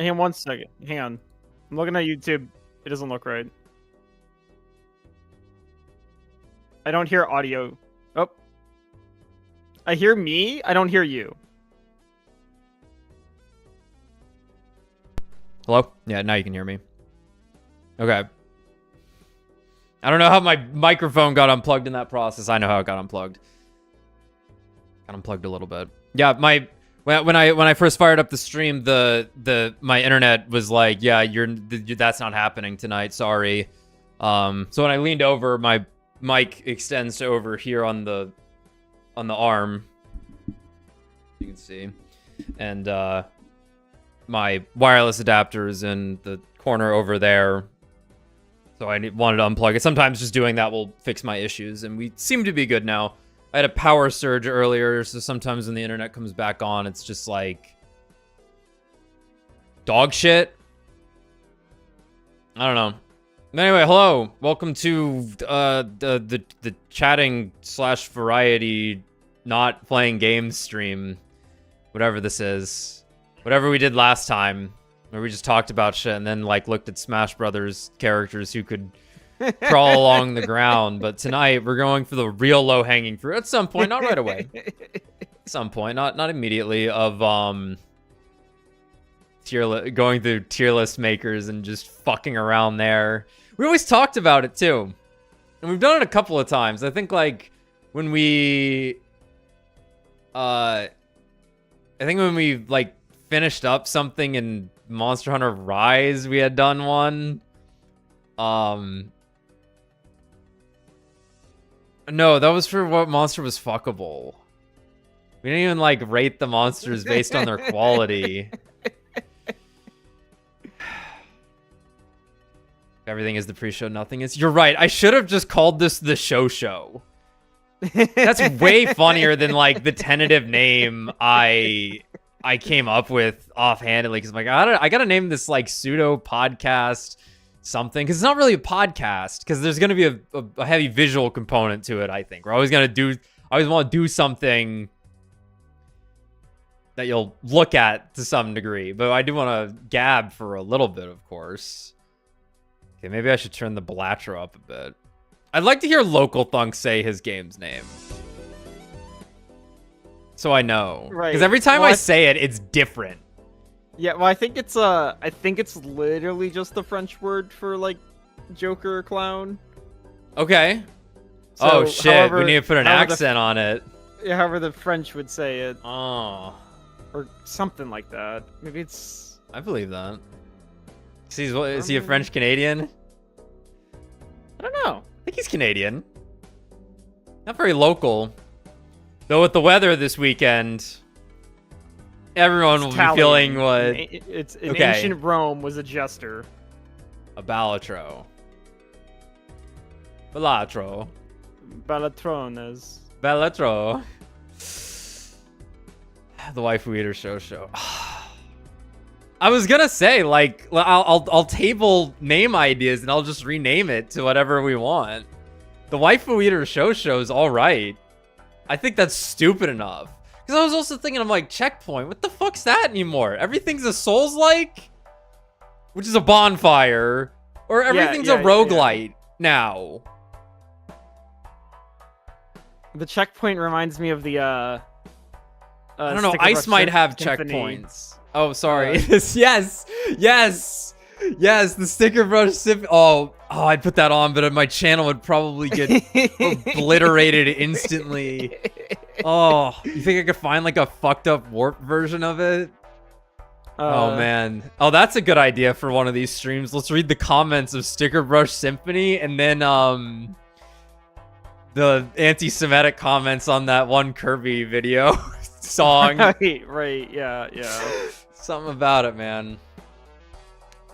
Hang on 1 second. Hang on. I'm looking at YouTube. It doesn't look right. I don't hear audio. Oh. I hear me. I don't hear you. Hello? Yeah, now you can hear me. Okay. I don't know how my microphone got unplugged in that process. I know how it got unplugged. Got unplugged a little bit. Yeah, when I first fired up the stream, my internet was like, yeah, that's not happening tonight. Sorry. So when I leaned over, my mic extends to over here on the arm. You can see, and my wireless adapter is in the corner over there. So I wanted to unplug it. Sometimes just doing that will fix my issues, and we seem to be good now. I had a power surge earlier, so sometimes when the internet comes back on, it's just like dog shit. I don't know. Anyway, hello. Welcome to the chatting / variety not playing games stream. Whatever this is. Whatever we did last time. Where we just talked about shit and then like looked at Smash Brothers characters who could crawl along the ground. But tonight we're going for the real low-hanging fruit at some point, not right away. At some point, not immediately, of going through tier list makers and just fucking around there. We always talked about it too. And we've done it a couple of times. I think like when we like finished up something in Monster Hunter Rise, we had done one. No, that was for what monster was fuckable. We didn't even like rate the monsters based on their quality. Everything is the pre-show, nothing is. You're right. I should have just called this the show. That's way funnier than like the tentative name I came up with offhandedly, because I'm like, I gotta name this like pseudo podcast something, because it's not really a podcast, because there's gonna be a heavy visual component to it. I think I always want to do something that you'll look at to some degree, but I do want to gab for a little bit, of course. Okay, maybe I should turn the Blatcher up a bit. I'd like to hear Local Thunk say his game's name, so I know. Right. Because every time I say it, it's different. Yeah, well, I think it's literally just the French word for like Joker or clown. Okay. So, oh shit, we need to put an accent on it. Yeah, however the French would say it. Oh. Or something like that. Maybe it's... I believe that. Is he a French Canadian? I don't know. I think he's Canadian. Not very local. Though with the weather this weekend, everyone will be feeling what... It's in ancient Rome was a jester. A Balatro. Balatro. Balatrones. Balatro. The WaifuEater show. I was gonna say, like, I'll table name ideas and I'll just rename it to whatever we want. The WaifuEater show is all right. I think that's stupid enough. Because I was also thinking, I'm like, Checkpoint, what the fuck's that anymore? Everything's a Souls-like? Which is a bonfire. Or everything's a roguelite now. The Checkpoint reminds me of the, I don't know, Ice might have checkpoints. Oh, sorry. Yes! The Sticker Brush Symphony. Oh, I'd put that on, but my channel would probably get obliterated instantly. Oh, you think I could find like a fucked up warp version of it? Oh man. Oh, that's a good idea for one of these streams. Let's read the comments of Sticker Brush Symphony, and then the anti-Semitic comments on that one Kirby video song. Right, yeah. Something about it, man.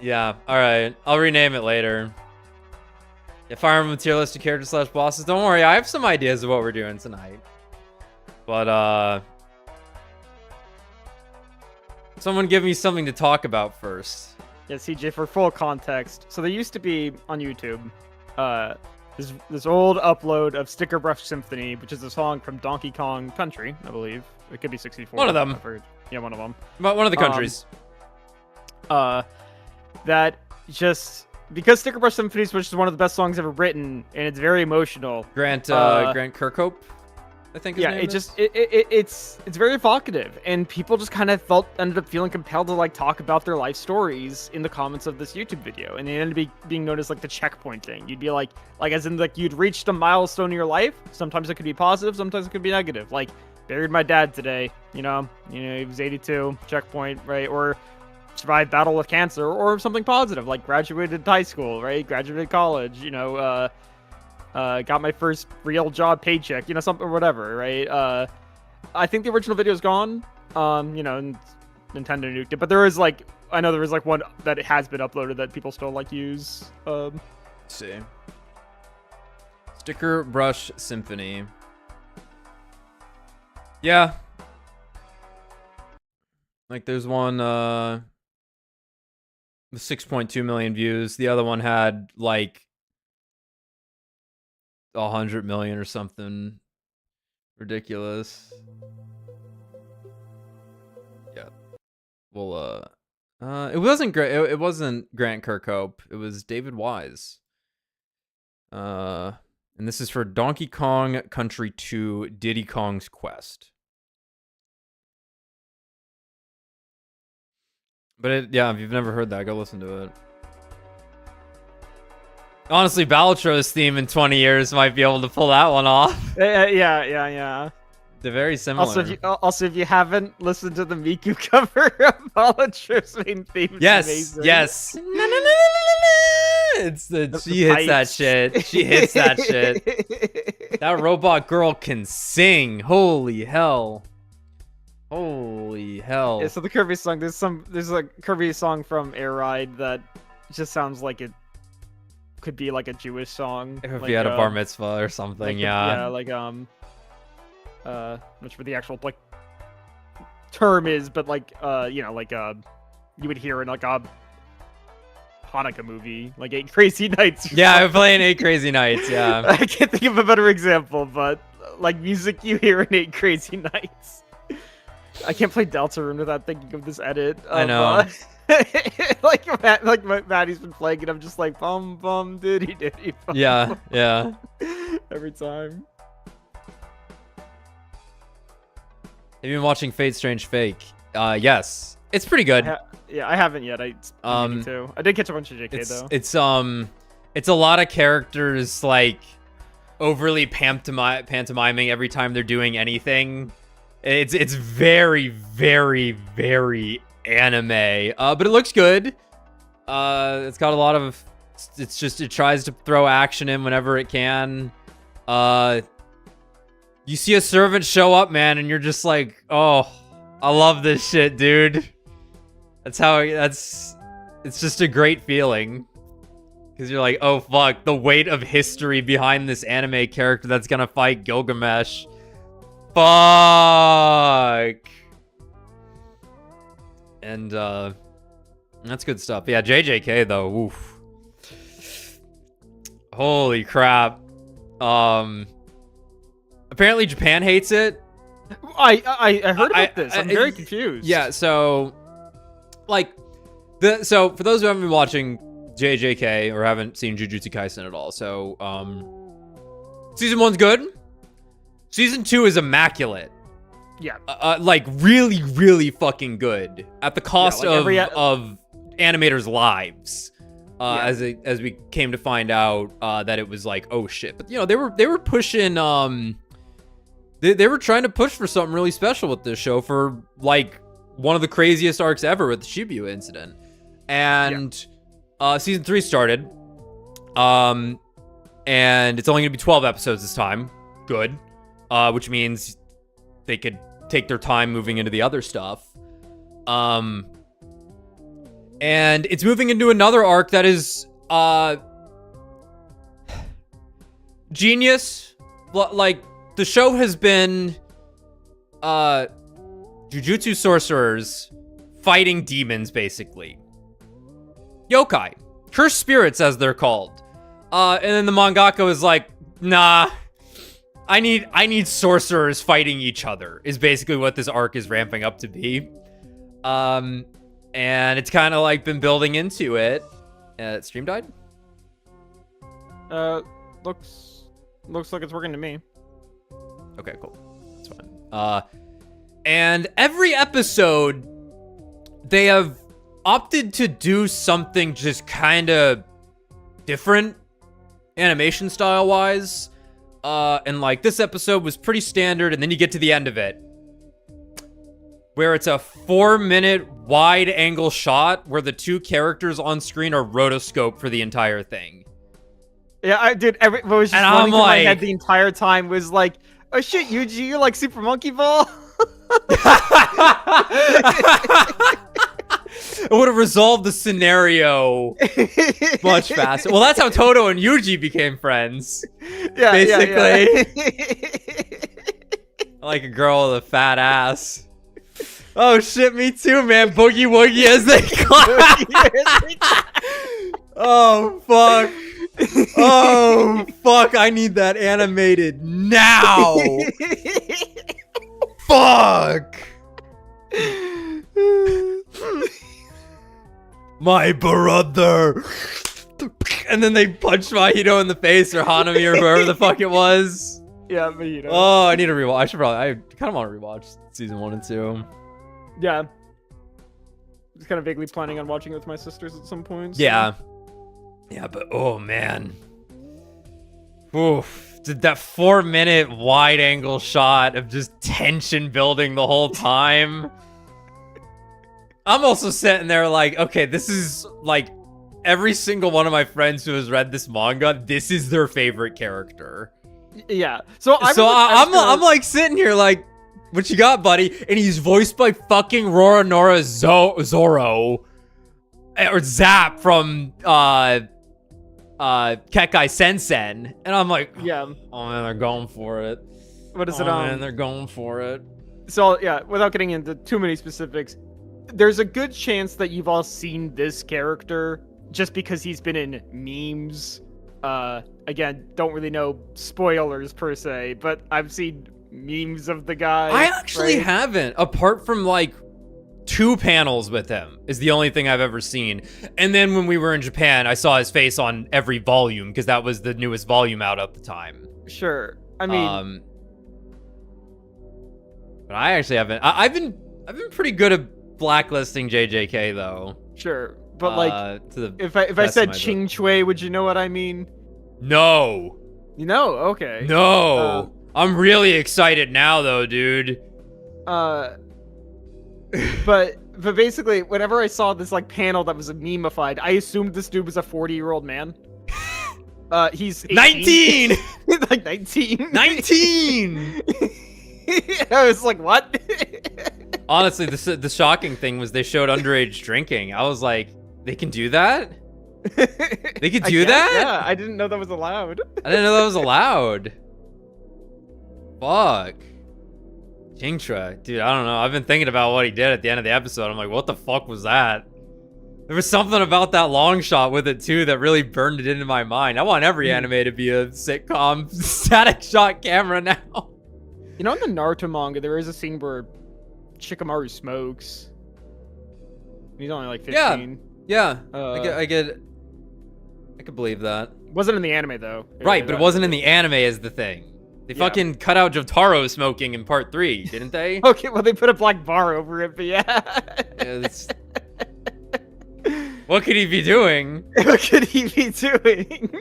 Yeah, alright. I'll rename it later. If I remember tier list of characters / bosses, don't worry, I have some ideas of what we're doing tonight. But, someone give me something to talk about first. Yeah, CJ, for full context. So there used to be, on YouTube, this old upload of Sticker Brush Symphony, which is a song from Donkey Kong Country, I believe. It could be 64. One of them. Yeah, one of them. But one of the countries. that just because Sticker Brush Symphonies, which is one of the best songs ever written, and it's very emotional. Grant Kirkhope, I think. It's very evocative, and people just kind of ended up feeling compelled to like talk about their life stories in the comments of this YouTube video, and they ended up being known as like the checkpoint thing. You'd be like as in like you'd reached a milestone in your life. Sometimes it could be positive, sometimes it could be negative. Like buried my dad today, you know, he was 82, checkpoint, right? Or survived battle with cancer, or something positive like graduated high school, right? Graduated college, you know, got my first real job paycheck, you know, something or whatever, right? I think the original video is gone. You know, and Nintendo nuked it, but there is like, I know there is like one that has been uploaded that people still like use. Let's see. Sticker Brush Symphony. Yeah. Like there's one with 6.2 million views. The other one had like 100 million or something ridiculous. Yeah. Well, it wasn't great. It wasn't Grant Kirkhope. It was David Wise. And this is for Donkey Kong Country 2: Diddy Kong's Quest. But yeah, if you've never heard that, go listen to it. Honestly, Balatros theme in 20 years might be able to pull that one off. Yeah. They're very similar. Also, if you haven't listened to the Miku cover of Balatros' main theme, yes. She hits that shit. She hits that shit. That robot girl can sing. Holy hell. Yeah, so the Kirby song, there's a Kirby song from Air Ride that just sounds like it could be like a Jewish song. If you had a bar mitzvah or something, yeah, like which the actual like term is, but like you know, like you would hear in like a Hanukkah movie, like 8 Crazy Nights. Yeah, I'm playing 8 Crazy Nights. Yeah, I can't think of a better example, but like music you hear in 8 Crazy Nights. I can't play Deltarune without thinking of this edit. I know. Like Maddie's been playing it. I'm just like bum bum diddy diddy. Bum, yeah. Every time. Have you been watching Fate Strange Fake? Yes, it's pretty good. I haven't yet. I did catch a bunch of JK though. It's a lot of characters like overly pantomiming every time they're doing anything. It's very, very, very anime. But it looks good. It's got a lot of. It tries to throw action in whenever it can. You see a servant show up, man, and you're just like, oh, I love this shit, dude. It's just a great feeling. Because you're like, oh, fuck, the weight of history behind this anime character that's gonna fight Gilgamesh. Fuck. And, that's good stuff. Yeah, JJK, though, oof. Holy crap. Apparently Japan hates it. I heard about this. I'm very confused. Yeah, so like so for those who haven't been watching JJK or haven't seen Jujutsu Kaisen at all, so season 1's good. Season 2 is immaculate. Yeah. Like really, really fucking good at the cost of animators' lives. As we came to find out that it was like, oh shit. But you know, they were pushing they were trying to push for something really special with this show for like one of the craziest arcs ever with the Shibuya incident. And season 3 started. And it's only gonna be 12 episodes this time. Good. Which means they could take their time moving into the other stuff. And it's moving into another arc that is genius. Like the show has been Jujutsu sorcerers fighting demons, basically. Yokai. Cursed spirits, as they're called. And then the mangaka is like, nah, I need sorcerers fighting each other, is basically what this arc is ramping up to be. And And it's kind of like been building into it. Stream died? Looks like it's working to me. Okay, cool. That's fine. And every episode, they have opted to do something just kind of different, animation style-wise. And like this episode was pretty standard, and then you get to the end of it, where it's a 4-minute wide-angle shot where the two characters on screen are rotoscoped for the entire thing. Yeah, I did. What was just And running I'm through my like- head the entire time was like, oh shit, Yuji, you're like Super Monkey Ball. It would have resolved the scenario much faster. Well, that's how Toto and Yuji became friends. Yeah, basically. Yeah. Like a girl with a fat ass. Oh shit, me too, man. Boogie woogie as they clap. Oh fuck. Oh fuck, I need that animated now. Fuck. My brother. And then they punch Mahito in the face, or Hanami, or whoever the fuck it was. Yeah, but you know. Oh, I need to rewatch. I kind of want to rewatch season 1 and 2. Yeah. Just kind of vaguely planning on watching it with my sisters at some point. So. Yeah. Yeah, but oh man. Oof. Did that 4-minute wide angle shot of just tension building the whole time. I'm also sitting there like, okay, this is like every single one of my friends who has read this manga, this is their favorite character. Yeah. So I'm like sitting here like, what you got, buddy? And he's voiced by fucking Roronoa Zoro. Or Zap from Kekai Sensen. And I'm like, yeah. Oh man, they're going for it. What is it? Man, they're going for it. So yeah, without getting into too many specifics, there's a good chance that you've all seen this character just because he's been in memes. Again, don't really know spoilers per se, but I've seen memes of the guy. I actually right? haven't, apart from like 2 panels with him is the only thing I've ever seen. And then when we were in Japan, I saw his face on every volume because that was the newest volume out at the time. Sure. I mean, but I actually haven't. I've been pretty good at blacklisting JJK though. sure. But like, if I best said of my Ching Chui, would you know what I mean? No. You know? Okay. No. I'm really excited now though, dude. But basically, whenever I saw this like panel that was meme-ified, I assumed this dude was a 40-year-old man. He's 18. 19. Like 19. 19. I was like, what? Honestly, the shocking thing was they showed underage drinking. I was like, they can do that? They could do that? Yeah, I didn't know that was allowed. I didn't know that was allowed. Fuck. Jingtra. Dude, I don't know. I've been thinking about what he did at the end of the episode. I'm like, what the fuck was that? There was something about that long shot with it, too, that really burned it into my mind. I want every anime to be a sitcom static shot camera now. You know, in the Naruto manga, there is a scene where Shikamaru smokes. He's only like 15. Yeah. I could believe that. Wasn't in the anime, though. Right, but it wasn't in the anime is the thing. They fucking cut out Jotaro smoking in part 3, didn't they? Okay, well, they put a black bar over it, but yeah. What could he be doing? What could he be doing?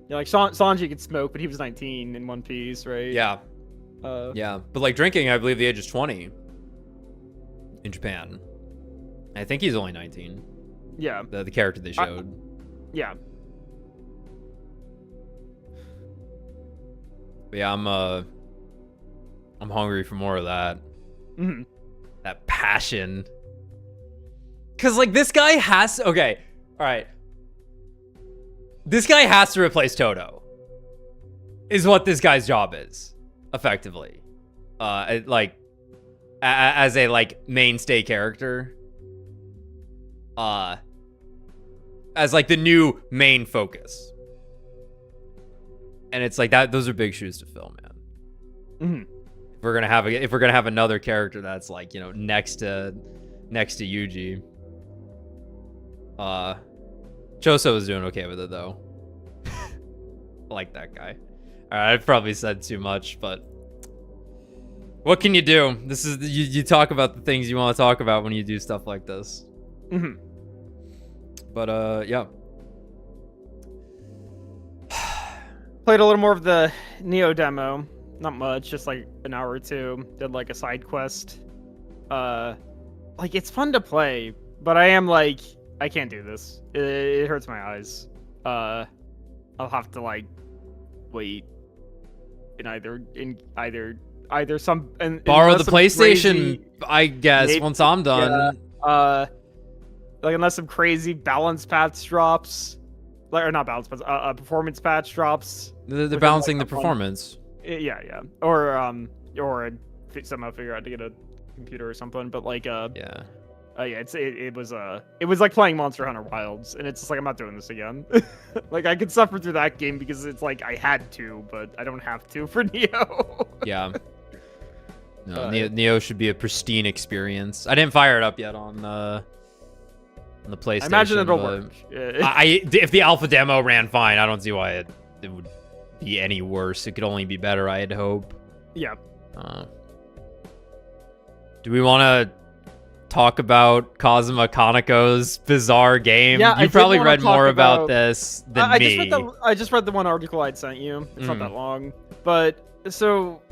Yeah, like Sanji could smoke, but he was 19 in One Piece, right? Yeah. Yeah, but like drinking, I believe the age is 20 in Japan. I think he's only 19. Yeah. The character they showed. Yeah. But yeah, I'm hungry for more of that. Mm-hmm. That passion. Cause like this guy has okay, all right. This guy has to replace Toto. Is what this guy's job is, effectively. Like as a like mainstay character. As like the new main focus. And it's like that those are big shoes to fill, man. Mm-hmm. if we're gonna have another character that's like, you know, next to Yuji. Choso is doing okay with it though. I like that guy. All right, I've probably said too much, but what can you do? This is you talk about the things you want to talk about when you do stuff like this. But yeah. Played a little more of the Neo demo. Not much, just like an hour or two. Did like a side quest. Like it's fun to play, but I am like, I can't do this. It hurts my eyes. I'll have to like wait in either some and borrow the some PlayStation, crazy, I guess, maybe, once I'm done. Yeah, like unless some crazy balance patch drops, like or not balance patch, performance patch drops. They're balancing the performance. Yeah, or somehow figure out to get a computer or something. But like, yeah, it was like playing Monster Hunter Wilds, and it's just like I'm not doing this again. Like I could suffer through that game because it's like I had to, but I don't have to for Neo. Yeah. No, Neo should be a pristine experience. I didn't fire it up yet on the PlayStation. I imagine it'll work. If the alpha demo ran fine, I don't see why it would be any worse. It could only be better, I'd hope. Yeah. Do we want to talk about Kazuma Kaneko's bizarre game? Yeah, you probably read more about this than me. I just read the one article I'd sent you. It's not that long. But, so,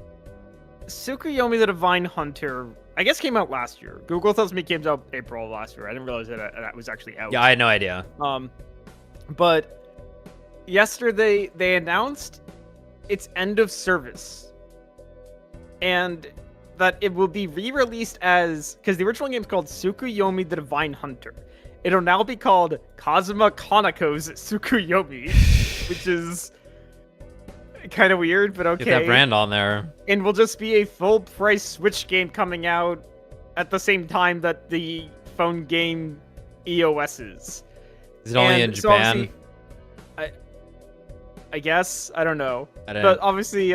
Tsukuyomi the Divine Hunter, I guess came out last year. Google tells me it came out April of last year. I didn't realize that was actually out. Yeah, I had no idea. But yesterday they announced its end of service. And that it will be re-released as, because the original game is called Tsukuyomi the Divine Hunter. It'll now be called Kazuma Kaneko's Tsukuyomi, which is kind of weird, but okay. Get that brand on there. And will just be a full-price Switch game coming out at the same time that the phone game EOS is. Is it only in Japan? I guess. I don't know. But obviously,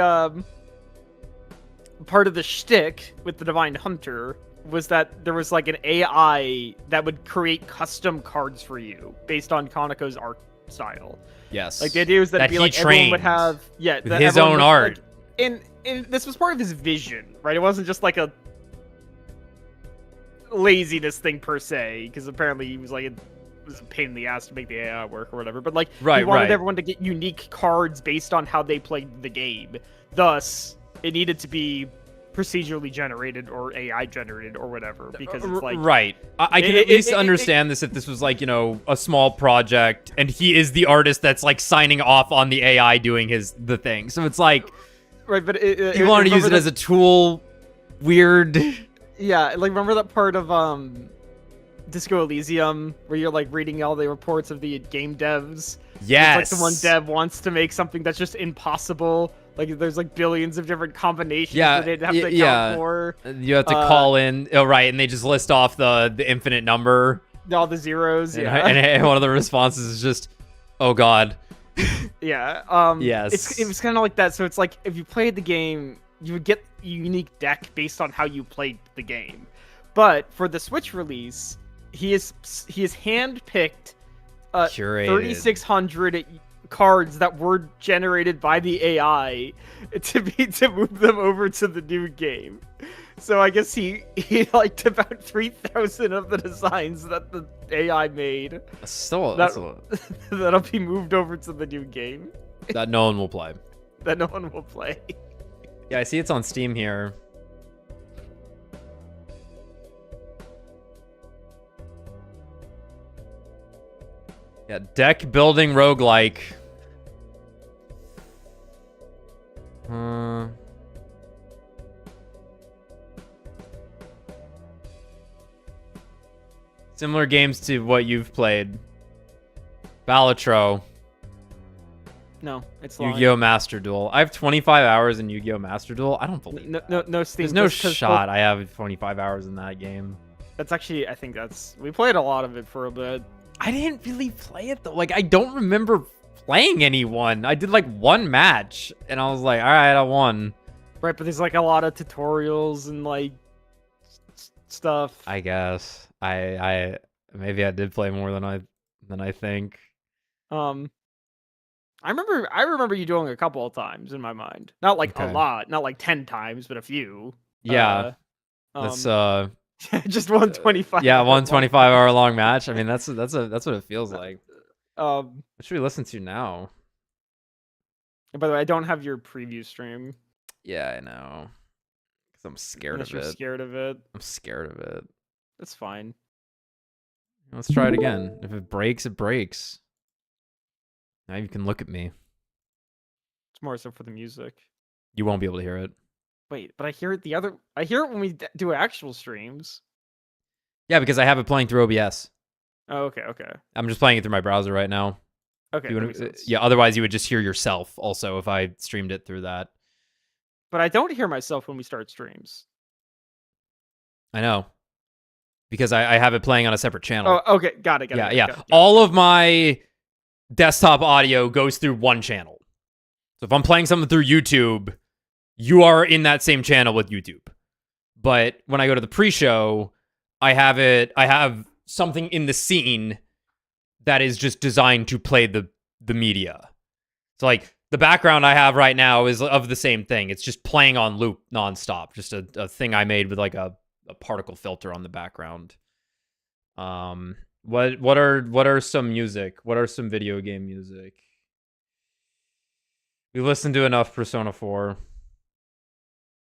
part of the shtick with the Divine Hunter was that there was like an AI that would create custom cards for you based on Kaneko's art style. Yes. Like the idea was that it'd be like everyone would have his own art. Like, and this was part of his vision, right? It wasn't just like a laziness thing per se, because apparently he was like it was a pain in the ass to make the AI work or whatever. But like he wanted everyone to get unique cards based on how they played the game. Thus, it needed to be procedurally generated or AI generated or whatever, because it's like I can at least understand this if this was like, you know, a small project and he is the artist that's like signing off on the AI doing the thing. So it's like but he wanted to use it as a tool. Weird. Yeah, like remember that part of Disco Elysium where you're like reading all the reports of the game devs? Yes. It's like the one dev wants to make something that's just impossible. Like there's like billions of different combinations that they'd have to account for. You have to call in, and they just list off the infinite number, all the zeros. And one of the responses is just, "Oh God." Yeah. Yes. It was kind of like that. So it's like if you played the game, you would get a unique deck based on how you played the game. But for the Switch release, he is handpicked 3,600 cards that were generated by the AI to move them over to the new game. So I guess he liked about 3,000 of the designs that the AI made. That'll be moved over to the new game. That no one will play. Yeah, I see it's on Steam here. Yeah, deck building roguelike. Similar games to what you've played. Balatro. No, it's Yu-Gi-Oh! Master Duel. I have 25 hours in Yu-Gi-Oh! Master Duel. I don't believe no Steam. There's no shot I have 25 hours in that game. That's actually, I think we played a lot of it for a bit. I didn't really play it though. Like, I don't remember playing anyone. I did like one match, and I was like, all right, I won. Right, but there's like a lot of tutorials and like stuff. I guess I maybe I did play more than I think. I remember you doing a couple of times in my mind. Not like a lot, not like 10 times, but a few. Yeah. That's just 125. Yeah, 125-hour long match. I mean, that's what it feels like. What should we listen to now? By the way, I don't have your preview stream. Yeah, I know. Cuz I'm scared of it. You're scared of it. I'm scared of it. That's fine. Let's try it again. If it breaks, it breaks. Now you can look at me. It's more so for the music. You won't be able to hear it. Wait, but I hear it I hear it when we do actual streams. Yeah, because I have it playing through OBS. Oh, okay. I'm just playing it through my browser right now. Okay. Yeah, otherwise you would just hear yourself also if I streamed it through that. But I don't hear myself when we start streams. I know. Because I have it playing on a separate channel. Oh, okay. Got it. Yeah. All of my desktop audio goes through one channel. So if I'm playing something through YouTube, you are in that same channel with YouTube. But when I go to the pre-show, I have something in the scene that is just designed to play the media. So like the background I have right now is of the same thing. It's just playing on loop nonstop. Just a thing I made with like a particle filter on the background. What are some music? What are some video game music? We listened to enough Persona 4.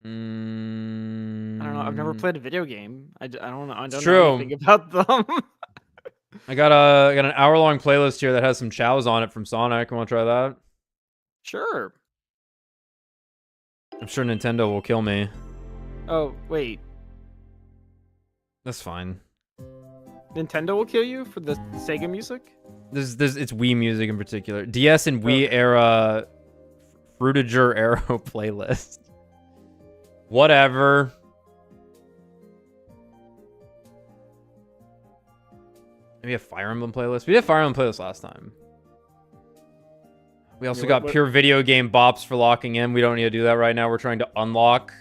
I don't know. I've never played a video game. I don't know. I don't know anything about them. I got an hour-long playlist here that has some chows on it from Sonic. Want to try that? Sure. I'm sure Nintendo will kill me. Oh, wait. That's fine. Nintendo will kill you for the Sega music? It's Wii music in particular. DS and Wii era Fruitager Arrow playlist. Whatever. Maybe a Fire Emblem playlist. We did Fire Emblem playlist last time. We also got pure video game bops for locking in. We don't need to do that right now. We're trying to unlock.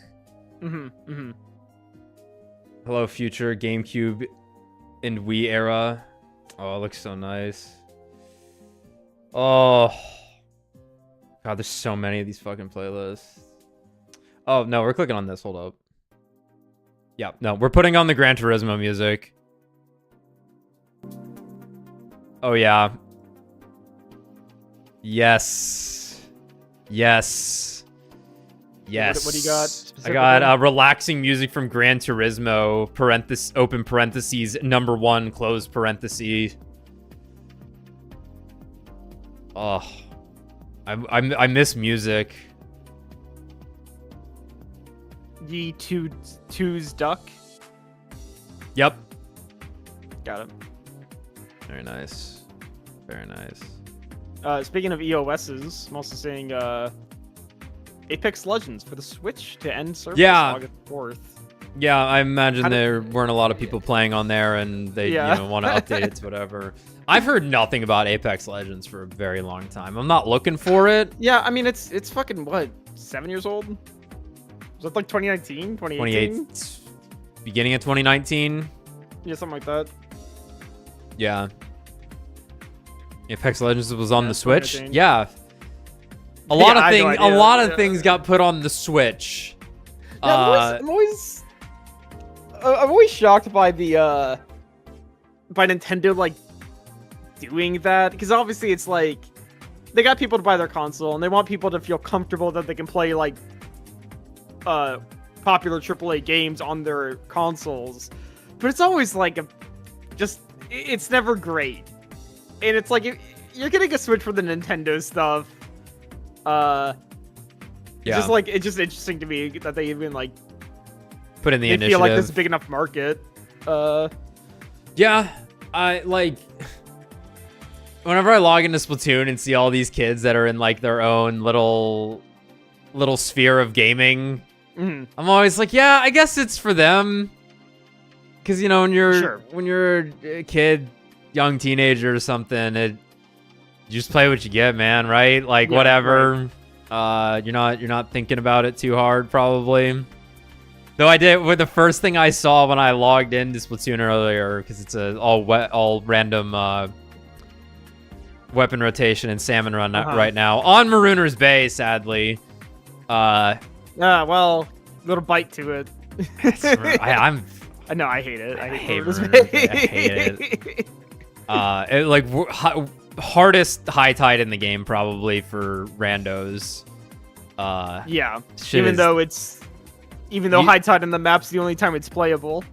Hello, future GameCube and Wii era. Oh, it looks so nice. Oh. God, there's so many of these fucking playlists. Oh, no, we're clicking on this. Hold up. Yeah, no, we're putting on the Gran Turismo music. Oh, yeah. Yes. Yes. Yes. What do you got? I got relaxing music from Gran Turismo, open parentheses, #1, close parentheses. Oh. I miss music. Ye two's duck. Yep. Got it. Very nice. Very nice. Speaking of EOSs, I'm also seeing Apex Legends for the Switch to end service August 4th. Yeah, I imagine there weren't a lot of people playing on there, and they want to update it to whatever. I've heard nothing about Apex Legends for a very long time. I'm not looking for it. Yeah, I mean it's fucking what, 7 years old? Was that like 2019, 2018? Beginning of 2019. Yeah, something like that. Yeah. Apex Legends was on the Switch. Yeah. A lot of things got put on the Switch. Yeah, I'm always shocked by the by Nintendo like doing that, because obviously it's like they got people to buy their console and they want people to feel comfortable that they can play like popular AAA games on their consoles, but it's always like it's never great. And it's like you're getting a Switch for the Nintendo stuff. It's just interesting to me that they even like put in the initiative. They feel like this is a big enough market. Yeah, I like whenever I log into Splatoon and see all these kids that are in like their own little sphere of gaming, I'm always like, yeah, I guess it's for them. Because when you're a kid, young teenager or something, you just play what you get, man, right? Like whatever. Right. You're not thinking about it too hard, probably. Though I did, with the first thing I saw when I logged into Splatoon earlier, because it's a all random weapon rotation and salmon run right now on Marooner's Bay, sadly. Well, little bite to it. I know, I hate it. I hate Marooner's Bay. I hate it. Hardest high tide in the game, probably, for randos. Yeah, even though high tide in the map's the only time it's playable.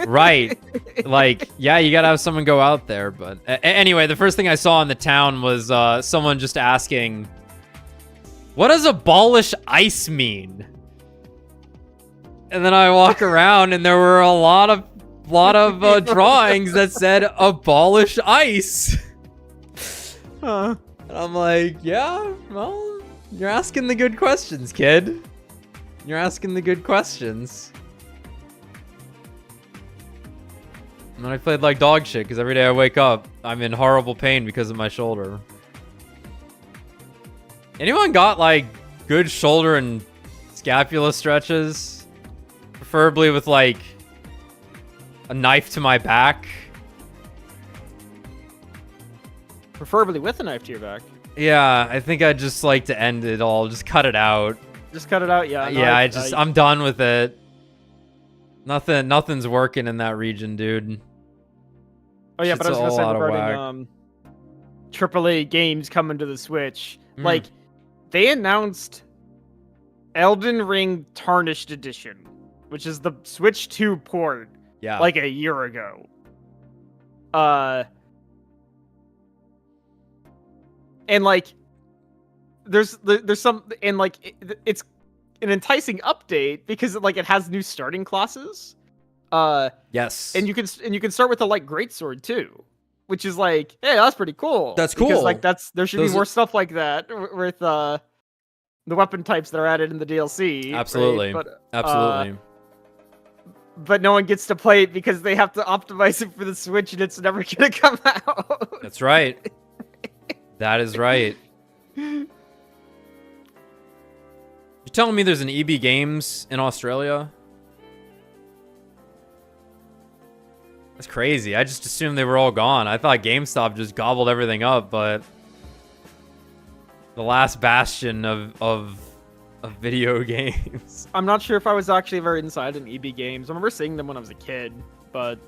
Right. Like, yeah, you gotta have someone go out there. But anyway, the first thing I saw in the town was someone just asking, what does abolish ice mean? And then I walk around and there were a lot of drawings that said abolish ice. And I'm like, yeah, well, you're asking the good questions, kid. You're asking the good questions. And then I played like dog shit because every day I wake up, I'm in horrible pain because of my shoulder. Anyone got like good shoulder and scapula stretches? Preferably with like a knife to my back. Preferably with a knife to your back. Yeah, I think I'd just like to end it all. Just cut it out. Just cut it out, yeah. No, yeah, I'm done with it. Nothing's working in that region, dude. Oh yeah, but I was gonna say regarding AAA games coming to the Switch. Like, they announced Elden Ring Tarnished Edition, which is the Switch 2 port, like a year ago. And like, there's some, and like it's an enticing update because like it has new starting classes. Yes. And you can start with a light greatsword too, which is like, hey, that's pretty cool. That's cool. Because like there should be more stuff like that with the weapon types that are added in the DLC. Absolutely. Right? But, absolutely. But no one gets to play it because they have to optimize it for the Switch and it's never gonna come out. That's right. That is right. You're telling me there's an EB Games in Australia? That's crazy. I just assumed they were all gone. I thought GameStop just gobbled everything up, but the last bastion of video games. I'm not sure if I was actually ever inside an EB Games. I remember seeing them when I was a kid, but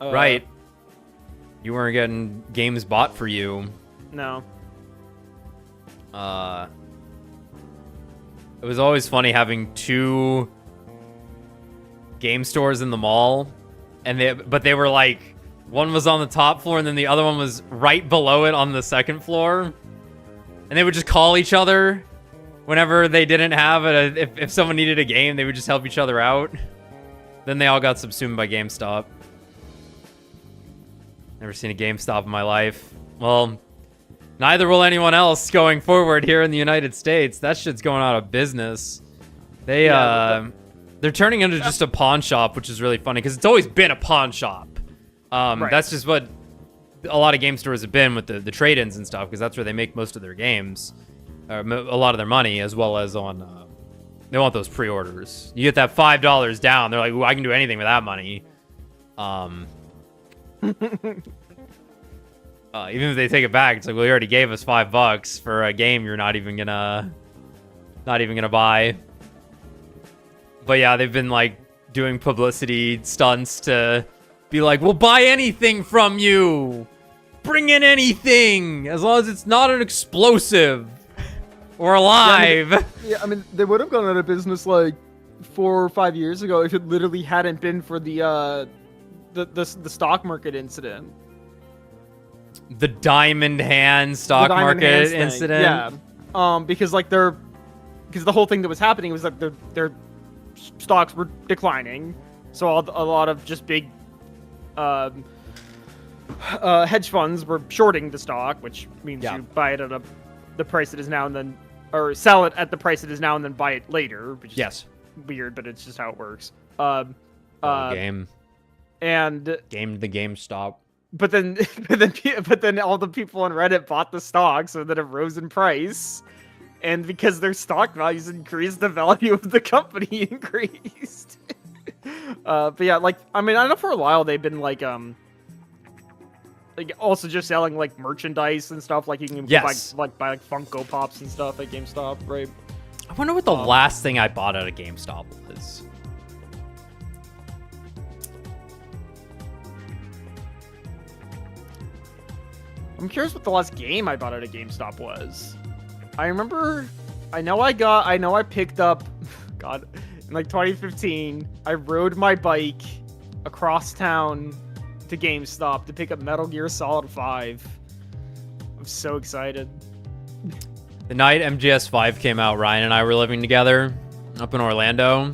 right. You weren't getting games bought for you. No. It was always funny having two game stores in the mall, and they were like, one was on the top floor and then the other one was right below it on the second floor, and they would just call each other whenever they didn't have it. If someone needed a game, they would just help each other out. Then they all got subsumed by GameStop. Never seen a GameStop in my life. Well, neither will anyone else going forward here in the United States. That shit's going out of business. They're turning into just a pawn shop, which is really funny because it's always been a pawn shop. Right. That's just what a lot of game stores have been with the trade-ins and stuff, because that's where they make most of their games, a lot of their money, as well as on. They want those pre-orders. You get that $5 down. They're like, "Ooh, I can do anything with that money." Even if they take it back, it's like, well, you already gave us $5 for a game you're not even gonna buy. But yeah, they've been like doing publicity stunts to be like, we'll buy anything from you. Bring in anything, as long as it's not an explosive or alive. I mean, they would have gone out of business like 4 or 5 years ago if it literally hadn't been for the stock market incident. The diamond hand stock market incident. Yeah. Because like the whole thing that was happening was that their stocks were declining, so a lot of just big hedge funds were shorting the stock, which means you buy it at the price it is now and then, or sell it at the price it is now and then buy it later, which is weird, but it's just how it works. Game the GameStop. But then all the people on Reddit bought the stock, so that it rose in price. and because their stock values increased, the value of the company increased. But yeah, like, I mean, I know for a while they've been like also just selling like merchandise and stuff. Like you can Yes. buy like Funko Pops and stuff at GameStop, right? I wonder what the last thing I bought at a GameStop was. I'm curious what the last game I bought at a GameStop was. I know I picked up, God, in like 2015, I rode my bike across town to GameStop to pick up Metal Gear Solid 5. I'm so excited. The night MGS5 came out, Ryan and I were living together up in Orlando.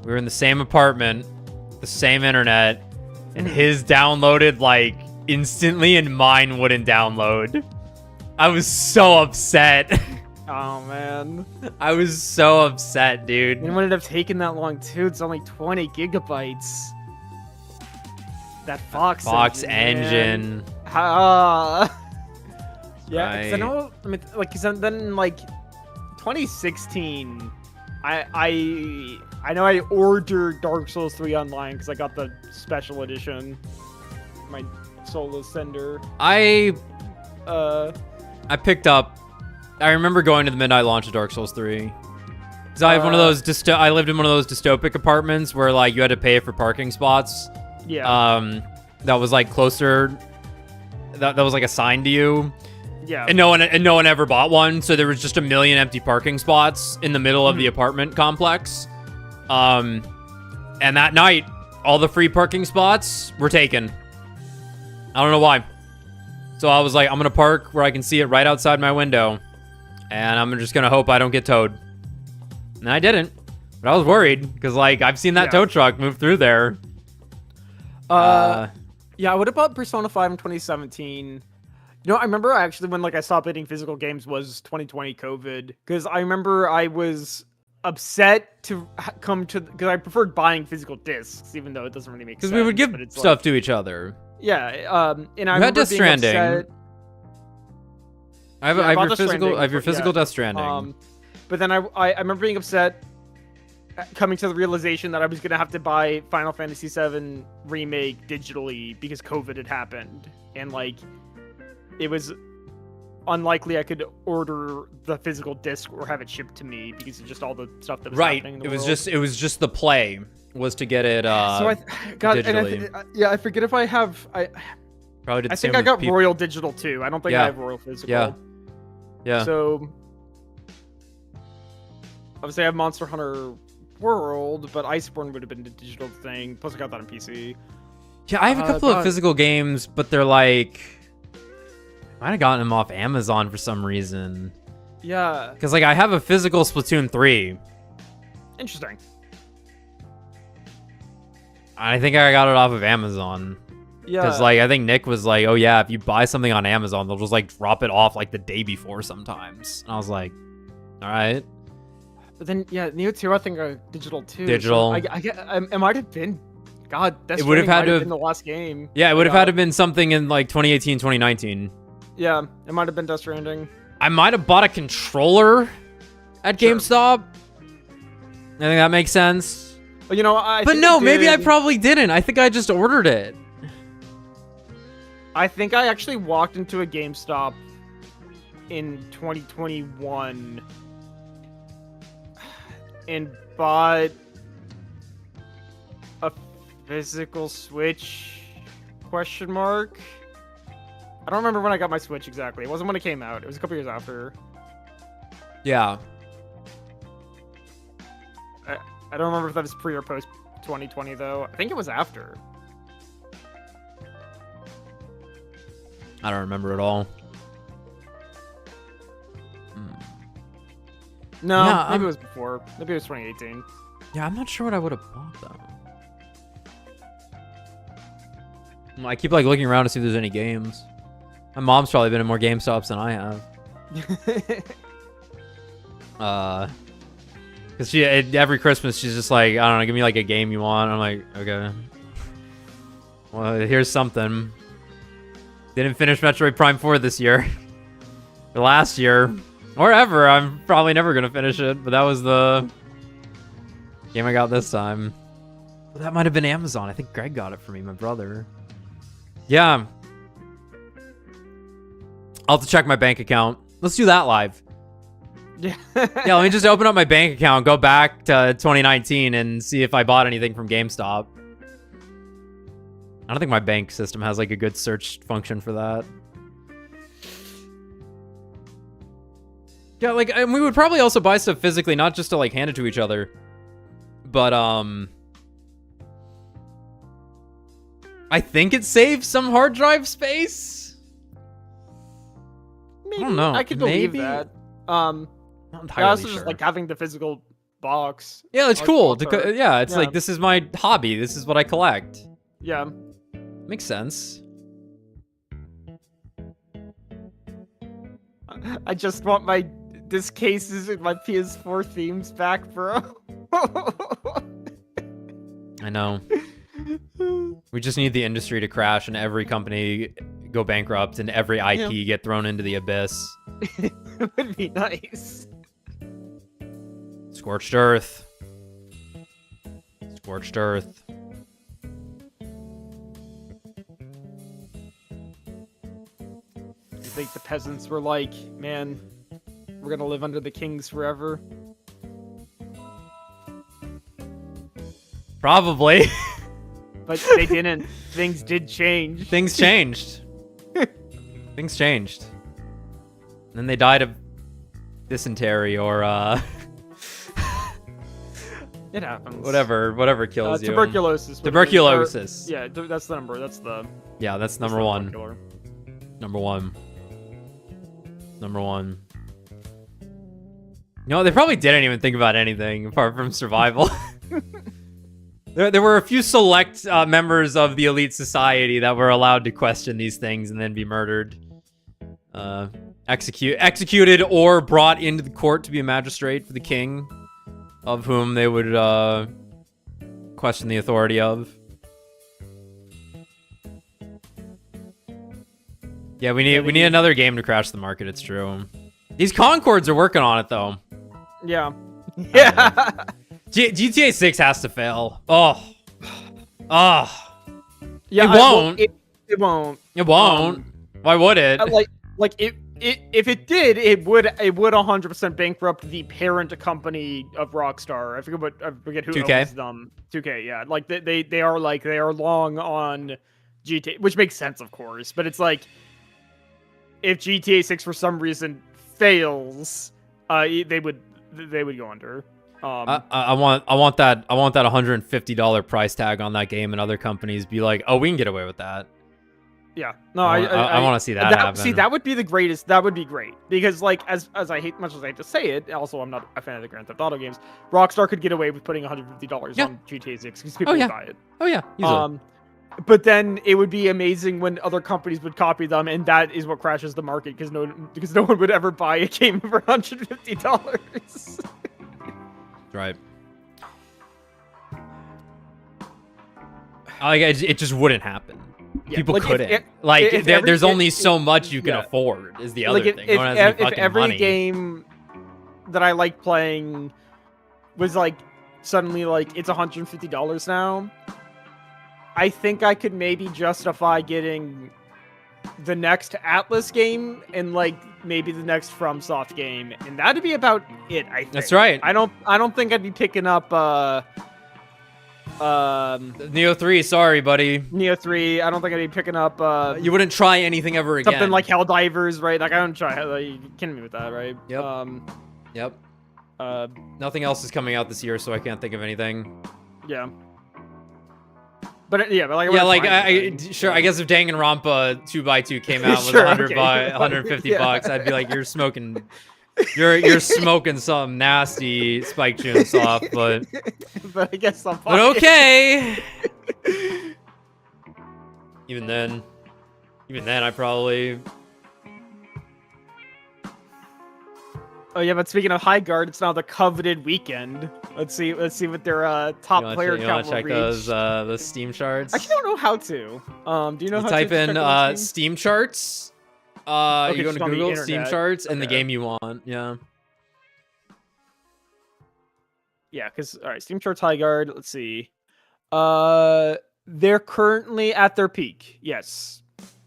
We were in the same apartment, the same internet, and his downloaded like instantly and mine wouldn't download. I was so upset. Oh man. I was so upset, dude. It wouldn't have taken that long too. It's only 20 gigabytes. That Fox engine. Yeah, 'cause I Right. know. I mean, like, 'cause then like 2016, I know I ordered Dark Souls 3 online because I got the special edition. My Soul Ascender. I picked up. I remember going to the midnight launch of Dark Souls 3. Cause I have one of those. I lived in one of those dystopic apartments where like you had to pay for parking spots. Yeah. That was like closer. That was like assigned to you. Yeah. And no one ever bought one, so there was just a million empty parking spots in the middle of the apartment complex. And that night, all the free parking spots were taken. I don't know why. So I was like, I'm gonna park where I can see it right outside my window, and I'm just gonna hope I don't get towed. And I didn't, but I was worried because like I've seen that tow truck move through there. Yeah, I would have bought Persona 5 in 2017. You know, I remember actually when like I stopped getting physical games was 2020 COVID, because I remember I was upset to come to, because I preferred buying physical discs, even though it doesn't really make sense. Because we would give but it's stuff like, to each other. yeah, and I You remember had Death being Stranding. upset. I have Yeah, I bought your Death physical. Stranding, I have your but yeah. physical Death Stranding. But then I remember being upset, coming to the realization that I was gonna have to buy Final Fantasy VII Remake digitally because COVID had happened, and like it was unlikely I could order the physical disc or have it shipped to me because of just all the stuff that was happening in the world. It was just the play was to get it. So digitally. I forget if I have. Probably did the I same think I with got people. Royal Digital too. I don't think I have Royal Physical. Yeah. So obviously I have Monster Hunter World, but Iceborne would have been the digital thing. Plus I got that on PC. Yeah, I have a couple of physical games, but they're like, I might have gotten them off Amazon for some reason. Yeah. Because like I have a physical Splatoon 3. Interesting. I think I got it off of Amazon. Yeah. Because like I think Nick was like, oh yeah, if you buy something on Amazon, they'll just like drop it off like the day before sometimes. And I was like, all right. But then yeah, Neo 2 I think are digital too. Digital. So it might have been. God, that's It would have had to have been the last game. Yeah, it would have had to have been something in like 2018, 2019. Yeah, it might have been Death Stranding. I might have bought a controller at GameStop. I think that makes sense. But you know, maybe I probably didn't. I think I just ordered it. I think I actually walked into a GameStop in 2021 and bought a physical Switch ? I don't remember when I got my Switch exactly. It wasn't when it came out. It was a couple years after. Yeah. I don't remember if that was pre or post 2020 though. I think it was after. I don't remember at all. No, Yeah, maybe it was before. Maybe it was 2018. Yeah, I'm not sure what I would have bought though. I keep like looking around to see if there's any games. My mom's probably been in more GameStops than I have. Cause every Christmas she's just like, I don't know, give me like a game you want. I'm like, okay. Well, here's something. Didn't finish Metroid Prime 4 this year. Or last year. Or ever. I'm probably never gonna finish it, but that was the game I got this time. Well, that might have been Amazon. I think Greg got it for me, my brother. Yeah. I'll have to check my bank account. Let's do that live. Yeah. Yeah, let me just open up my bank account, go back to 2019, and see if I bought anything from GameStop. I don't think my bank system has like a good search function for that. Yeah, like, and we would probably also buy stuff physically, not just to like hand it to each other. But I think it saves some hard drive space. Maybe. I don't know. I could believe Maybe? that. Not I entirely also sure. just like having the physical box. Yeah, it's like, cool. box art. Yeah, it's Yeah. like, this is my hobby. This is what I collect. Yeah. Makes sense. I just want this cases and my PS4 themes back, bro. I know. We just need the industry to crash and every company go bankrupt and every IP get thrown into the abyss. It would be nice. Scorched earth. Scorched earth. You think the peasants were like, man, we're gonna live under the kings forever? Probably. But they didn't. Things did change. Things changed. Things changed. And then they died of dysentery or It happens. whatever kills you. Tuberculosis. Tuberculosis. Yeah, that's the number. That's the. Yeah, that's that's number the one. killer. Number one. Number one. No, they probably didn't even think about anything apart from survival. There were a few select members of the elite society that were allowed to question these things and then be murdered. Executed or brought into the court to be a magistrate for the king, of whom they would question the authority of. Yeah, we need another game to crash the market, it's true. These Concords are working on it, though. Yeah. Yeah. GTA 6 has to fail. Oh. Oh. Yeah. It won't. It won't. It won't. Why would it? Like if it did, it would 100% bankrupt the parent company of Rockstar. I forget who 2K? owns them. 2K, yeah. Like they are long on GTA, which makes sense, of course. But it's like, if GTA 6 for some reason fails, they would go under. I want that $150 price tag on that game, and other companies be like, oh, we can get away with that. Yeah, no, I want to see that happen. See, that would be the greatest. That would be great, because like as I hate, much as I hate to say it, also I'm not a fan of the Grand Theft Auto games. Rockstar could get away with putting $150 on GTA 6 because people would buy it. Oh yeah, easily. But then it would be amazing when other companies would copy them, and that is what crashes the market because no one would ever buy a game for $150. Right. Like it just wouldn't happen. Yeah, People like, couldn't. There's only so much you can afford. Is the other thing. If, No one has any if fucking every money. game that I like playing was like suddenly like it's $150 now, I think I could maybe justify getting the next Atlas game and like maybe the next FromSoft game, and that'd be about it. I think. That's right. I don't think I'd be picking up Neo 3, sorry, buddy. Neo 3. I don't think I'd be picking up You wouldn't try anything ever again. something like Helldivers, right? Like I don't try. Like, you kidding me with that, right? Yep. Nothing else is coming out this year, so I can't think of anything. Yeah. But yeah, but like I guess if Danganronpa 2x2 came out with Sure, 150 bucks, I'd be like, you're smoking some nasty Spike Chunsoft, but I guess I'm but okay. Even then I probably. Oh yeah, but speaking of High Guard, it's now the coveted weekend. Let's see what their top player count will check reach. those Steam charts? I actually don't know how to. Do you know how type to in check those Steam charts, Okay, You go just to on the Google, Steam internet. charts, and the Okay. game you want. Yeah. Yeah, because all right, Steam charts high guard. Let's see. They're currently at their peak. Yes,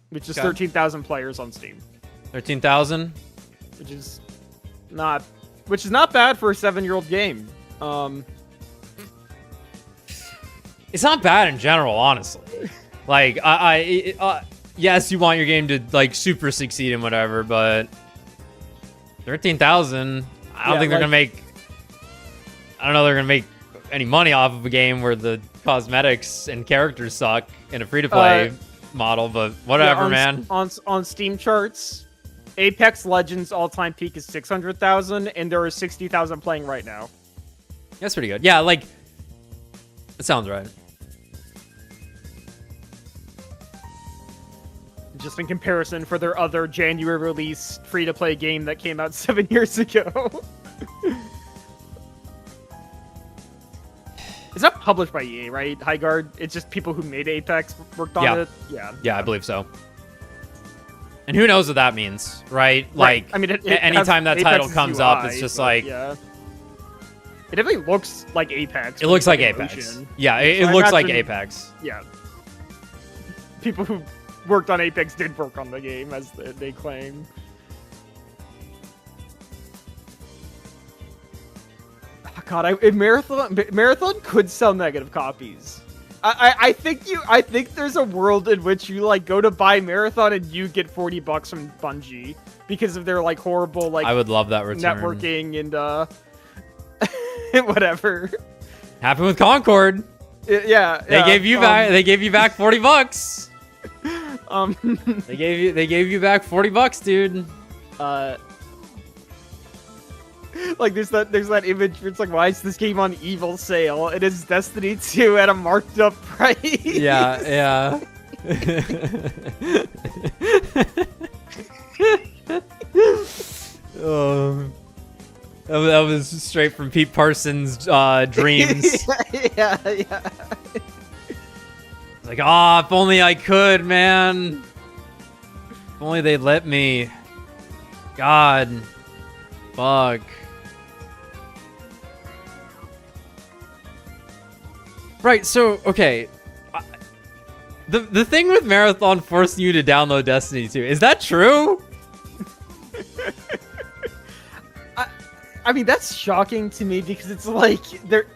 which is Okay. 13,000 players on Steam, 13,000. which is not bad for a 7-year-old game. It's not bad in general, honestly. Like, yes, you want your game to like super succeed and whatever, but 13,000. I don't think they're gonna make. I don't know they're gonna make any money off of a game where the cosmetics and characters suck in a free-to-play model, but whatever, man. On Steam charts, Apex Legends all-time peak is 600,000, and there are 60,000 playing right now. That's pretty good. Yeah, like, it sounds right. Just in comparison for their other January release free-to-play game that came out 7 years ago. It's not published by EA, right? Highguard. It's just people who made Apex worked on it. Yeah. Yeah, I believe so. And who knows what that means, right? Like, I mean, anytime that title comes up, it's just like, yeah. It definitely looks like Apex. It looks like Apex. Yeah, it looks like Apex. Yeah. People who worked on Apex did work on the game, as they claim. God, Marathon could sell negative copies. I think there's a world in which you like go to buy Marathon and you get $40 from Bungie because of their like horrible like I would love that return. networking and whatever. Happened with Concord. Yeah, They gave you back. They gave you back $40. They gave you back $40, dude. Like there's that image where it's like, why is this game on evil sale? It is Destiny 2 at a marked up price. Yeah. That was straight from Pete Parsons' dreams. yeah. Like, ah, if only I could, man. If only they'd let me. God. Fuck. Right, so, okay. The thing with Marathon forcing you to download Destiny 2, is that true? I mean, that's shocking to me because it's like,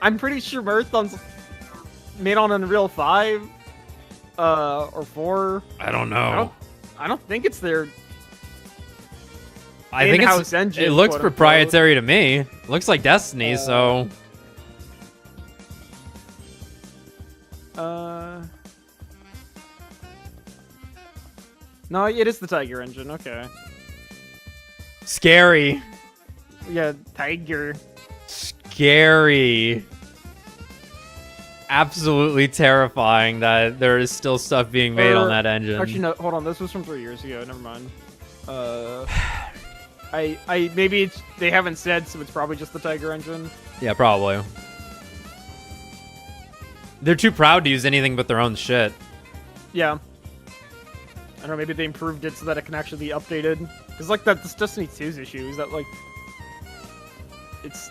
I'm pretty sure Marathon's made on Unreal 5 or 4. I don't know. I don't think it's their I think in-house engine. It looks quote, proprietary to me. It looks like Destiny, so... No, it is the Tiger engine. Okay. Scary. Yeah, Tiger. Scary. Absolutely terrifying that there is still stuff being made on that engine. Actually, no. Hold on. This was from 3 years ago. Never mind. Maybe they haven't said, so it's probably just the Tiger engine. Yeah, probably. They're too proud to use anything but their own shit. Yeah. I don't know, maybe they improved it so that it can actually be updated. Because, like, this Destiny 2's issue is that, like,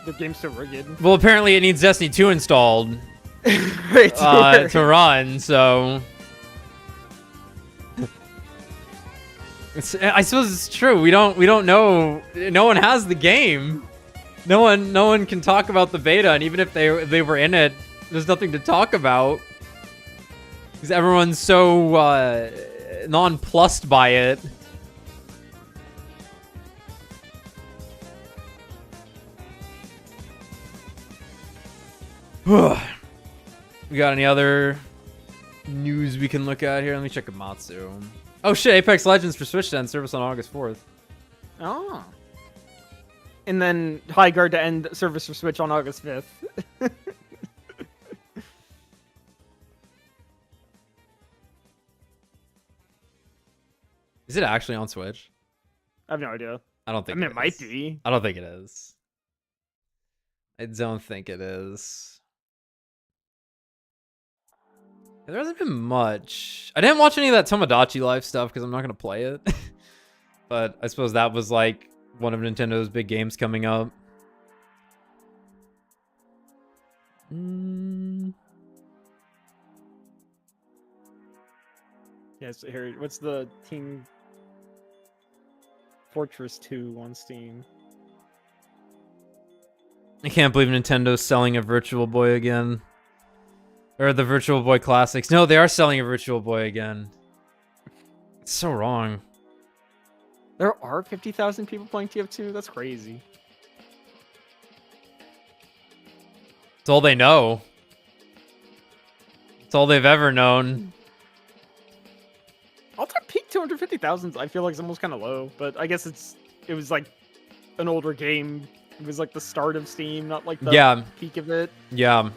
the game's so rigged. Well, apparently it needs Destiny 2 installed Right, to run, so... I suppose it's true. We don't know. No one has the game. No one can talk about the beta, and even if they were in it, there's nothing to talk about. Because everyone's so nonplussed by it. We got any other news we can look at here? Let me check Amatsu. Oh shit, Apex Legends for Switch to end service on August 4th. Oh. And then Highguard to end service for Switch on August 5th. Is it actually on Switch? I have no idea. I don't think it might be. I don't think it is. I don't think it is. There hasn't been much. I didn't watch any of that Tomodachi Life stuff because I'm not going to play it. But I suppose that was like one of Nintendo's big games coming up. Yeah, so here, what's the Team Fortress 2 on Steam? I can't believe Nintendo's selling a Virtual Boy again. Or the Virtual Boy Classics. No, they are selling a Virtual Boy again. It's so wrong. There are 50,000 people playing TF2? That's crazy. It's all they know. It's all they've ever known. All-time peak 250,000, I feel like, is almost kind of low, but I guess it was like an older game. It was like the start of Steam, not like the peak of it. Yeah.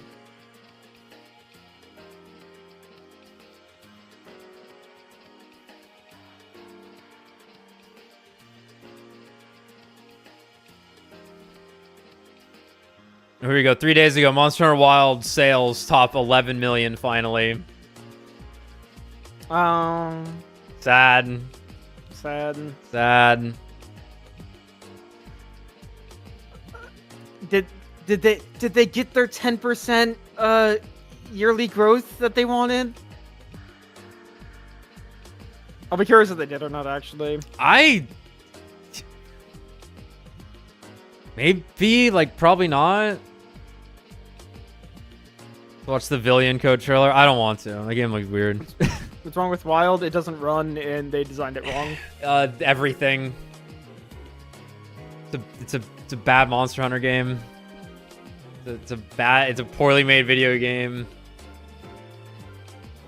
Here we go. 3 days ago, Monster Hunter Wild sales top 11 million finally. Sad. Sad. Sad. Did they get their 10% yearly growth that they wanted? I'll be curious if they did or not, actually. Maybe, like, probably not. Watch the Villian Code trailer. I don't want to. The game looks weird. What's wrong with Wild? It doesn't run, and they designed it wrong. Everything. It's a bad Monster Hunter game. It's a poorly made video game.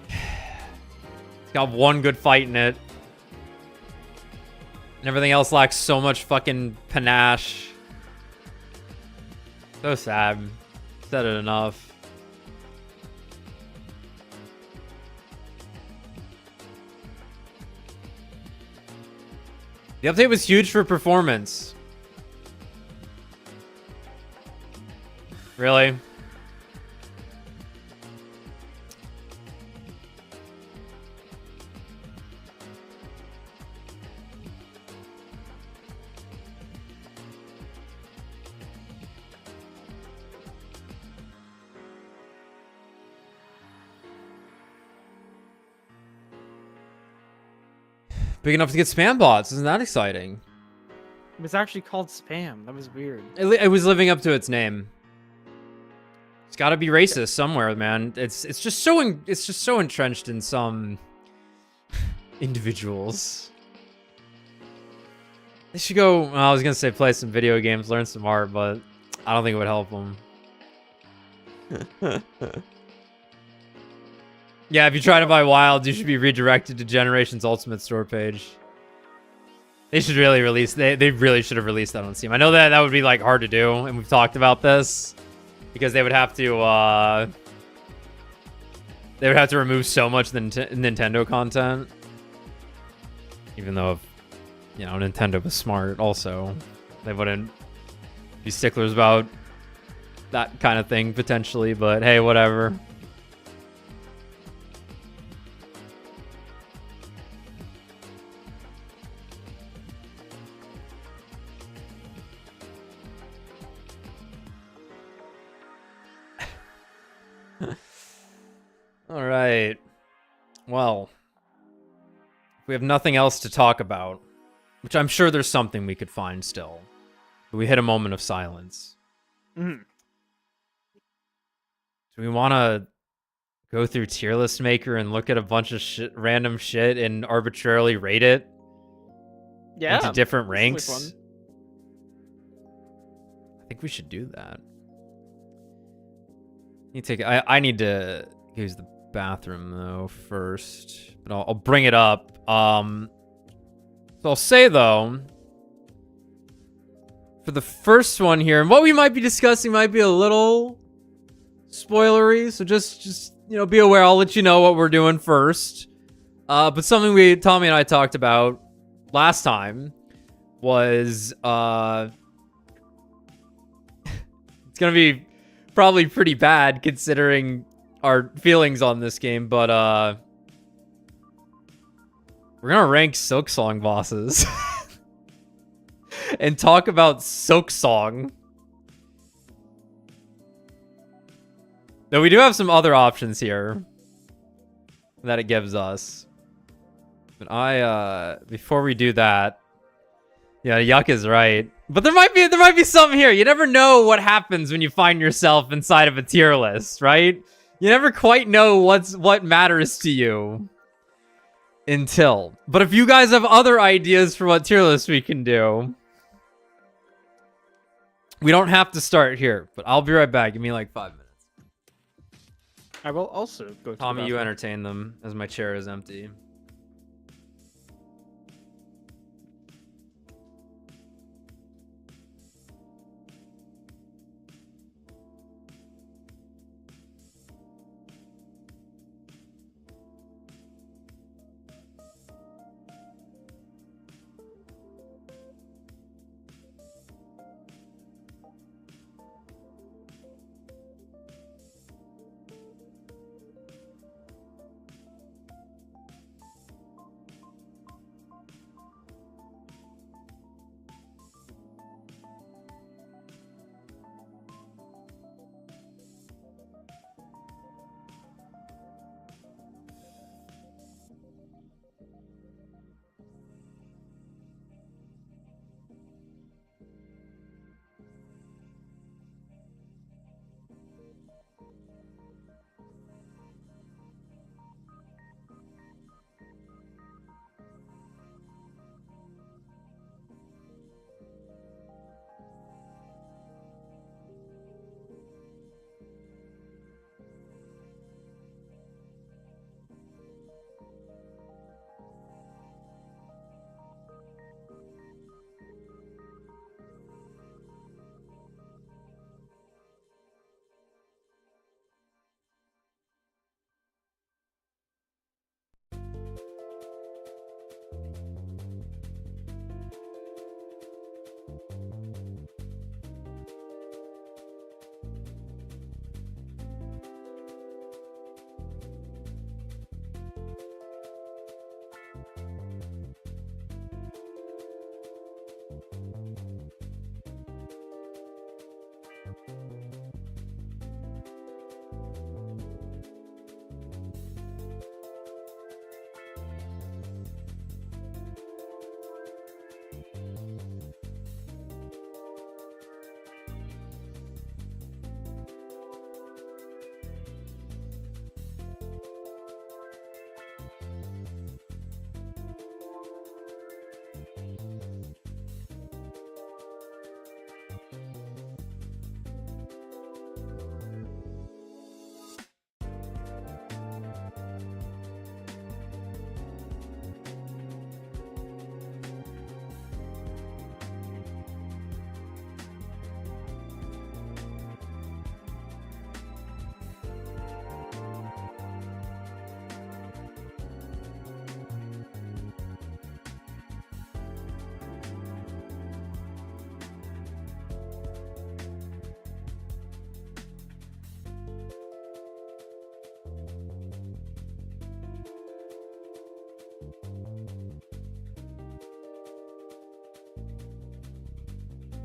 It's got one good fight in it. And everything else lacks so much fucking panache. So sad. Said it enough. The update was huge for performance. Really? Big enough to get spam bots. Isn't that exciting? It was actually called Spam. That was weird. It was living up to its name. It's got to be racist somewhere, man. It's just so entrenched in some individuals. They should go. Well, I was gonna say play some video games, learn some art, but I don't think it would help them. Yeah, if you try to buy Wild, you should be redirected to Generations Ultimate store page. They should really release. They really should have released that on Steam. I know that would be like hard to do, and we've talked about this because they would have to. They would have to remove so much Nintendo content. Even though, if, you know, Nintendo was smart, also, they wouldn't be sticklers about that kind of thing potentially. But hey, whatever. All right. Well, we have nothing else to talk about, which I'm sure there's something we could find still. But we hit a moment of silence. Mm. Do we want to go through Tier List Maker and look at a bunch of random shit and arbitrarily rate it? Yeah. Into different ranks? Fun. I think we should do that. I need to use the bathroom though first, but I'll bring it up. So I'll say though, for the first one here, and what we might be discussing might be a little spoilery, so just you know, be aware. I'll let you know what we're doing first. But something Tommy and I talked about last time was it's gonna be probably pretty bad considering our feelings on this game, but we're gonna rank Silksong bosses. and talk about Silk Song. Though we do have some other options here that it gives us. But before we do that, yeah, Yuck is right. But there might be something here. You never know what happens when you find yourself inside of a tier list, right? You never quite know what matters to you until. But if you guys have other ideas for what tier list we can do, we don't have to start here. But I'll be right back. Give me like 5 minutes. I will also go to Tommy, you entertain them as my chair is empty.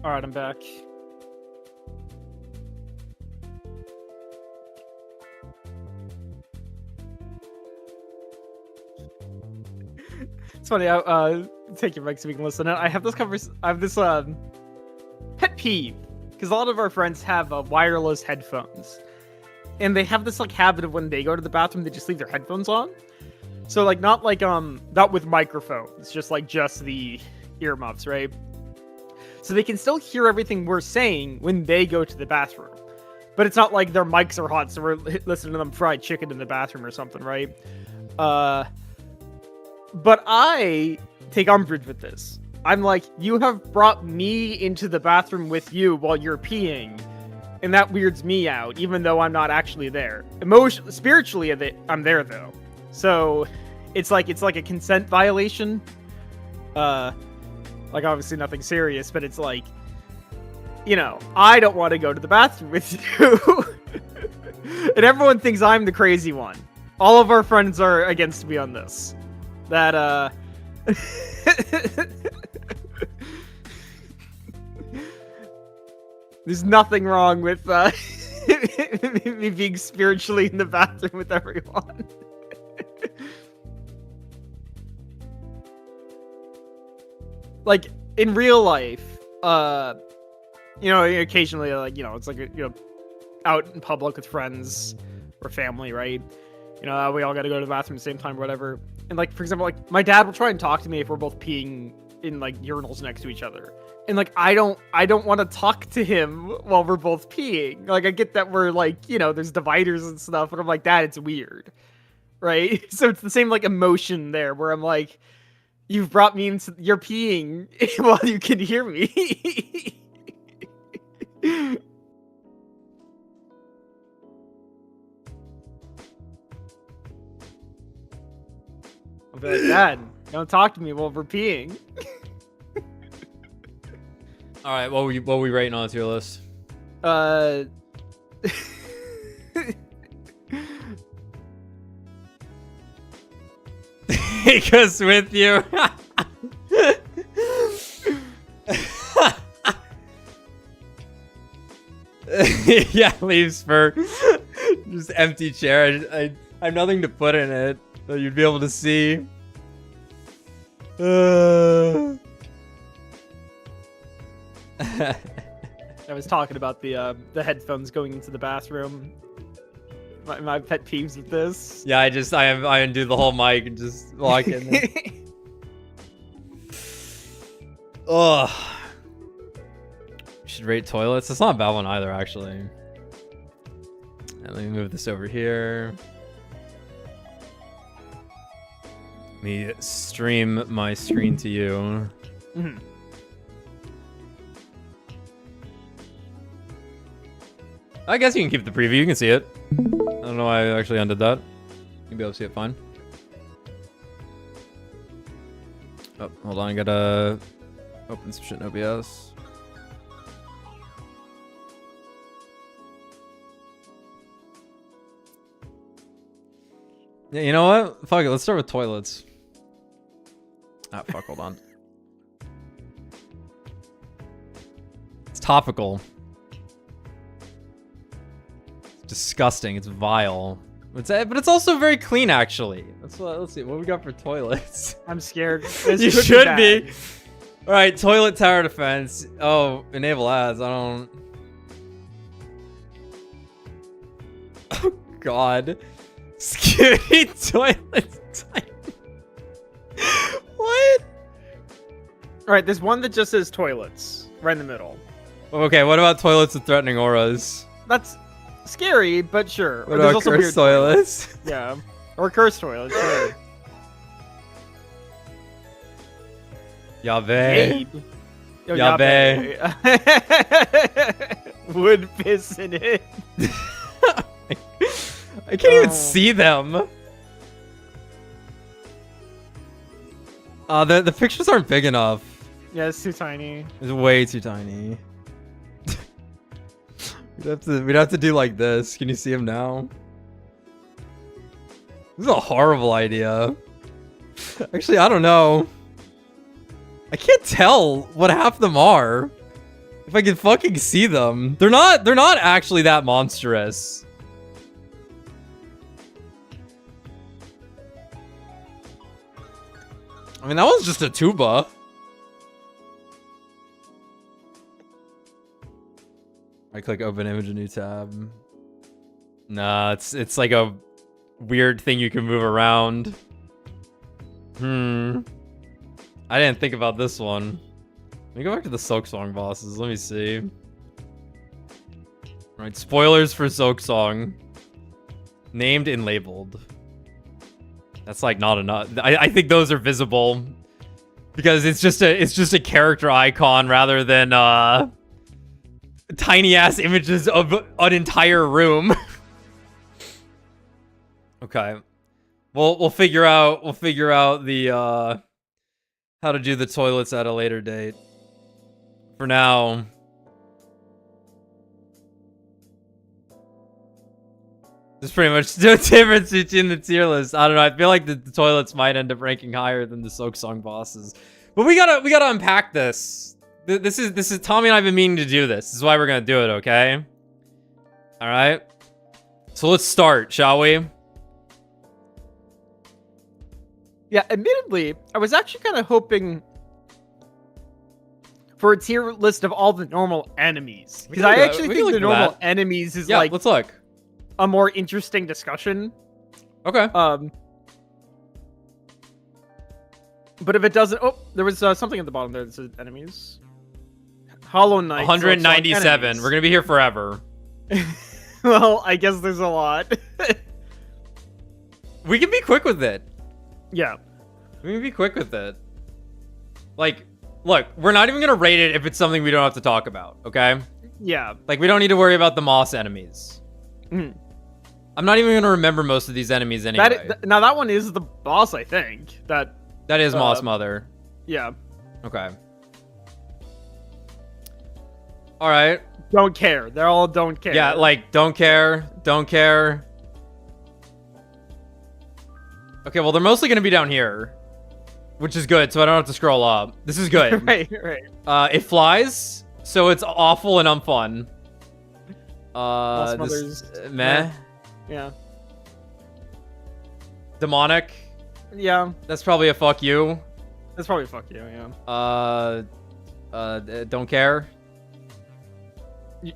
All right, I'm back. It's funny. Take your mic so we can listen. I have this pet peeve because a lot of our friends have wireless headphones, and they have this like habit of when they go to the bathroom, they just leave their headphones on. So like not with microphones, just the earmuffs, right? So they can still hear everything we're saying when they go to the bathroom. But it's not like their mics are hot, so we're listening to them fried chicken in the bathroom or something, right? But I take umbrage with this. I'm like, you have brought me into the bathroom with you while you're peeing, and that weirds me out, even though I'm not actually there. Spiritually, I'm there, though. So it's like a consent violation. Like, obviously nothing serious, but it's like, you know, I don't want to go to the bathroom with you. And everyone thinks I'm the crazy one. All of our friends are against me on this. That, There's nothing wrong with me being spiritually in the bathroom with everyone. Like in real life, you know, occasionally, like, you know, it's like, you know, out in public with friends or family, right? You know, we all got to go to the bathroom at the same time or whatever. And like, for example, like my dad will try and talk to me if we're both peeing in like urinals next to each other. And like, I don't want to talk to him while we're both peeing. Like, I get that we're like, you know, there's dividers and stuff, but I'm like, Dad, it's weird. Right? So it's the same like emotion there where I'm like, you've brought me into, you're peeing while you can hear me. I'll be like, Dad, don't talk to me while we're peeing. All right, what were we rating on the tier list? Take us with you. Yeah, leaves for just empty chair. I have nothing to put in it that you'd be able to see. I was talking about the headphones going into the bathroom. My pet peeves with this. Yeah, I undo the whole mic and just lock it in there. Ugh. Should rate toilets. That's not a bad one either, actually. And let me move this over here. Let me stream my screen to you. Mm-hmm. I guess you can keep the preview. You can see it. I don't know why I actually undid that. You'll be able to see it fine. Oh, hold on. I gotta open some shit in OBS. Yeah, you know what? Fuck it. Let's start with toilets. Ah, fuck. Hold on. It's topical. It's disgusting. It's vile. But it's also very clean, actually. Let's see. What we got for toilets? I'm scared. You should be. All right, toilet tower defense. Oh, enable ads. I don't. Oh God. Security toilet type. What? All right, there's one that just says toilets right in the middle. Okay, what about toilets with threatening auras? That's scary, but sure. What about cursed toilets? Yeah, or cursed toilets. Sure. Yahweh. Yo, Yahweh. Would piss in it. I can't even see them. The pictures aren't big enough. Yeah, it's too tiny. It's way too tiny. We'd have to do like this. Can you see him now? This is a horrible idea. Actually, I don't know. I can't tell what half of them are. If I can fucking see them. They're not actually that monstrous. I mean, that one's just a tuba. I click open image, a new tab. Nah, it's like a weird thing you can move around. I didn't think about this one. Let me go back to the Soak Song bosses. Let me see. Alright, spoilers for Soak Song. Named and labeled. That's like not enough. I think those are visible because it's just a character icon rather than tiny ass images of an entire room. Okay, we'll figure out the how to do the toilets at a later date. For now, there's pretty much no difference between the tier list. I don't know. I feel like the toilets might end up ranking higher than the Soak Song bosses. But we gotta unpack this. This is Tommy and I've been meaning to do this. This is why we're gonna do it, okay? All right. So let's start, shall we? Yeah, admittedly, I was actually kind of hoping for a tier list of all the normal enemies. Because I actually think the normal enemies is like let's look. A more interesting discussion. Okay. But if it doesn't, oh, there was something at the bottom there that said enemies. Hollow Knight. 197. So we're gonna be here forever. Well, I guess there's a lot. We can be quick with it. Yeah. We can be quick with it. Like, look, we're not even gonna rate it if it's something we don't have to talk about, okay? Yeah. Like, we don't need to worry about the Moss enemies. Mm. I'm not even gonna remember most of these enemies anyway. Now that one is the boss, I think. That is Moss Mother. Yeah. Okay. All right. Don't care. They're all don't care. Yeah, like, don't care. Don't care. Okay, well, they're mostly going to be down here. Which is good, so I don't have to scroll up. This is good. Right. It flies, so it's awful and unfun. Meh. Yeah. Demonic. Yeah. That's probably a fuck you. That's probably a fuck you, yeah. Don't care.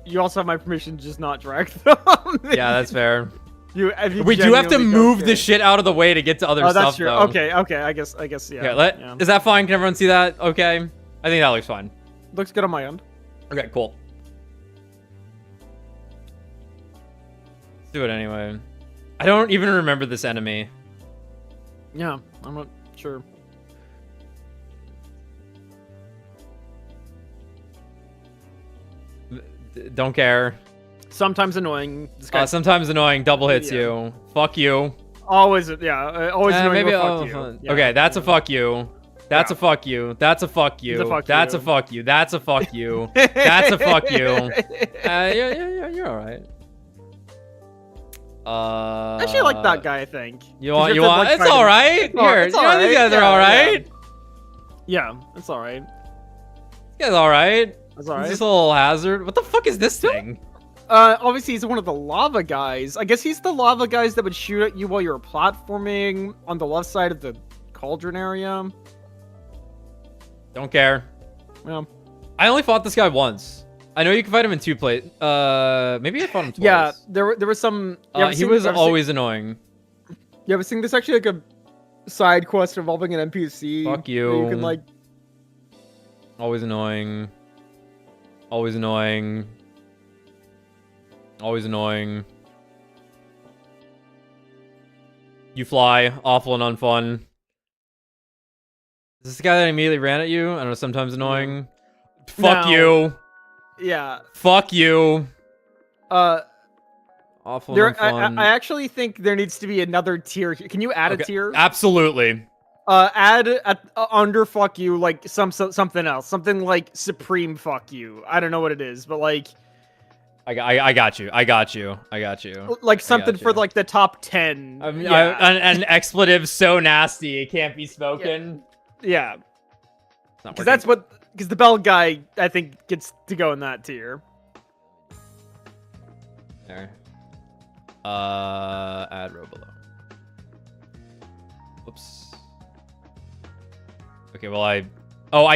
You also have my permission to just not drag them. Yeah, that's fair. We do have to move the shit out of the way to get to other stuff, that's true. though. Okay, I guess, yeah. Okay, yeah. Is that fine? Can everyone see that? Okay. I think that looks fine. Looks good on my end. Okay, cool. Let's do it anyway. I don't even remember this enemy. Yeah, I'm not sure. Don't care. Sometimes annoying. This guy sometimes annoying. Double hits you. Fuck you. Always, yeah. Always annoying. Maybe. Fuck you. Yeah, okay, that's a fuck you. That's a fuck you. That's a fuck you. That's a fuck you. That's a fuck you. That's a fuck you. Yeah, you're all right. Actually, I like that guy. I think. You want? It's all right. Here, it's all right. These guys are all right. Yeah, it's all right. These guys all right. That's all right. Is this a little hazard? What the fuck is this thing? Obviously he's one of the lava guys. I guess he's the lava guys that would shoot at you while you were platforming on the left side of the cauldron area. Don't care. Yeah. I only fought this guy once. I know you can fight him in two places. Maybe I fought him twice. Yeah, there was some. He was always annoying. Yeah, I was thinking there's actually like a side quest involving an NPC. Fuck you. You can like. Always annoying. Always annoying. Always annoying. You fly. Awful and unfun. Is this the guy that immediately ran at you? I don't know, sometimes annoying. Fuck you. Yeah. Fuck you. Awful and unfun. I actually think there needs to be another tier. Can you add a tier? Absolutely. Add under fuck you, like something else. Something like supreme fuck you. I don't know what it is, but like... I got you. I got you. Like something for like the top 10. An expletive so nasty it can't be spoken. Yeah. Because the bell guy, I think, gets to go in that tier. There. Add row below. Whoops. Okay, well I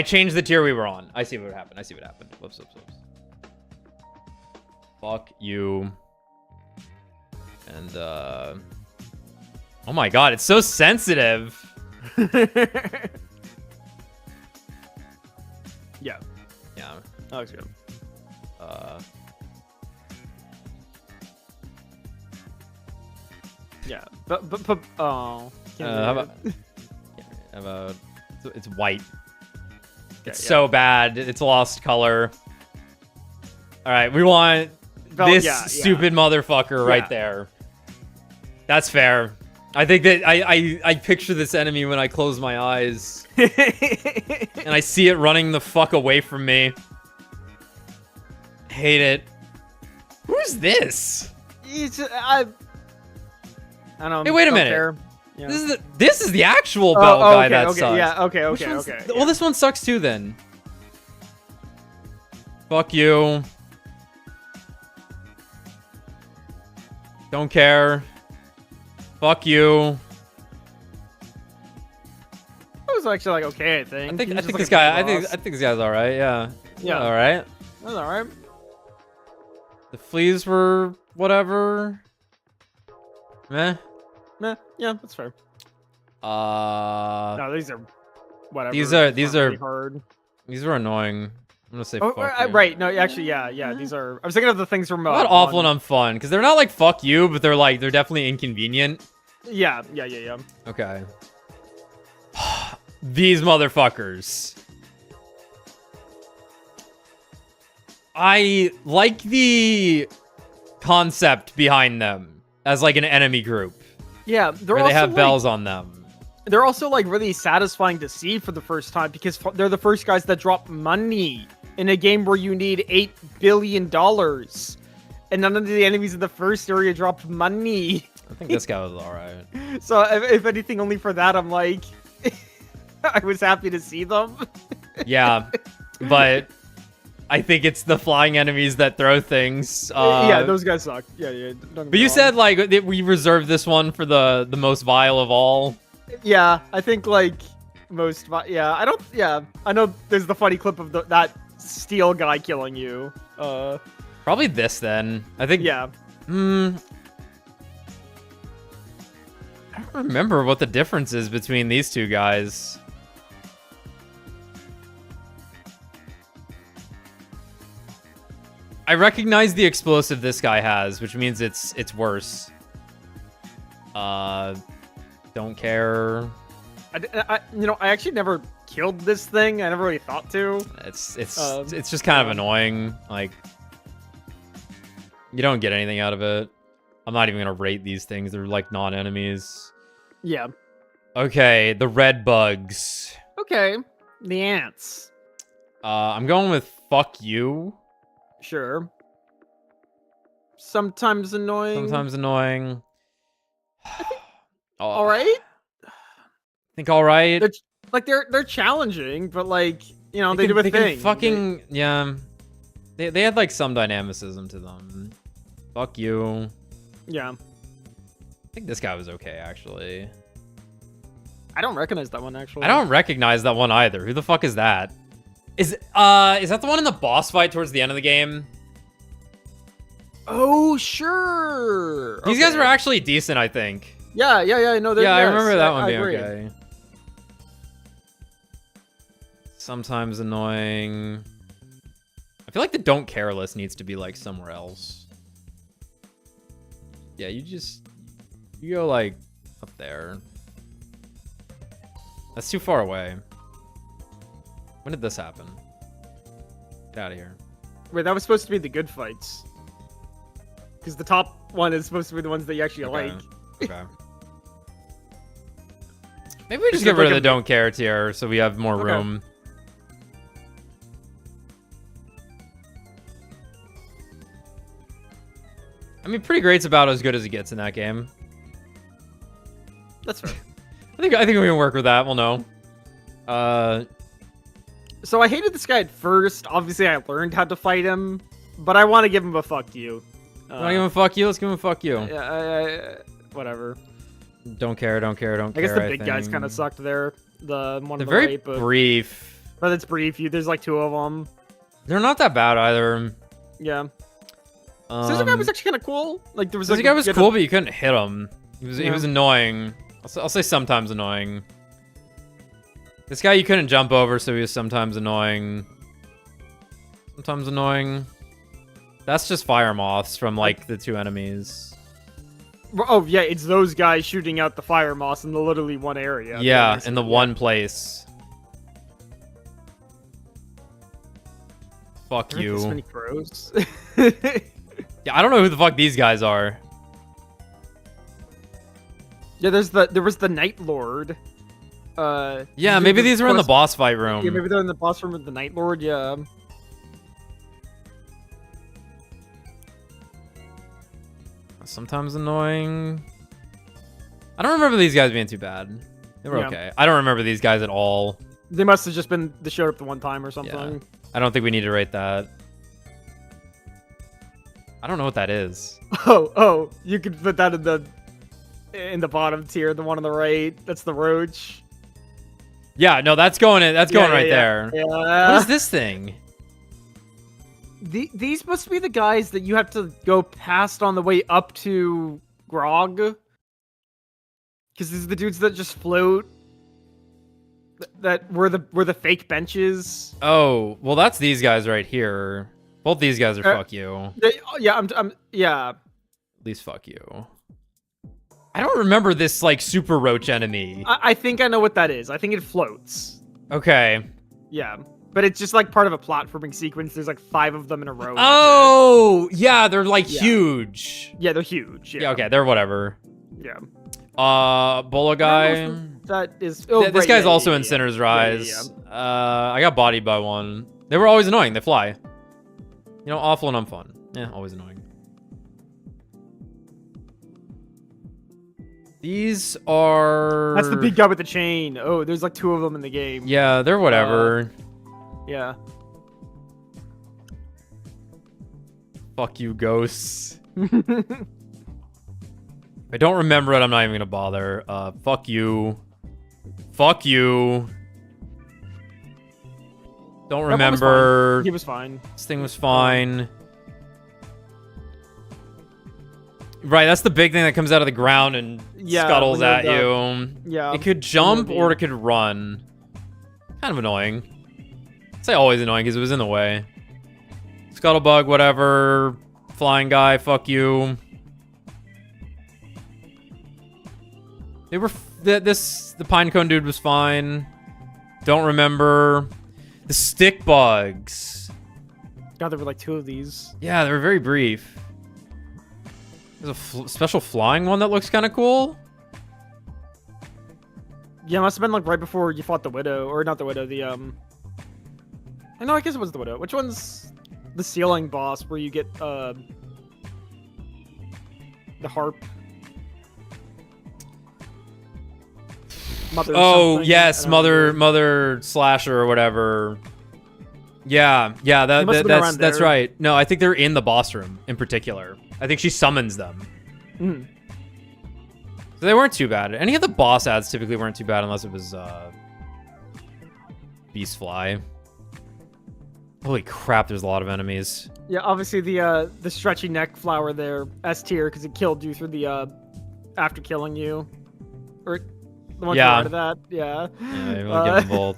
changed the tier we were on. I see what happened. Whoops. Fuck you. And, oh my god, it's so sensitive. Yeah. Yeah. That looks good. Yeah. But oh. How about it's white. It's so bad. It's lost color. All right, we want this stupid motherfucker right there. That's fair. I think that I picture this enemy when I close my eyes. And I see it running the fuck away from me. Hate it. Who's this? I don't know. Hey, wait a minute. Yeah. This is the actual bell guy that sucks. Yeah, okay. Well, this one sucks too then. Fuck you. Don't care. Fuck you. That was actually like okay, I think. I think this guy. I think this guy's all right. Yeah. Yeah. All right. That's all right. The fleas were whatever. Meh. Meh. Yeah, that's fair. No, these are whatever. These are really hard. These are annoying. I'm gonna say Oh, fuck you. right. No, actually, yeah. These are. I was thinking of the things from. Not awful and unfun because they're not like fuck you, but they're definitely inconvenient. Yeah. Okay. These motherfuckers. I like the concept behind them as like an enemy group. Yeah, where they have bells on them. They're also like really satisfying to see for the first time because they're the first guys that drop money in a game where you need $8 billion, and none of the enemies in the first area dropped money. I think this guy was all right. So if anything, only for that, I'm like, I was happy to see them. Yeah, but I think it's the flying enemies that throw things. Yeah, those guys suck. Yeah. But you said like we reserved this one for the most vile of all. Yeah, I think like most. Yeah, I don't. Yeah, I know. There's the funny clip of that steel guy killing you. Probably this then. I think. Yeah. I don't remember what the difference is between these two guys. I recognize the explosive this guy has, which means it's worse. Don't care. I actually never killed this thing. I never really thought to. It's just kind of annoying. Like, you don't get anything out of it. I'm not even gonna rate these things. They're like non-enemies. Yeah. Okay, the red bugs. Okay, the ants. I'm going with fuck you. Sure. Sometimes annoying. Sometimes annoying. All right. I think all right. They're challenging, but like they do a thing. Fucking yeah. They had like some dynamicism to them. Fuck you. Yeah. I think this guy was okay actually. I don't recognize that one actually. I don't recognize that one either. Who the fuck is that? Is that the one in the boss fight towards the end of the game? Oh, sure. These guys were actually decent, I think. Yeah. No, yeah, I remember that one being okay. Sometimes annoying. I feel like the don't care list needs to be like somewhere else. Yeah, you go like up there. That's too far away. When did this happen? Get out of here. Wait, that was supposed to be the good fights. Because the top one is supposed to be the ones that you actually like. Okay. Maybe we just get rid of the don't care tier so we have more room. I mean, pretty great's about as good as it gets in that game. That's fair. I think we can work with that. We'll know. So I hated this guy at first. Obviously, I learned how to fight him, but I want to give him a fuck you. Want to give him a fuck you? Let's give him a fuck you. Yeah, whatever. Don't care. I guess the big guys kind of sucked there. The one. They're very brief. But it's brief. There's like 2 of them. They're not that bad either. Yeah. Scissor guy was actually kind of cool. Like there was. Scissor guy was cool, but you couldn't hit him. He was annoying. I'll say sometimes annoying. This guy you couldn't jump over, so he was sometimes annoying. Sometimes annoying. That's just fire moths from like the 2 enemies. Oh yeah, it's those guys shooting out the fire moths in the literally one area. Yeah, in the one place. Fuck you. This many crows. Yeah, I don't know who the fuck these guys are. Yeah, there was the Night Lord. Yeah, maybe these were in the boss fight room. Yeah, maybe they're in the boss room with the Night Lord. Yeah. Sometimes annoying. I don't remember these guys being too bad. They were okay. I don't remember these guys at all. They must have just been showed up the one time or something. Yeah. I don't think we need to rate that. I don't know what that is. Oh, you could put that in the bottom tier, the one on the right. That's the roach. Yeah, no, that's going in. That's going right there. Yeah. What is this thing? These must be the guys that you have to go past on the way up to Grog. Because these are the dudes that just float. That were the fake benches. Oh, well, that's these guys right here. Both these guys are fuck you. Yeah, yeah. At least fuck you. I don't remember this, like, super roach enemy. I think I know what that is. I think it floats. Okay. Yeah. But it's just, like, part of a platforming sequence. There's, like, 5 of them in a row. Oh! Yeah, they're, like, huge. Yeah, they're huge. Yeah, okay, they're whatever. Yeah. Bolo guy. That is... Oh, this guy's also in Sinner's Rise. I got bodied by one. They were always annoying. They fly. You know, awful and unfun. Yeah, always annoying. These are... That's the big guy with the chain. Oh, there's like 2 of them in the game. Yeah, they're whatever. Yeah. Fuck you, ghosts. I don't remember it. I'm not even gonna bother. Fuck you. Fuck you. Don't remember. He was fine. This thing was fine. Right, that's the big thing that comes out of the ground and scuttles at you. Yeah. It could jump or it could run. Kind of annoying. I'd say always annoying because it was in the way. Scuttlebug, whatever. Flying guy, fuck you. They were... the pinecone dude was fine. Don't remember. The stick bugs. God, there were like 2 of these. Yeah, they were very brief. There's a special flying one that looks kind of cool. Yeah, it must have been like right before you fought the Widow. Or not the Widow, the, I know, I guess it was the Widow. Which one's the ceiling boss where you get, the harp? Mother yes, mother slasher or whatever. Yeah, that's right. No, I think they're in the boss room in particular. I think she summons them. Mm. So they weren't too bad. Any of the boss ads typically weren't too bad unless it was Beastfly. Holy crap, there's a lot of enemies. Yeah, obviously the stretchy neck flower there, S tier, because it killed you through the after killing you. Or the one out of that. Yeah. Yeah, we'll give them both.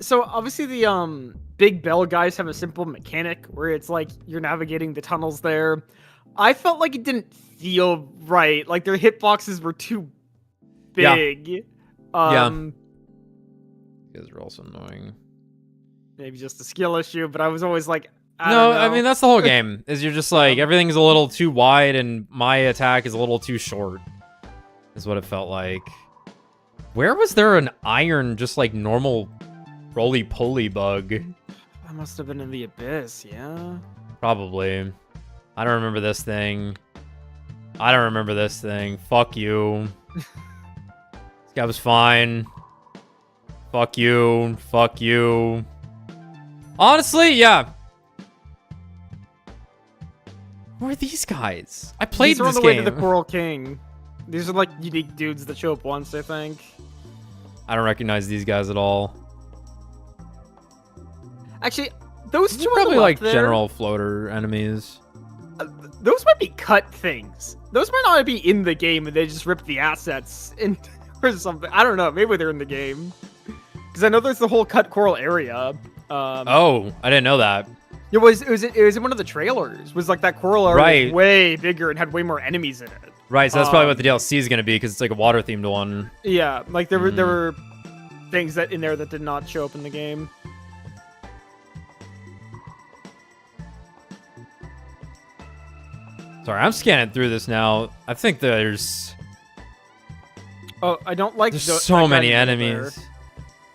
So obviously the big bell guys have a simple mechanic where it's like you're navigating the tunnels there. I felt like it didn't feel right. Like their hitboxes were too big. Yeah. You guys are also annoying. Maybe just a skill issue, but I was always like, I mean, that's the whole game. Is you're just like, everything's a little too wide and my attack is a little too short. Is what it felt like. Where was there an iron, just like normal roly-poly bug? That must have been in the abyss, yeah? Probably. I don't remember this thing. I don't remember this thing. Fuck you. This guy was fine. Fuck you. Fuck you. Honestly, yeah. Who are these guys? I played this game. These are on the way to the Coral King. These are like unique dudes that show up once, I think. I don't recognize these guys at all. Actually, those two are probably like there, general floater enemies. Those might be cut things. Those might not be in the game and they just ripped the assets in or something. I don't know. Maybe they're in the game. Because I know there's the whole cut coral area. Oh, I didn't know that. It was in one of the trailers. It was like that coral area was way bigger and had way more enemies in it. Right, so that's probably what the DLC is going to be because it's like a water themed one. Yeah, like there were things that in there that did not show up in the game. Sorry, I'm scanning through this now. I think there's... Oh, I don't like... There's so many enemies.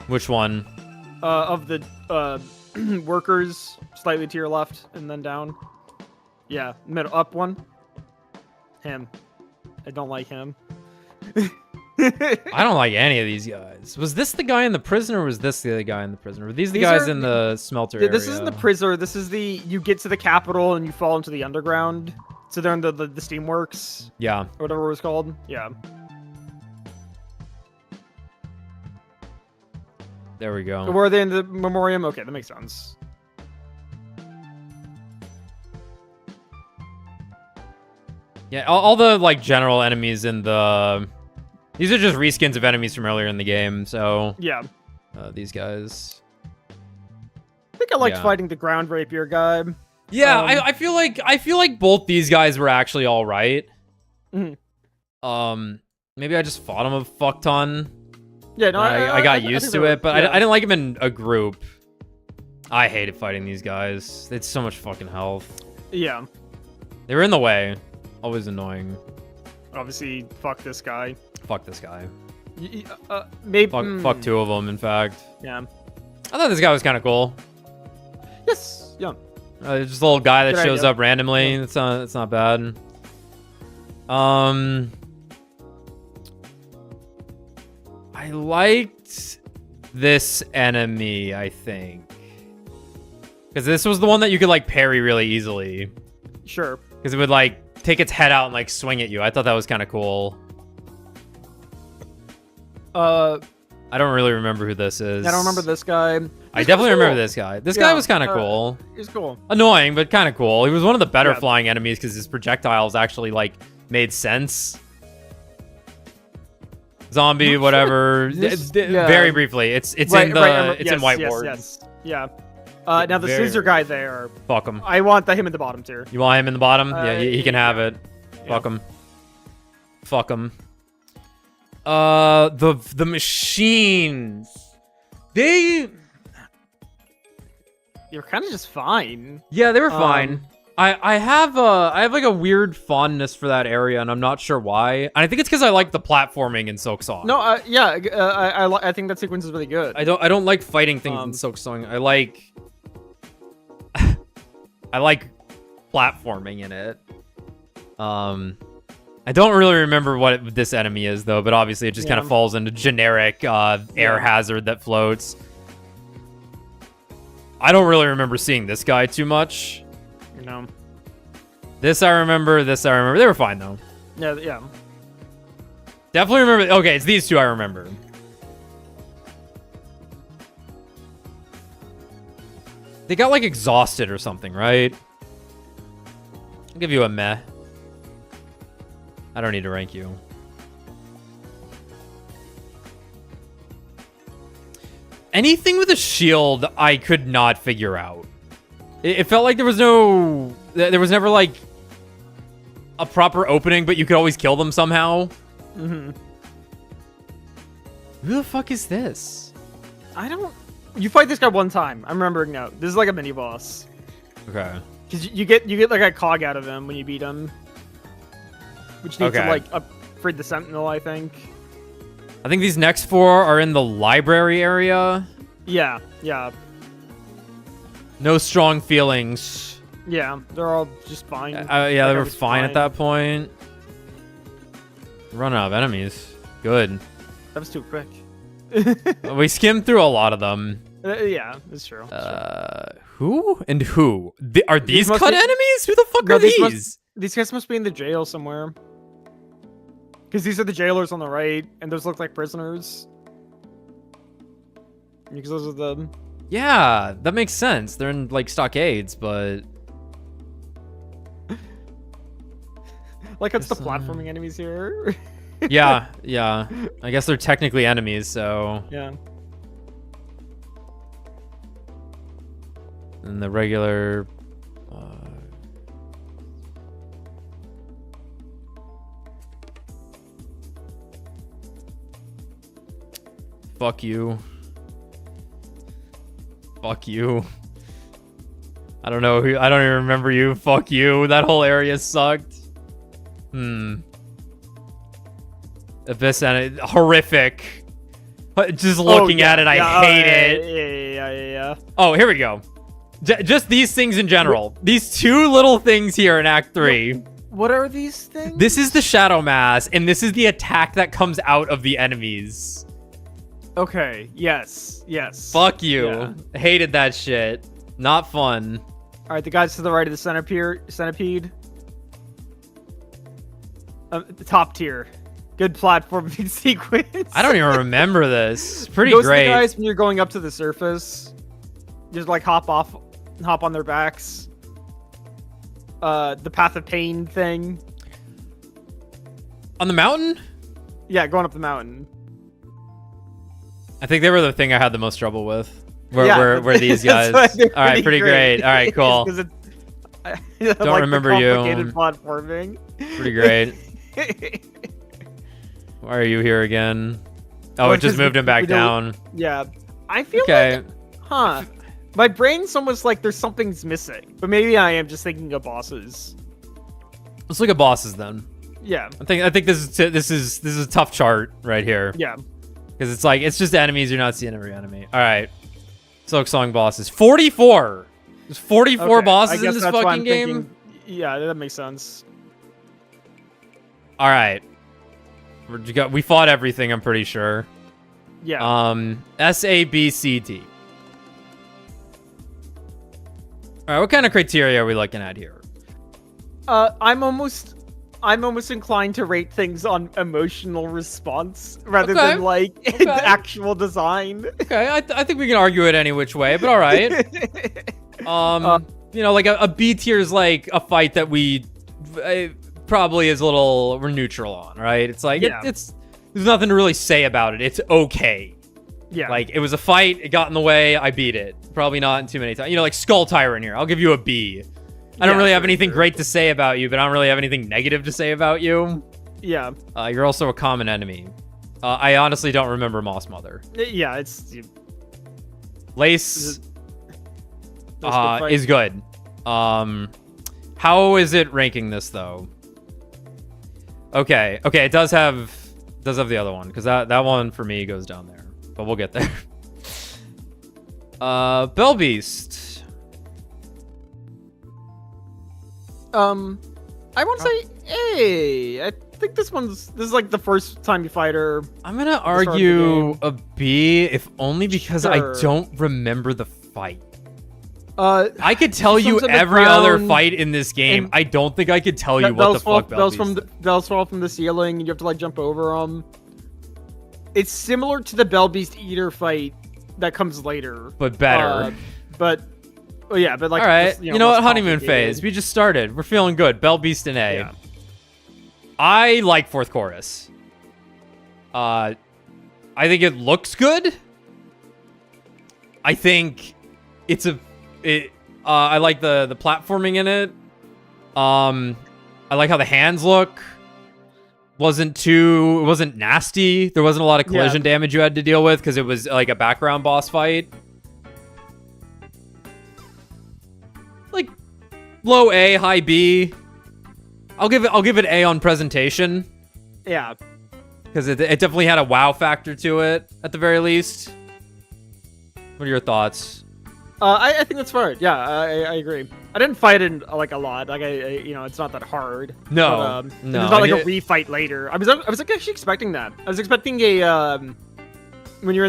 Which one? Of the workers, slightly to your left and then down. Yeah, middle up one. Him. I don't like him. I don't like any of these guys. Was this the guy in the prison, or was this the other guy in the prison? Were these the guys in the smelter area? This isn't the prison. This is the, you get to the capital and you fall into the underground. So they're in the steamworks. Yeah. Or whatever it was called. Yeah. There we go. Were they in the memoriam? Okay, that makes sense. Yeah, all the like general enemies in the... These are just reskins of enemies from earlier in the game, so... Yeah. These guys... I think I liked fighting the ground rapier guy. Yeah, I feel like both these guys were actually all right. Maybe I just fought him a fuck ton. Yeah, no, I got used to it, but yeah. I didn't like him in a group. I hated fighting these guys. They had so much fucking health. Yeah. They were in the way. Always annoying. Obviously, fuck this guy. Fuck this guy. Maybe. Fuck two of them, in fact. Yeah. I thought this guy was kind of cool. Yes. Yeah. Just a little guy that Good shows idea. up randomly. Yeah. It's not bad. I liked this enemy, I think. Because this was the one that you could, like, parry really easily. Sure. Because it would, like, take its head out and, like, swing at you. I thought that was kind of cool. I don't really remember who this is. I don't remember this guy. I definitely remember this guy. This guy was kind of cool. He's cool. Annoying, but kind of cool. He was one of the better flying enemies because his projectiles actually, like, made sense. Zombie, whatever. Very briefly. It's in White Ward. Yes. Yeah. Now the scissor guy there. Fuck him. I want him in the bottom tier. You want him in the bottom? Yeah, he can have it. Yeah. Fuck him. Fuck him. The machines. You're kind of just fine. Yeah, they were fine. I have like a weird fondness for that area, and I'm not sure why. And I think it's because I like the platforming in Silksong. No, I think that sequence is really good. I don't like fighting things in Silksong. I like I like platforming in it. I don't really remember what this enemy is though, but obviously it just kind of falls into generic air hazard that floats. I don't really remember seeing this guy too much. No. This I remember. They were fine though. Yeah. Definitely remember. Okay, it's these two I remember. They got like exhausted or something, right? I'll give you a meh. I don't need to rank you. Anything with a shield, I could not figure out. It felt like there was never like a proper opening, but you could always kill them somehow. Mm-hmm. Who the fuck is this? You fight this guy one time. I'm remembering now. This is like a mini boss. Okay. Because you get like a cog out of him when you beat him. Which needs to like upgrade the Sentinel, I think. I think these next four are in the library area. Yeah. No strong feelings. Yeah, they're all just fine. Yeah, they were fine at that point. Running out of enemies. Good. That was too quick. We skimmed through a lot of them. Yeah, that's true. Who and who? Are these cut enemies? Who the fuck are these? These guys must be in the jail somewhere. Because these are the jailers on the right, and those look like prisoners. Because those are them. Yeah, that makes sense. They're in, like, stockades, but... Like, it's the platforming enemies here. yeah. I guess they're technically enemies, so... Yeah. And the regular... Fuck you. Fuck you. I don't know who. I don't even remember you. Fuck you. That whole area sucked. Abyss and horrific. Just looking at it, I hate it. Yeah. Oh, here we go. Just these things in general. These two little things here in Act 3. What are these things? This is the Shadow Mass, and this is the attack that comes out of the enemies. Okay. Yes. Yes. Fuck you. Yeah. Hated that shit. Not fun. All right. The guys to the right of the centipede. The top tier. Good platforming sequence. I don't even remember this. Pretty Those great. Are the guys when you're going up to the surface, just like hop on their backs. The Path of Pain thing. On the mountain? Yeah, going up the mountain. I think they were the thing I had the most trouble with. Were these guys? All right, pretty great. All right, cool. Don't like remember you. Complicated platforming. Pretty great. Why are you here again? Oh, it just moved him back down. Yeah. I feel like, my brain's almost like there's something's missing. But maybe I am just thinking of bosses. Let's look at bosses then. Yeah. I think this is a tough chart right here. Yeah. Because it's like, it's just enemies, you're not seeing every enemy. All right. Silk Song bosses. 44! There's 44 bosses in this fucking game? Yeah, that makes sense. All right. We fought everything, I'm pretty sure. Yeah. S, A, B, C, D. All right, what kind of criteria are we looking at here? I'm almost inclined to rate things on emotional response rather than like actual design. Okay, I think we can argue it any which way, but all right. You know, like a B tier is like a fight that we probably is we're neutral on, right? It's like it's there's nothing to really say about it. It's okay. Yeah. Like it was a fight, it got in the way, I beat it. Probably not in too many times. You know, like Skull Tyrant here. I'll give you a B. I don't really have anything great to say about you, but I don't really have anything negative to say about you. Yeah. You're also a common enemy. I honestly don't remember Moss Mother. Yeah, it's... Lace is good. How is it ranking this, though? Okay, it does have the other one, because that one, for me, goes down there. But we'll get there. Bell Beast. I won't say A. I think this is like the first time you fight her. I'm gonna argue a B, if only because I don't remember the fight. I could tell you every other fight in this game. I don't think I could tell you what the fuck bells fall from the ceiling, and you have to like jump over them. It's similar to the Bell Beast Eater fight that comes later, but better. Well, yeah, but like, all right, you know what? Honeymoon phase. We just started. We're feeling good. Bell Beast and A. Yeah. I like fourth chorus. I think it looks good. I think I like the platforming in it. I like how the hands look. It wasn't nasty. There wasn't a lot of collision damage you had to deal with because it was like a background boss fight. Like low A, high B. I'll give it A on presentation. Yeah. Because it definitely had a wow factor to it, at the very least. What are your thoughts? I think that's fair. Yeah, I agree. I didn't fight it like a lot. Like it's not that hard. No, but, no. It's not like a refight later. I was like actually expecting that. I was expecting a when you were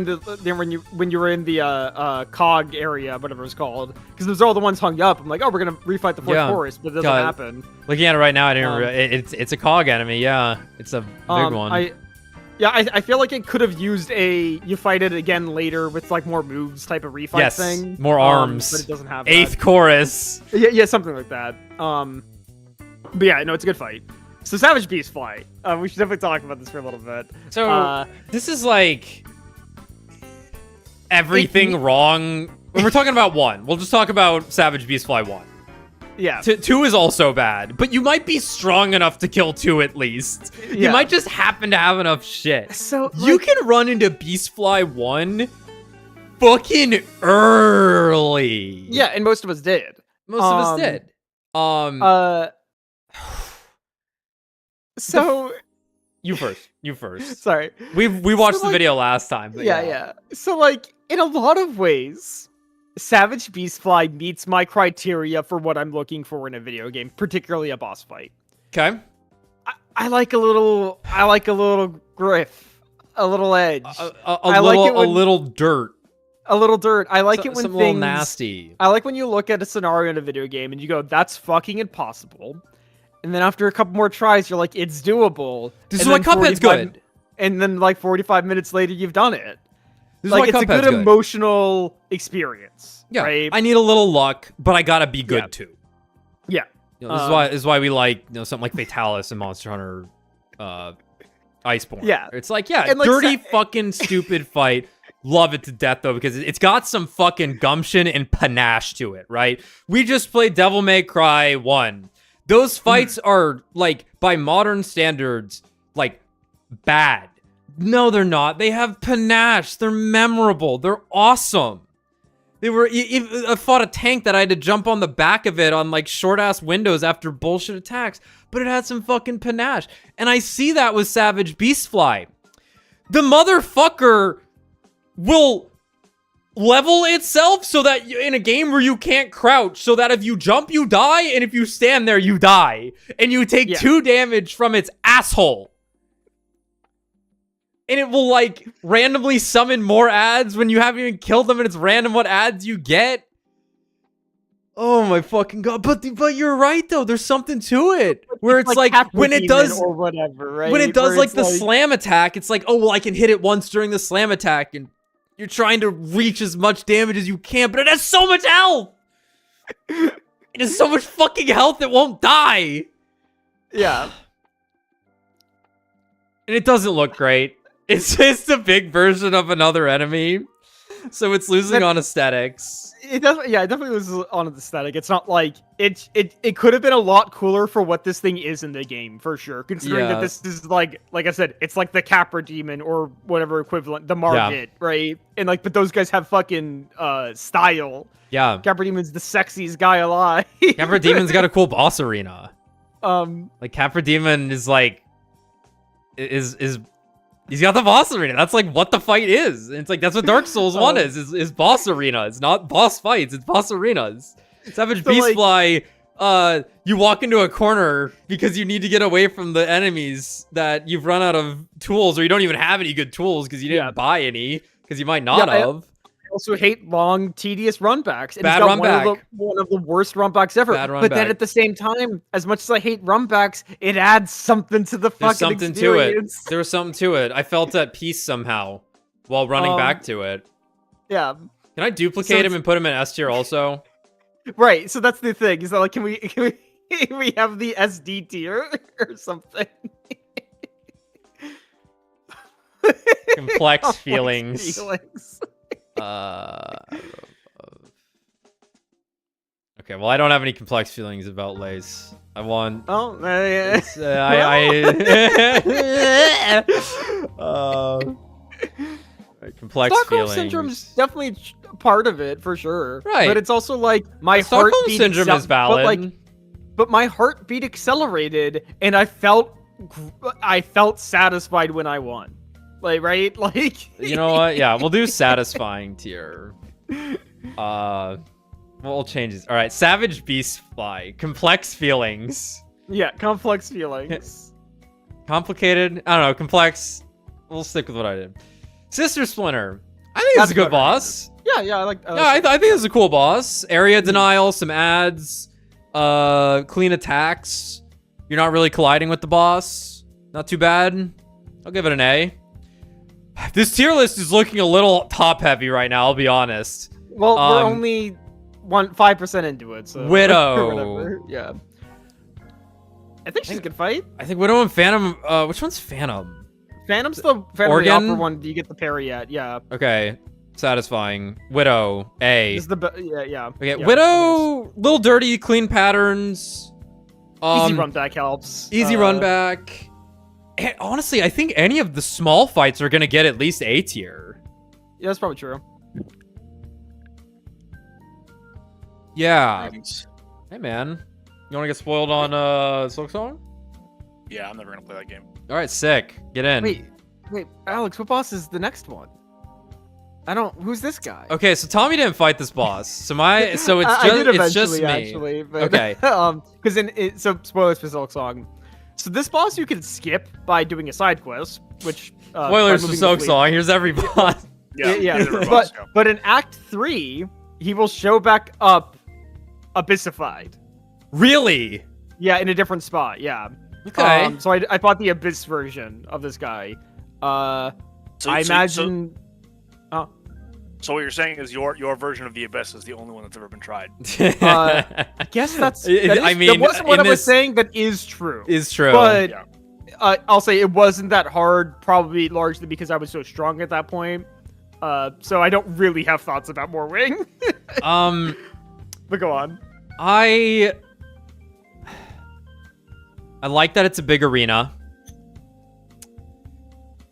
in the cog area, whatever it's called, because those are all the ones hung up. I'm like, oh, we're gonna refight the fourth chorus, but it doesn't happen. Looking at it right now, I didn't. It's a cog enemy. Yeah, it's a big one. I feel like it could have used you fight it again later with like more moves type of refight thing. More arms. But it doesn't have eighth chorus. Yeah, something like that. But yeah, no, it's a good fight. So Savage Beast Fly. We should definitely talk about this for a little bit. So this is like everything wrong. When we're talking about 1, we'll just talk about Savage Beast Fly 1. Yeah. 2 is also bad, but you might be strong enough to kill 2 at least. Yeah. You might just happen to have enough shit. So you can run into Beastfly 1 fucking early. Yeah, and most of us did. Most of us did. So you first. Sorry. We watched the video last time. But yeah. So like in a lot of ways, Savage Beastfly meets my criteria for what I'm looking for in a video game, particularly a boss fight. Okay. I like a little griff, a little edge. A little dirt. A little dirt. I like it when something things a little nasty. I like when you look at a scenario in a video game and you go, "That's fucking impossible," and then after a couple more tries, you're like, "It's doable." This is why Cuphead's good. And then like 45 minutes later, you've done it. This is like why it's Cuphead's a good emotional experience. Yeah, right? I need a little luck, but I gotta be good too. Yeah. You know, this is why we like something like Fatalis and Monster Hunter, Iceborne. Yeah. It's like like, dirty fucking stupid fight. Love it to death though because it's got some fucking gumption and panache to it. Right? We just played Devil May Cry 1. Those fights are like by modern standards like bad. No, they're not. They have panache. They're memorable. They're awesome. They were. I fought a tank that I had to jump on the back of it on like short ass windows after bullshit attacks, but it had some fucking panache. And I see that with Savage Beastfly. The motherfucker will level itself so that in a game where you can't crouch, so that if you jump, you die, and if you stand there, you die, and you take 2 damage from its asshole. And it will, like, randomly summon more ads when you haven't even killed them, and it's random what ads you get. Oh my fucking god. But you're right, though. There's something to it. Where it's like when it does... or whatever, right? When it does, like, the slam attack, it's like, oh, well, I can hit it once during the slam attack, and you're trying to reach as much damage as you can, but it has so much health! It has so much fucking health, it won't die! Yeah. And it doesn't look great. It's just a big version of another enemy, so it's losing on aesthetics. It does, yeah, it definitely loses on aesthetic. It's not like it could have been a lot cooler for what this thing is in the game for sure. Considering that this is like I said, it's like the Capra Demon or whatever equivalent, the Margit, right? And like, but those guys have fucking style. Yeah, Capra Demon's the sexiest guy alive. Capra Demon's got a cool boss arena. Like Capra Demon is like he's got the boss arena. That's like what the fight is. It's like that's what Dark Souls 1 is boss arena. It's not boss fights, it's boss arenas. Savage Beastfly, you walk into a corner because you need to get away from the enemies that you've run out of tools, or you don't even have any good tools because you didn't buy any, because you might not have. I also hate long, tedious runbacks. And Bad it's got runback. One of the worst runbacks ever. But then at the same time, as much as I hate runbacks, it adds something to the fucking experience. There was something to it. I felt at peace somehow while running back to it. Yeah. Can I duplicate him and put him in S tier also? Right. So that's the thing. Is that like, can we we have the SD tier or something? Complex feelings. Okay, well, I don't have any complex feelings about Lace. I want. Oh, complex Stockholm feelings. Syndrome's definitely part of it for sure. Right, but it's also like my Stockholm heartbeat Syndrome is valid. But my heartbeat accelerated, and I felt satisfied when I won. Like, right? Like, you know what? Yeah, we'll do satisfying tier. We'll change this. All right, Savage Beastfly. Complex feelings. Yeah, complex feelings. Complicated? I don't know. Complex. We'll stick with what I did. Sister Splinter. I think it's a good boss. Yeah, I like. I think it's a cool boss. Area denial, some ads, clean attacks. You're not really colliding with the boss. Not too bad. I'll give it an A. This tier list is looking a little top heavy right now, I'll be honest. Well, we're only 5% into it, so Widow. Whatever. Yeah. I think she's a good fight. I think Widow and Phantom. Which one's Phantom? Phantom's the upper one. Do you get the parry yet? Yeah. Okay. Satisfying. Widow. A. This is yeah. Okay. Yeah, Widow. Little dirty, clean patterns. Easy run back helps. Easy run back. And honestly, I think any of the small fights are gonna get at least A tier. Yeah, that's probably true. Yeah. Hey man, you wanna get spoiled on Silksong? Yeah, I'm never gonna play that game. All right, sick. Get in. Wait, Alex, what boss is the next one? I don't. Who's this guy? Okay, so Tommy didn't fight this boss. So it's I did it's just me. actually, but, Okay. because so spoilers for Silksong. So this boss you can skip by doing a side quest, which Spoilers for Soak Song. Here's every boss. Yeah. he's a boss, yeah. But in Act 3, he will show back up abyssified. Really? Yeah, in a different spot. Yeah. Okay. So I bought the Abyss version of this guy. I imagine. So what you're saying is your version of the Abyss is the only one that's ever been tried. I guess that wasn't what I was saying. That is true. Is true. But Yeah. I'll say it wasn't that hard, probably largely because I was so strong at that point. So I don't really have thoughts about Morwing. But go on. I like that it's a big arena.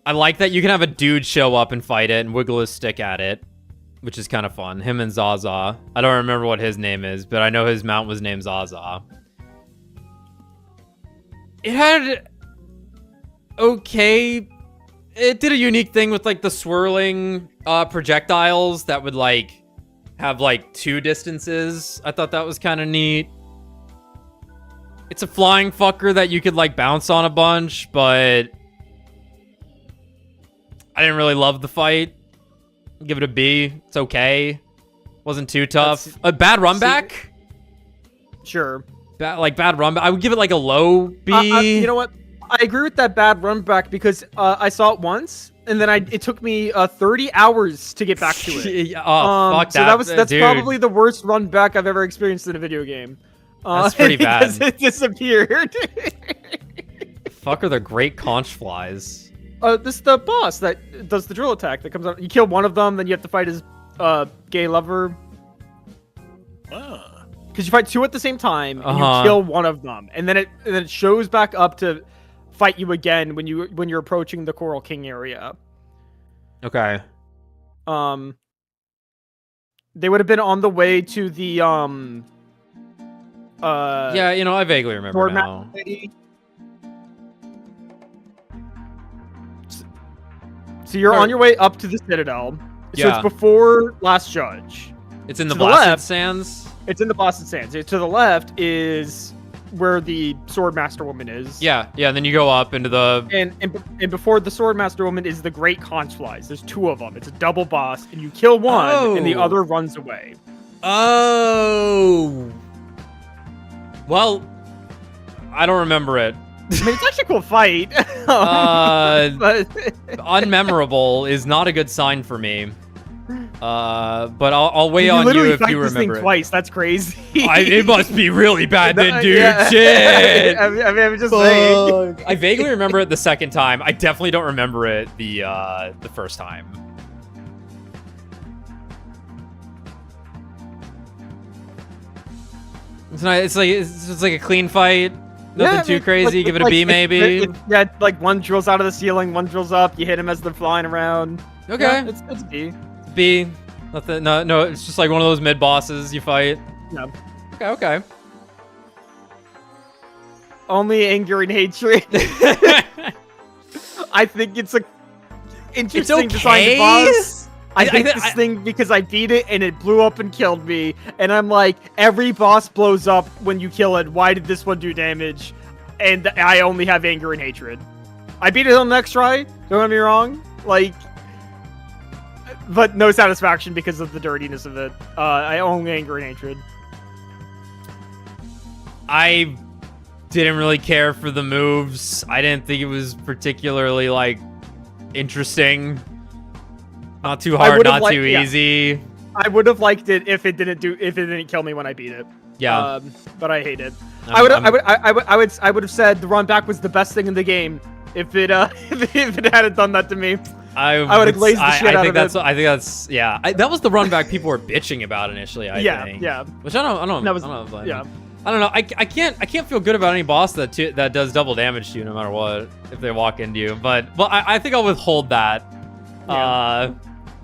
I like that you can have a dude show up and fight it and wiggle his stick at it, which is kind of fun. Him and Zaza. I don't remember what his name is, but I know his mount was named Zaza. It had... okay... It did a unique thing with, like, the swirling projectiles that would, like, have, like, 2 distances. I thought that was kind of neat. It's a flying fucker that you could, like, bounce on a bunch, but... I didn't really love the fight. Give it a B. It's okay. Wasn't too tough. A bad run back? Sure. Bad run back. I would give it like a low B. You know what? I agree with that bad run back because I saw it once and then it took me 30 hours to get back to it. Fuck so that. that's dude. probably the worst run back I've ever experienced in a video game. That's pretty bad. Because it disappeared. Fuck are the great conch flies? This is the boss that does the drill attack that comes out. You kill one of them, then you have to fight his gay lover. Because you fight 2 at the same time, and you kill one of them, and then it shows back up to fight you again when you're approaching the Coral King area. Okay. They would have been on the way to the yeah, you know, I vaguely remember now. So you're on your way up to the Citadel. So it's before Last Judge. It's in the Blasted Sands? It's in the Blasted Sands. To the left is where the Swordmaster Woman is. Yeah, and then you go up into the... And before the Swordmaster Woman is the Great Conch Flies. There's 2 of them. It's a double boss, and you kill one, and the other runs away. Oh! Well, I don't remember it. I mean, it's actually a cool fight. But... unmemorable is not a good sign for me. But I'll weigh on you if you remember it. Twice. That's crazy. It must be really bad then, dude. Yeah. Shit. I mean, I'm just saying. I vaguely remember it the second time. I definitely don't remember it the first time. It's like a clean fight. Nothing too crazy. Give it a B, maybe. Like one drills out of the ceiling, one drills up. You hit him as they're flying around. Okay, yeah, it's B. B. Nothing. No. It's just like one of those mid bosses you fight. Yeah. Okay. Only anger and hatred. I think it's a interesting design boss. I hate this thing because I beat it and it blew up and killed me. And I'm like, every boss blows up when you kill it. Why did this one do damage? And I only have anger and hatred. I beat it on the next try. Don't get me wrong. Like, but no satisfaction because of the dirtiness of it. I only anger and hatred. I didn't really care for the moves. I didn't think it was particularly, like, interesting. Not too hard, not too easy. I would have liked it if it didn't kill me when I beat it. Yeah. But I hate it. I would have said the run back was the best thing in the game if it hadn't done that to me. I would have glazed the shit out of it. I think that's that was the run back people were bitching about initially. I think. Yeah. Which I don't know. Yeah. I don't know. I can't feel good about any boss that does double damage to you no matter what if they walk into you. But I think I'll withhold that.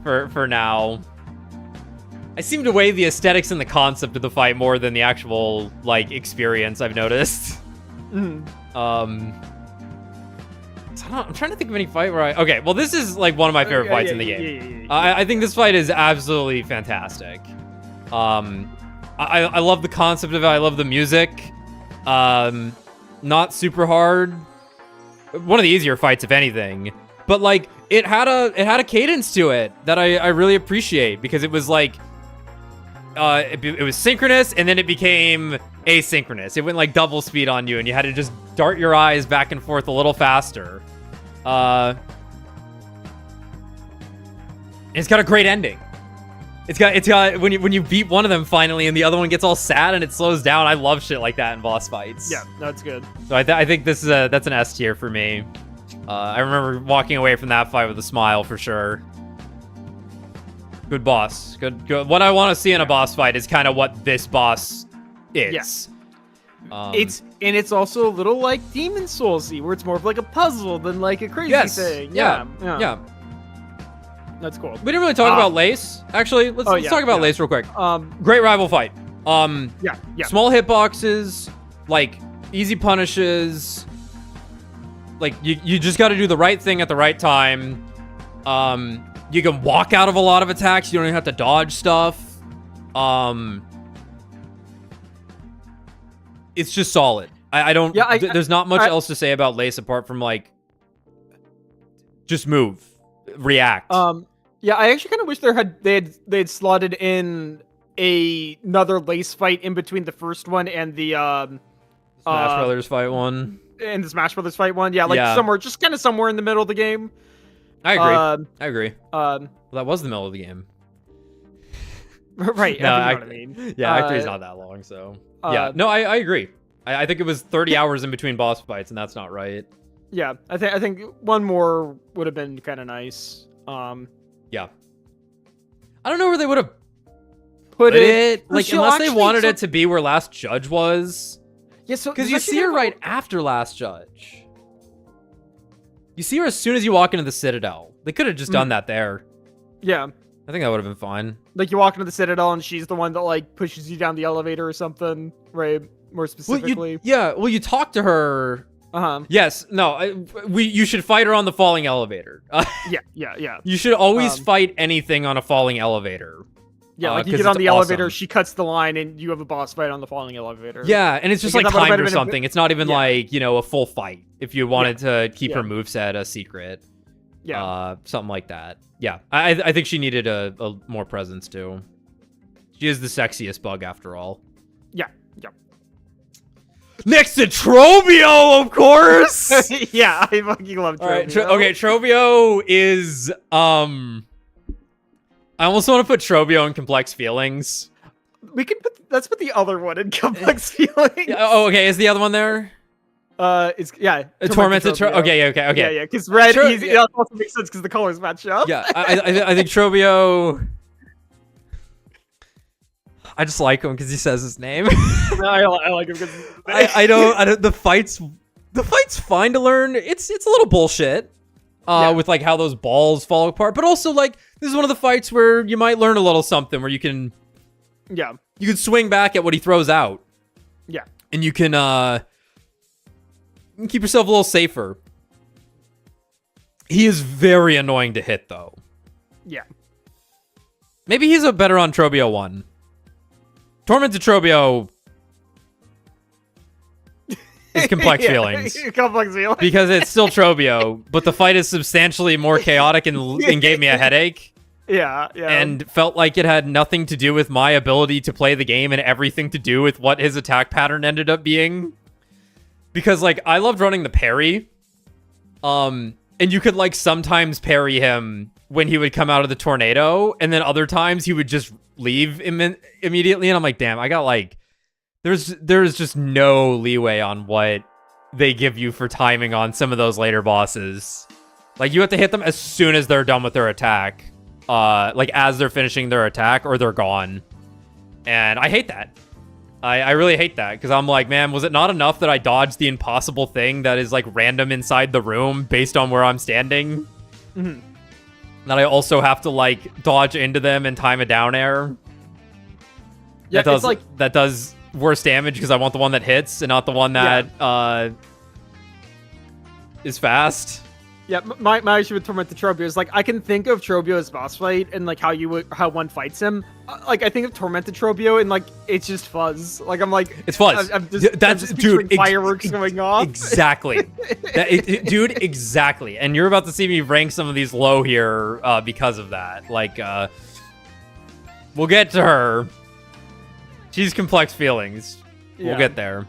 For now. I seem to weigh the aesthetics and the concept of the fight more than the actual, like, experience, I've noticed. I'm trying to think of any fight where okay, well, this is, like, one of my favorite fights in the game. I think this fight is absolutely fantastic. I love the concept of it. I love the music. not super hard. One of the easier fights, if anything. But like it had a cadence to it that I really appreciate, because it was like it was synchronous and then it became asynchronous. It went like double speed on you and you had to just dart your eyes back and forth a little faster. It's got a great ending. It's got when you beat one of them finally and the other one gets all sad and it slows down. I love shit like that in boss fights. Yeah, that's good. So I think this is that's an S tier for me. I remember walking away from that fight with a smile for sure. Good boss. Good. What I want to see in a boss fight is kind of what this boss is. Yeah. It's also a little like Demon Soulsy, where it's more of like a puzzle than like a crazy thing. Yeah. That's cool. We didn't really talk about Lace. Actually, let's talk about Lace real quick. Great rival fight. Yeah. Small hitboxes, like easy punishes. Like you just got to do the right thing at the right time. You can walk out of a lot of attacks. You don't even have to dodge stuff. It's just solid. I don't. Yeah, there's not much else to say about Lace apart from like, just move, react. Yeah, I actually kind of wish they had slotted in another Lace fight in between the first one and the Smash Brothers fight one. And the Smash Brothers fight one, somewhere, just kind of somewhere in the middle of the game. I agree. Well, that was the middle of the game. Right. No, you know what I mean. Yeah, Act 3 is not that long, so yeah. No, I agree. I think it was 30 hours in between boss fights, and that's not right. Yeah, I think one more would have been kind of nice. Yeah. I don't know where they would have put it. Like, unless they wanted it to be where Last Judge was. Yeah, so because you see her right after Last Judge. You see her as soon as you walk into the Citadel. They could have just done that there. Yeah. I think that would have been fine. Like, you walk into the Citadel and she's the one that, like, pushes you down the elevator or something, right? More specifically. Well, you talk to her. Yes. No. You should fight her on the falling elevator. Yeah. You should always fight anything on a falling elevator. Yeah, like you get on the elevator, she cuts the line, and you have a boss fight on the falling elevator. Yeah, and it's just like timed or something. It's not even like, a full fight if you wanted to keep her moveset a secret. Yeah. Something like that. Yeah, I think she needed a more presence too. She is the sexiest bug after all. Yeah. Next to Trovio, of course! Yeah, I fucking love Trovio. Right, okay, Trovio is, I almost want to put Trovio in Complex Feelings. Let's put the other one in Complex Feelings. Oh, okay, is the other one there? It's Tormented Trovio. Okay. Yeah, because red, it also makes sense because the colors match up. Yeah, I think Trovio... I just like him because he says his name. I like him because I don't. The fight's fine to learn. It's a little bullshit. With like how those balls fall apart, but also like this is one of the fights where you might learn a little something where you can swing back at what he throws out. Yeah, and you can keep yourself a little safer. He is very annoying to hit though. Yeah, maybe he's a better on Trovio 1. Tormented Trovio is Complex Feelings. Complex Feelings. Because it's still Trovio, but the fight is substantially more chaotic and gave me a headache. Yeah. And felt like it had nothing to do with my ability to play the game and everything to do with what his attack pattern ended up being. Because, like, I loved running the parry. And you could, like, sometimes parry him when he would come out of the tornado, and then other times he would just leave immediately, and I'm like, damn, I got like, there's just no leeway on what they give you for timing on some of those later bosses. Like, you have to hit them as soon as they're done with their attack, like as they're finishing their attack, or they're gone. And I hate that. I really hate that, because I'm like, man, was it not enough that I dodged the impossible thing that is like random inside the room based on where I'm standing? Mm-hmm. That I also have to like dodge into them and time a down air. Yeah, that does worse damage because I want the one that hits and not the one that is fast. Yeah, my issue with Tormented Trobio is like I can think of Trobio as boss fight and like how one fights him. Like I think of Tormented Trobio and like it's just fuzz. Like I'm like It's fuzz. I'm just dude. Fireworks going off. Exactly, dude. Exactly. And you're about to see me rank some of these low here because of that. Like, we'll get to her. She's complex feelings. We'll get there.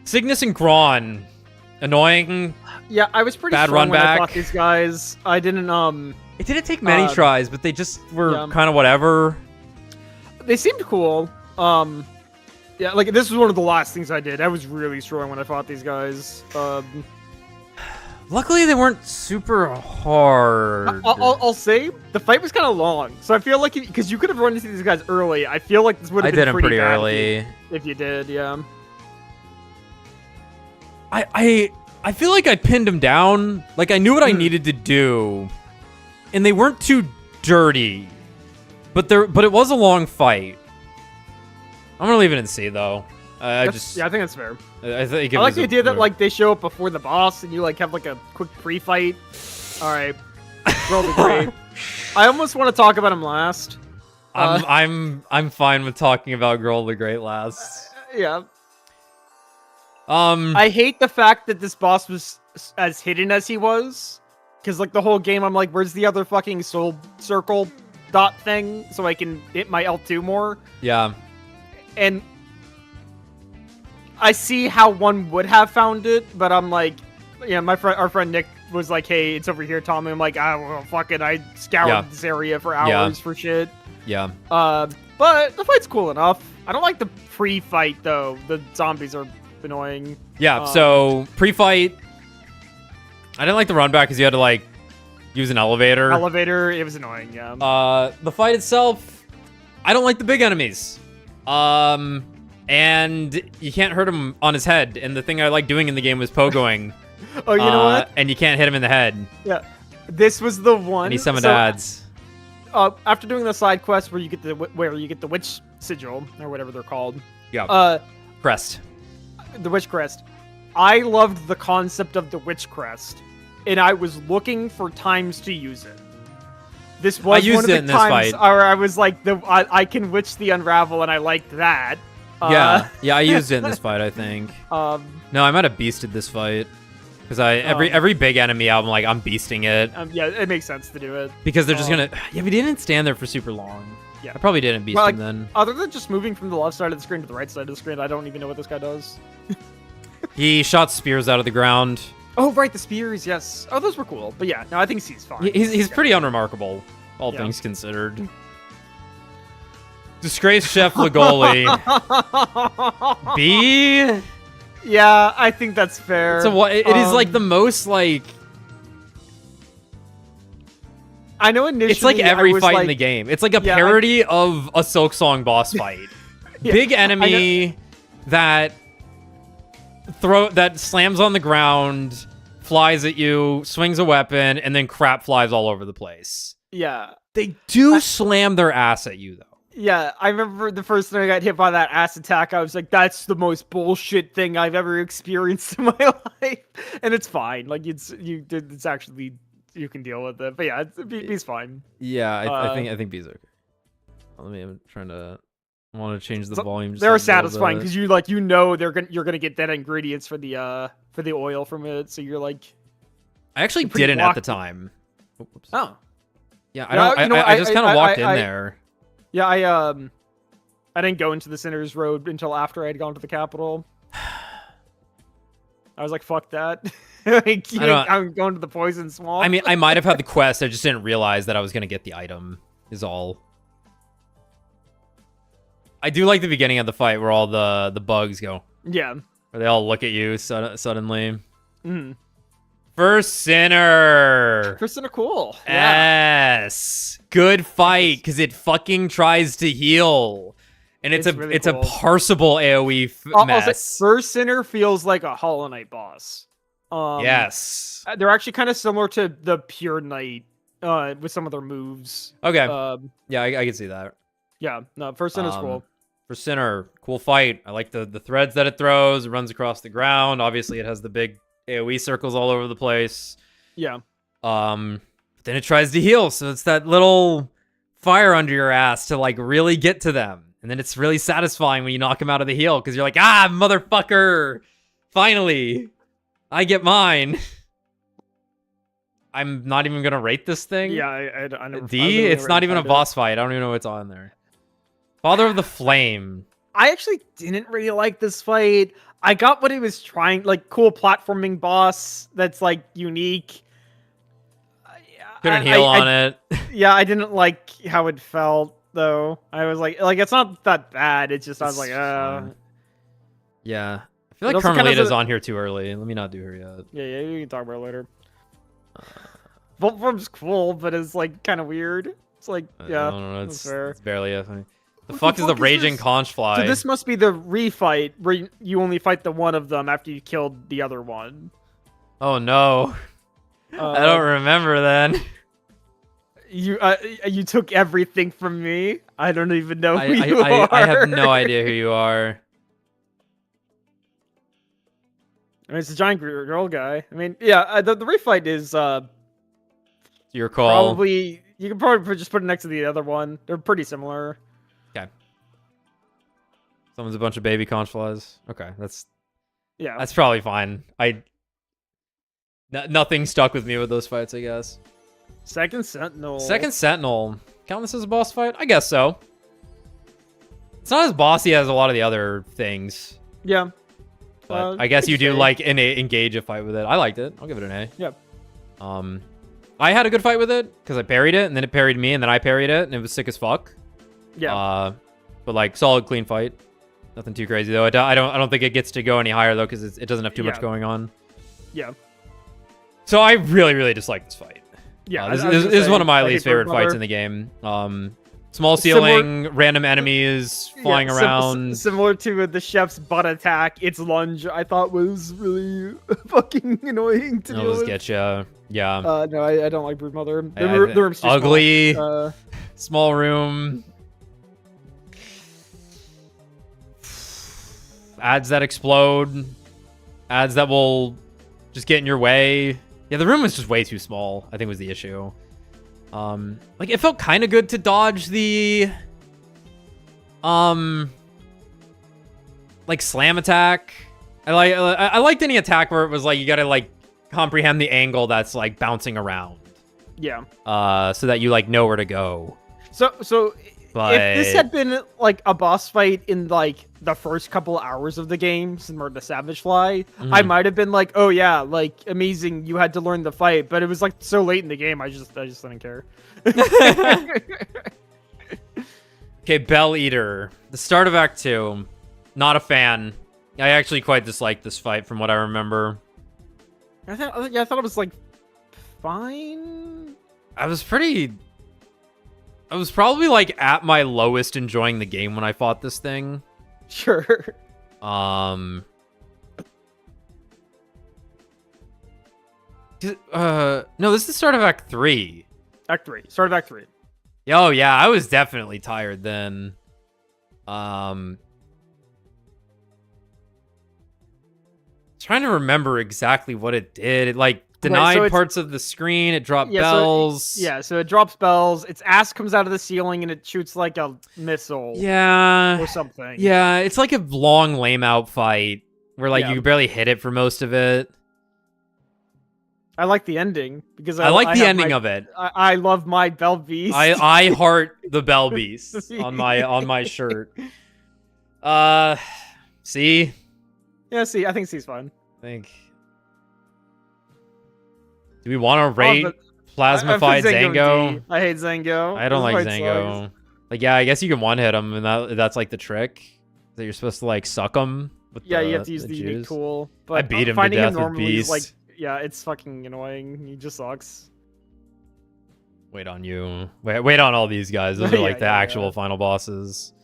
Cygnus and Gron, annoying. Yeah, I was pretty bad strong run when back. I fought these guys. I didn't It didn't take many tries, but they just were yeah. kind of whatever. They seemed cool. Yeah, like this was one of the last things I did. I was really strong when I fought these guys. Luckily, they weren't super hard. I'll say the fight was kind of long, so I feel like because you could have run into these guys early, I feel like this would have been I did them pretty bad early. if you did, yeah. I feel like I pinned them down. Like I knew what I needed to do, and they weren't too dirty. But it was a long fight. I'm gonna leave it in C though. Yeah, I think that's fair. I think I like the idea that like they show up before the boss and you like have like a quick pre-fight. All right, roll the great. I almost want to talk about him last. I'm fine with talking about Girl the Great last. Yeah. I I hate the fact that this boss was as hidden as he was, because like the whole game I'm like, where's the other fucking soul circle dot thing so I can hit my L2 more? Yeah. And I see how one would have found it, but I'm like, yeah, our friend Nick was like, hey, it's over here, Tommy. I'm like, well, fuck it. I scoured this area for hours for shit. Yeah. But the fight's cool enough. I don't like the pre-fight though. The zombies are annoying. Yeah. So pre-fight, I didn't like the run back because you had to like use an elevator. It was annoying. Yeah. The fight itself, I don't like the big enemies. And you can't hurt him on his head. And the thing I like doing in the game was pogoing. Oh, you know what? And you can't hit him in the head. Yeah. This was the one. And he summoned ads. After doing the side quest where you get the witch sigil or whatever they're called. Yeah. Crest. The witch crest. I loved the concept of the witch crest, and I was looking for times to use it. This was one of the times where I was like, I can witch the unravel, and I liked that. Yeah, I used it in this fight, I think. No, I might have beasted this fight. Because every big enemy album, like, I'm beasting it. Yeah, it makes sense to do it. Because they're just gonna... Yeah, we didn't stand there for super long. Yeah. I probably didn't beast him then. Other than just moving from the left side of the screen to the right side of the screen, I don't even know what this guy does. He shot spears out of the ground. Oh, right, the spears, yes. Oh, those were cool. But yeah, no, I think C's fine. He's pretty unremarkable, all things considered. Disgraced Chef Legoli. B? Yeah, I think that's fair. So what? It is like the most like. I know initially. It's like every fight like, in the game. It's like a parody of a Silk Song boss fight. Big enemy that slams on the ground, flies at you, swings a weapon, and then crap flies all over the place. Yeah. They do slam their ass at you though. Yeah, I remember the first time I got hit by that ass attack, I was like, that's the most bullshit thing I've ever experienced in my life. And it's fine. Like, it's actually, you can deal with it. But yeah, B's fine. Yeah, I think B's okay. I'm trying to... I want to change the volume. They're satisfying because you're gonna get that ingredients for the oil from it. So you're like... I actually didn't at the time. Oops. Oh. Yeah, I just kind of walked in there. Yeah, I didn't go into the Sinners Road until after I had gone to the Capitol. I was like, fuck that. I'm going to the Poison Swamp. I mean, I might have had the quest. I just didn't realize that I was going to get the item, is all. I do like the beginning of the fight where all the bugs go. Yeah. Where they all look at you suddenly. Mm. First Sinner. First Sinner, cool. Yeah. Yes. Good fight, because it fucking tries to heal. And it's really cool. A parsable AoE mess. First Sinner feels like a Hollow Knight boss. Yes. They're actually kind of similar to the Pure Knight with some of their moves. Okay. Yeah, I can see that. Yeah. No, First Sinner's cool. First Sinner, cool fight. I like the threads that it throws. It runs across the ground. Obviously, it has the big AoE circles all over the place. Yeah. Then it tries to heal, so it's that little fire under your ass to like really get to them. And then it's really satisfying when you knock them out of the heal because you're like, ah, motherfucker! Finally, I get mine. I'm not even gonna rate this thing. Yeah, I never, D. It's not even a boss fight. I don't even know what's on there. Father of the Flame. I actually didn't really like this fight. I got what he was trying, like cool platforming boss that's like unique. Couldn't heal on it. Yeah, I didn't like how it felt though. I was like it's not that bad. It's just I was like, yeah. I feel like Carmelita's on here too early. Let me not do her yet. Yeah, we can talk about it later. Bolt form's cool, but it's like kind of weird. It's like, yeah, I don't know. It's barely a thing. The What fuck the is the fuck is Raging this? Conch Fly? So this must be the refight where you only fight the one of them after you killed the other one. Oh no. I don't remember then. You took everything from me. I don't even know who you are. I have no idea who you are. I mean, it's a giant girl guy. I mean, yeah, the refight is Your call. probably you can probably just put it next to the other one. They're pretty similar. Okay. Someone's a bunch of baby conch flies. Okay, that's probably fine. Nothing stuck with me with those fights, I guess. Second Sentinel. Second Sentinel. Count this as a boss fight? I guess so. It's not as bossy as a lot of the other things. Yeah. But I guess you do like engage a fight with it. I liked it. I'll give it an A. Yep. I had a good fight with it because I parried it and then it parried me and then I parried it and it was sick as fuck. Yeah. But like solid, clean fight. Nothing too crazy though. I don't think it gets to go any higher though because it doesn't have too much going on. Yeah. So I really, really dislike this fight. Yeah. This is one of my least favorite fights in the game. Small ceiling, random enemies flying around. Similar to the chef's butt attack, its lunge I thought was really fucking annoying to deal with. Get ya. Yeah. No, I don't like Broodmother. The room's too ugly. Small. Small room. Ads that explode. Ads that will just get in your way. Yeah, the room was just way too small, I think was the issue. Like it felt kind of good to dodge the like slam attack. I liked any attack where it was like you gotta like comprehend the angle that's like bouncing around. Yeah. So that you like know where to go. So But if this had been like a boss fight in like the first couple hours of the game, similar to Savage Fly, I might have been like, oh yeah, like amazing, you had to learn the fight, but it was like so late in the game, I just didn't care. Okay, Bell Eater. The start of Act 2. Not a fan. I actually quite disliked this fight from what I remember. I thought it was like fine. I was probably like at my lowest enjoying the game when I fought this thing. Sure. No, this is the start of Act 3. Act 3. Start of Act 3. Oh yeah, I was definitely tired then. Trying to remember exactly what it did. It like denied parts of the screen. It dropped bells. So it drops bells. Its ass comes out of the ceiling and it shoots like a missile. Yeah. Or something. Yeah, it's like a long lame out fight where like you barely hit it for most of it. I like the ending because I like the ending of it. I love my Bell Beast. I heart the Bell Beast on my shirt. C. Yeah, C. I think C's fine. Do we want to rate Plasmified Zango? I hate Zango. I don't like Zango. Like, yeah, I guess you can one-hit him, and that's like the trick. That you're supposed to like suck him. With you have to use the unique tool. But I beat him to death with Beast. Like, yeah, it's fucking annoying. He just sucks. Wait on you. Wait on all these guys. Those are like the actual final bosses.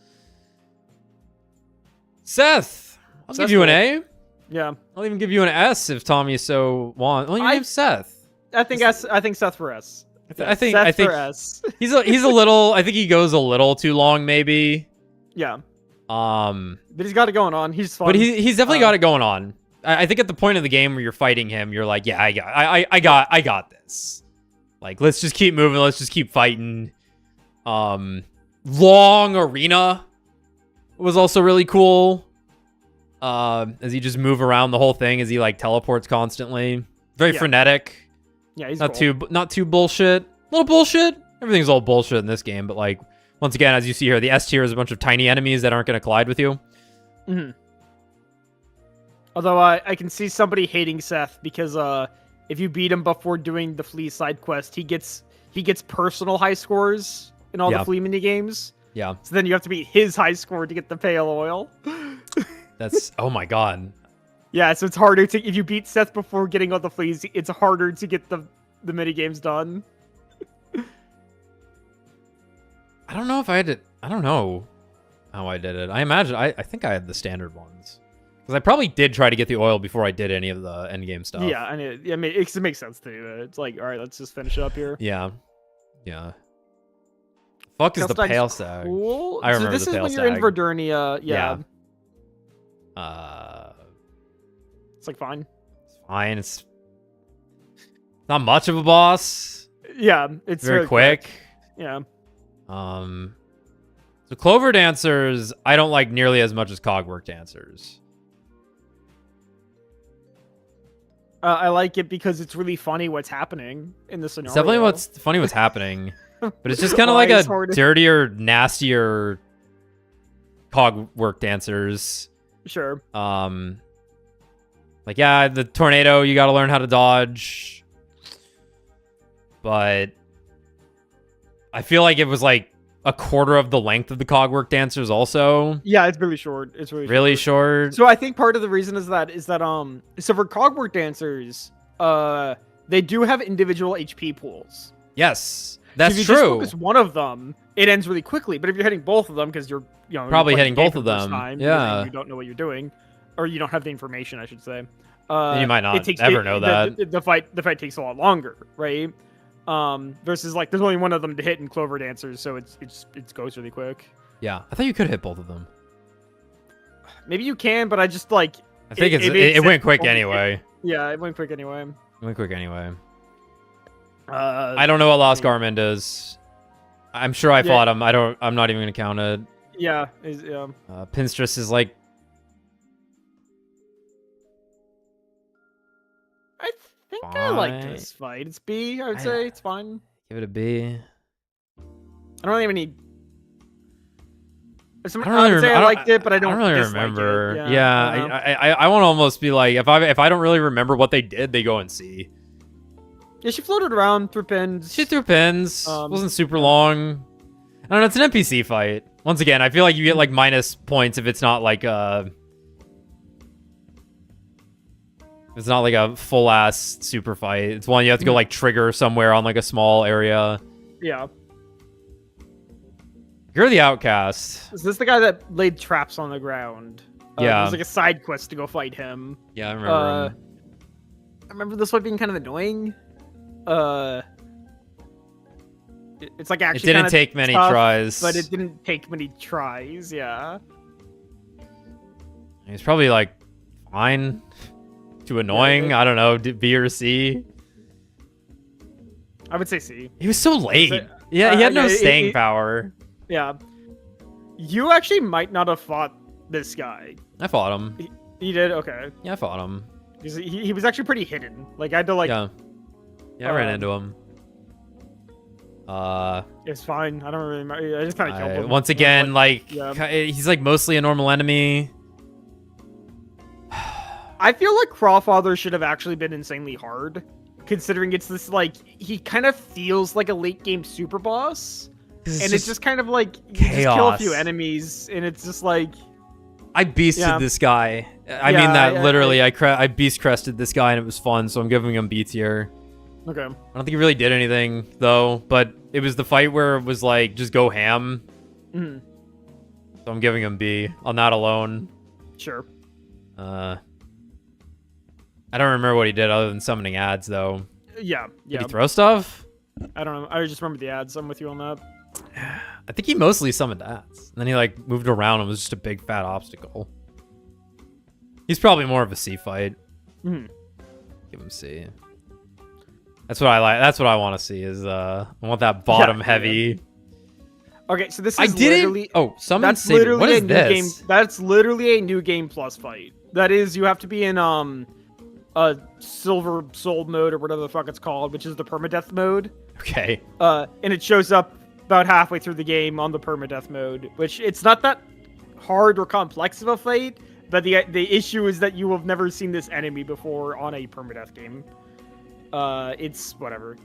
Seth! I'll give you an A. Yeah. I'll even give you an S if Tommy so wants. Well, your name's Seth. I think Seth for S. I think for S. he's a little. I think he goes a little too long, maybe. Yeah. But he's got it going on. He's fun. But he's definitely got it going on. I think at the point of the game where you're fighting him, you're like, yeah, I got this. Like, let's just keep moving. Let's just keep fighting. Long arena was also really cool. As you just move around the whole thing, as he like teleports constantly. Very frenetic. Yeah, he's not cool. not too bullshit. A little bullshit. Everything's all bullshit in this game, but like once again, as you see here, the S tier is a bunch of tiny enemies that aren't going to collide with you. Although I can see somebody hating Seth because if you beat him before doing the flea side quest, he gets personal high scores in all the flea mini games. Yeah. So then you have to beat his high score to get the pale oil. That's oh my god. Yeah, so it's harder to if you beat Seth before getting all the fleas, it's harder to get the mini games done. I don't know if I had it. I don't know how I did it. I imagine I think I had the standard ones. Because I probably did try to get the oil before I did any of the endgame stuff. Yeah, and it makes sense to do that. It's like, all right, let's just finish it up here. Yeah. Yeah. Fuck is the pale stag? Cool. I remember so this the is pale when you're in stag. Verdernia. Yeah. It's like fine. It's fine. It's not much of a boss. Yeah, it's very quick. Yeah. So Clover Dancers, I don't like nearly as much as Cogwork Dancers. I like it because it's really funny what's happening in the scenario. It's definitely what's funny what's happening. But it's just kind of like a dirtier, nastier Cogwork Dancers. Sure. Like, yeah, the tornado, you got to learn how to dodge. But I feel like it was like a quarter of the length of the Cogwork Dancers also. Yeah, it's really short. It's really short. So I think part of the reason is that so for Cogwork Dancers, they do have individual HP pools. Yes, that's so if true. Just focus one of them, it ends really quickly. But if you're hitting both of them because you're probably hitting both of the first them, time, yeah, you don't know what you're doing, or you don't have the information, I should say. You might not ever know that. The fight takes a lot longer, right? Versus like there's only one of them to hit in Clover Dancers, so it goes really quick. Yeah, I thought you could hit both of them. Maybe you can, but I just like. I think it went quick anyway. Yeah, it went quick anyway. It went quick anyway. I don't know what Lost Garment is. I'm sure I fought him. I'm not even gonna count it. Yeah. Pinstress is like. I think I like this fight. It's B, I would say. It's fine. Give it a B. I don't really have any. I don't really I say I liked it, but I don't really remember. It. I want to almost be like, if I don't really remember what they did, they go and see. Yeah, she floated around through pins. She threw pins. Wasn't super long. I don't know. It's an NPC fight. Once again, I feel like you get like minus points if it's not like a. It's not like a full ass super fight. It's one you have to go like trigger somewhere on like a small area. Yeah. You're the outcast. Is this the guy that laid traps on the ground? Yeah. It was like a side quest to go fight him. Yeah, I remember him. I remember this one being kind of annoying. It's like actually it didn't take many tries. But it didn't take many tries, yeah. He's probably like fine. Too annoying. I don't know. B or C? I would say C. He was so late. Yeah, he had no staying power. Yeah. You actually might not have fought this guy. I fought him. He did? Okay. Yeah, I fought him. Because he was actually pretty hidden. Like, I had to, like... Yeah, I ran into him. It's fine. I don't really remember. I just kind of killed him. Once again, he's, like, mostly a normal enemy. I feel like Crawfather should have actually been insanely hard, considering it's this, like, he kind of feels like a late game super boss, and it's just kind of like, you just kill a few enemies, and it's just like... I beasted this guy. I mean that literally, I beast crested this guy, and it was fun, so I'm giving him B tier. Okay. I don't think he really did anything, though, but it was the fight where it was like, just go ham. Mm-hmm. So I'm giving him B on that alone. Sure. I don't remember what he did other than summoning ads, though. Yeah. Did he throw stuff? I don't know. I just remember the ads. I'm with you on that. I think he mostly summoned ads. And then he, like, moved around and was just a big, fat obstacle. He's probably more of a C fight. Mm-hmm. Give him C. That's what I like. That's what I want to see. Is I want that bottom heavy. Okay, so this is I didn't. literally. Oh, someone That's saved it. literally What a is new this? game. That's literally a new game plus fight. That is, you have to be in a silver soul mode or whatever the fuck it's called, which is the permadeath mode. Okay. And it shows up about halfway through the game on the permadeath mode, which it's not that hard or complex of a fight, but the issue is that you have never seen this enemy before on a permadeath game. It's whatever.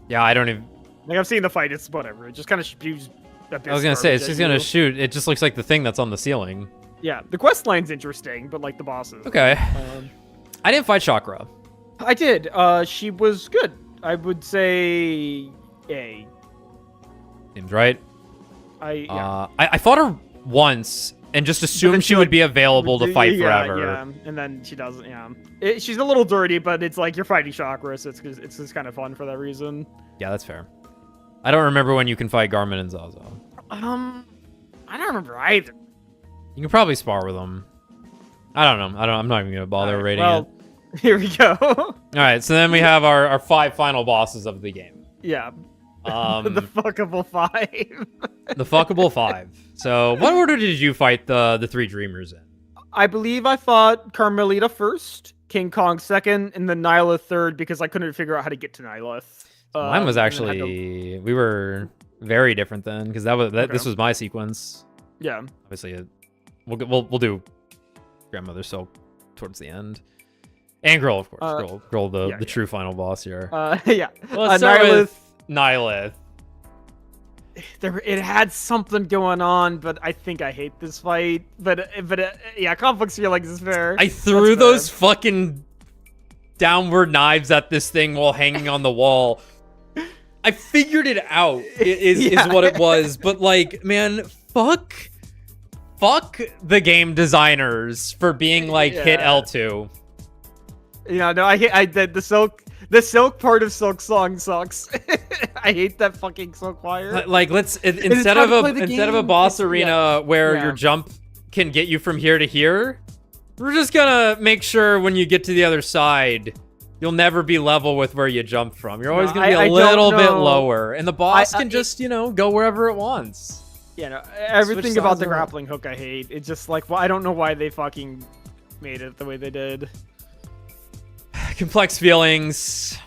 Yeah, I don't even. Like, I've seen the fight, it's whatever. It just kind of spews. I was gonna say it's just gonna shoot. It just looks like the thing that's on the ceiling. Yeah, the quest line's interesting, but like the bosses. Okay. I didn't fight Chakra. I did. She was good. I would say A. Seems right. Yeah. I fought her once and just assumed she would be available to fight forever. Yeah, and then she doesn't. Yeah, she's a little dirty, but it's like you're fighting Chakra, so it's just kind of fun for that reason. Yeah, that's fair. I don't remember when you can fight Garmin and Zaza. I don't remember either. You can probably spar with them. I don't know. I'm not even gonna bother rating it. Here we go. All right, so then we have our 5 final bosses of the game. Yeah. The fuckable 5. The fuckable 5. So, what order did you fight the 3 dreamers in? I believe I fought Carmelita first, King Kong second, and then Nyla third because I couldn't figure out how to get to Nyla. Mine was actually we were very different then because this was my sequence. Yeah. Obviously, we'll do Grandmother Silk towards the end. And Girl, of course. Girl, the true final boss here. Yeah. Well, let's start with Nihilith. It had something going on, but I think I hate this fight. But yeah, complex feelings is fair. I threw those fucking downward knives at this thing while hanging on the wall. I figured it out. Is what it was. But like, man, fuck the game designers for being like hit L2. Yeah, no, I did the silk part of Silk Song sucks. I hate that fucking Silk Choir. Like, let's instead of a boss arena where your jump can get you from here to here, we're just gonna make sure when you get to the other side, you'll never be level with where you jumped from. You're always gonna be a little bit lower, and the boss can just go wherever it wants. Yeah, no, everything about the grappling hook I hate. It's just like, well, I don't know why they fucking made it the way they did. Complex feelings.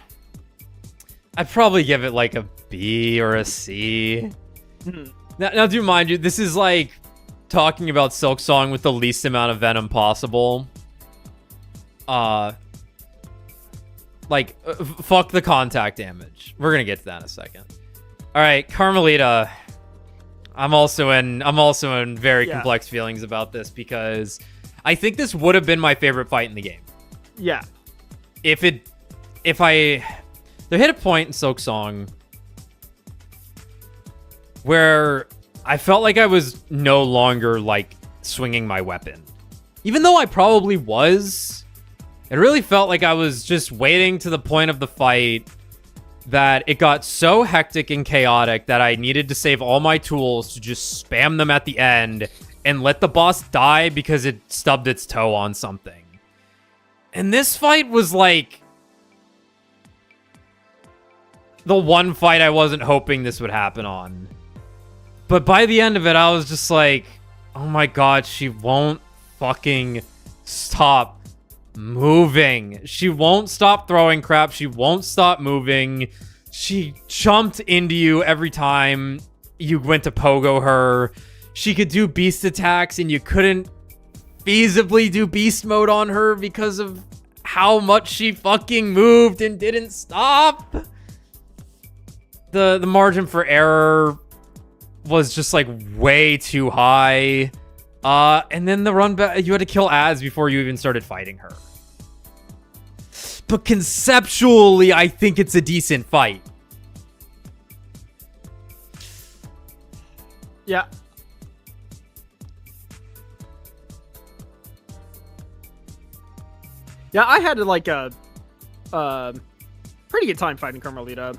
I'd probably give it like a B or a C. Now, do mind you, this is like talking about Silk Song with the least amount of venom possible. Fuck the contact damage. We're gonna get to that in a second. All right, Carmelita. I'm also in very complex feelings about this because I think this would have been my favorite fight in the game. Yeah. There hit a point in Silk Song where I felt like I was no longer like swinging my weapon. Even though I probably was, it really felt like I was just waiting to the point of the fight that it got so hectic and chaotic that I needed to save all my tools to just spam them at the end and let the boss die because it stubbed its toe on something. And this fight was like the one fight I wasn't hoping this would happen on. But by the end of it, I was just like, oh my god, she won't fucking stop moving. She won't stop throwing crap. She won't stop moving. She jumped into you every time you went to pogo her. She could do beast attacks and you couldn't feasibly do beast mode on her because of how much she fucking moved and didn't stop. The margin for error was just like way too high. And then the run back, you had to kill Az before you even started fighting her. But conceptually, I think it's a decent fight. Yeah. Yeah, I had like a pretty good time fighting Carmelita.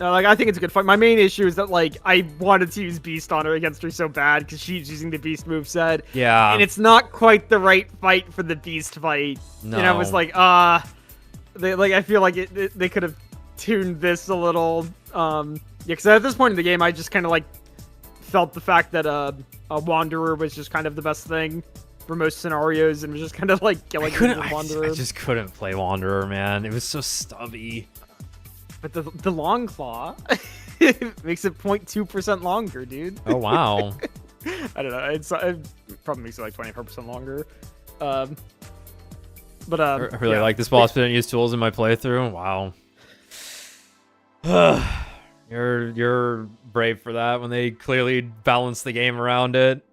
Like, I think it's a good fight. My main issue is that, like, I wanted to use Beast on her against her so bad because she's using the Beast moveset. Yeah. And it's not quite the right fight for the Beast fight. No. And I was like, I feel like they could have tuned this a little. Yeah, because at this point in the game, I just kind of like felt the fact that a Wanderer was just kind of the best thing for most scenarios, and was just kind of like killing the Wanderer. I just couldn't play Wanderer, man. It was so stubby. But the long claw it makes it 0.2% longer, dude. Oh wow. I don't know. It probably makes it like 24% longer. But I really like this boss, but didn't use tools in my playthrough. Wow. You're brave for that when they clearly balanced the game around it.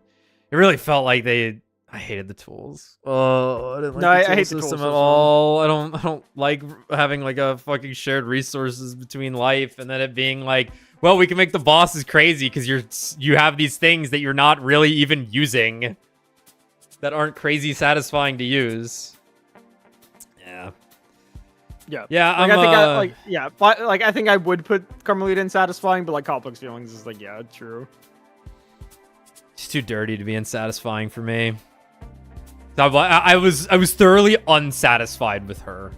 It really felt like I hated the tools. Oh, I didn't like the tool system at all. I don't like having like a fucking shared resources between life, and then it being like, well, we can make the bosses crazy because you have these things that you're not really even using that aren't crazy satisfying to use. Yeah. I think I would put Carmelita in satisfying, but like Complex Feelings is like, yeah, true. She's too dirty to be unsatisfying for me. I was thoroughly unsatisfied with her.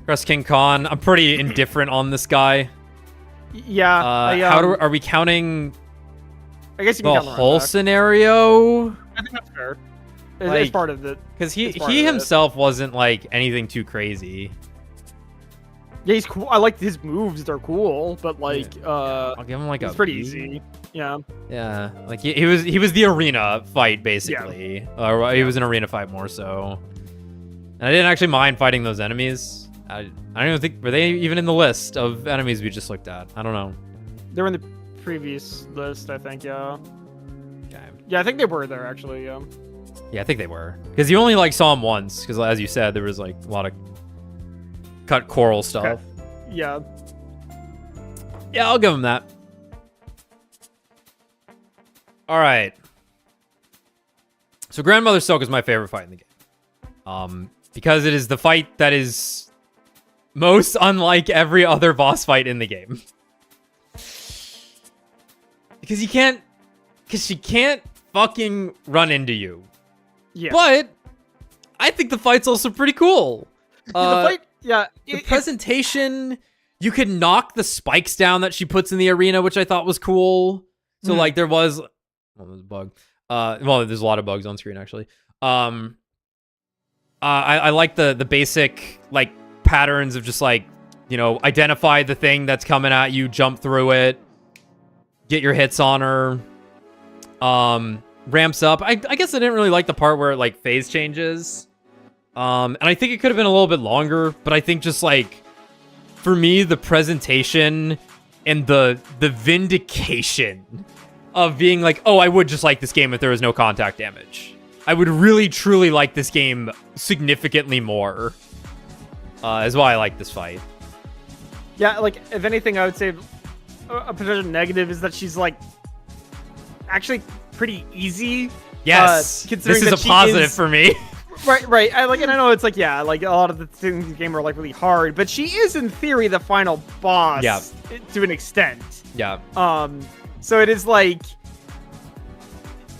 Crest King Khan, I'm pretty indifferent on this guy. Yeah. Are we counting? I guess you can count the whole scenario. I think that's fair. It's part of it. Because he himself wasn't like anything too crazy. Yeah, he's cool. I like his moves; they're cool. But like, I'll give him like it's pretty easy. Yeah. Yeah, like he was the arena fight basically. Yeah. Or he was an arena fight more so. And I didn't actually mind fighting those enemies. I don't even think were they even in the list of enemies we just looked at. I don't know. They were in the previous list, I think. Yeah. Okay. Yeah, I think they were there actually. Yeah. Yeah, I think they were. Because you only like saw him once. Because as you said, there was like a lot of cut coral stuff. Okay. Yeah. Yeah, I'll give him that. All right. So Grandmother Silk is my favorite fight in the game. Because it is the fight that is most unlike every other boss fight in the game. Because she can't fucking run into you. Yeah. But I think the fight's also pretty cool. The fight, yeah. The presentation, you could knock the spikes down that she puts in the arena, which I thought was cool. So like there was, there's a bug. Well, there's a lot of bugs on screen actually. I like the basic like patterns of just like, you know, identify the thing that's coming at you, jump through it, get your hits on her. Ramps up. I guess I didn't really like the part where it like phase changes. And I think it could have been a little bit longer, but I think just like for me, the presentation and the vindication of being like, oh, I would just like this game if there was no contact damage. I would really truly like this game significantly more. Is why I like this fight. Yeah, like if anything, I would say a potential negative is that she's like actually pretty easy. Yes, this is a positive for me. Right. And I know it's like, yeah, like a lot of the things in the game are like really hard, but she is in theory the final boss. Yeah. To an extent. Yeah. So it is like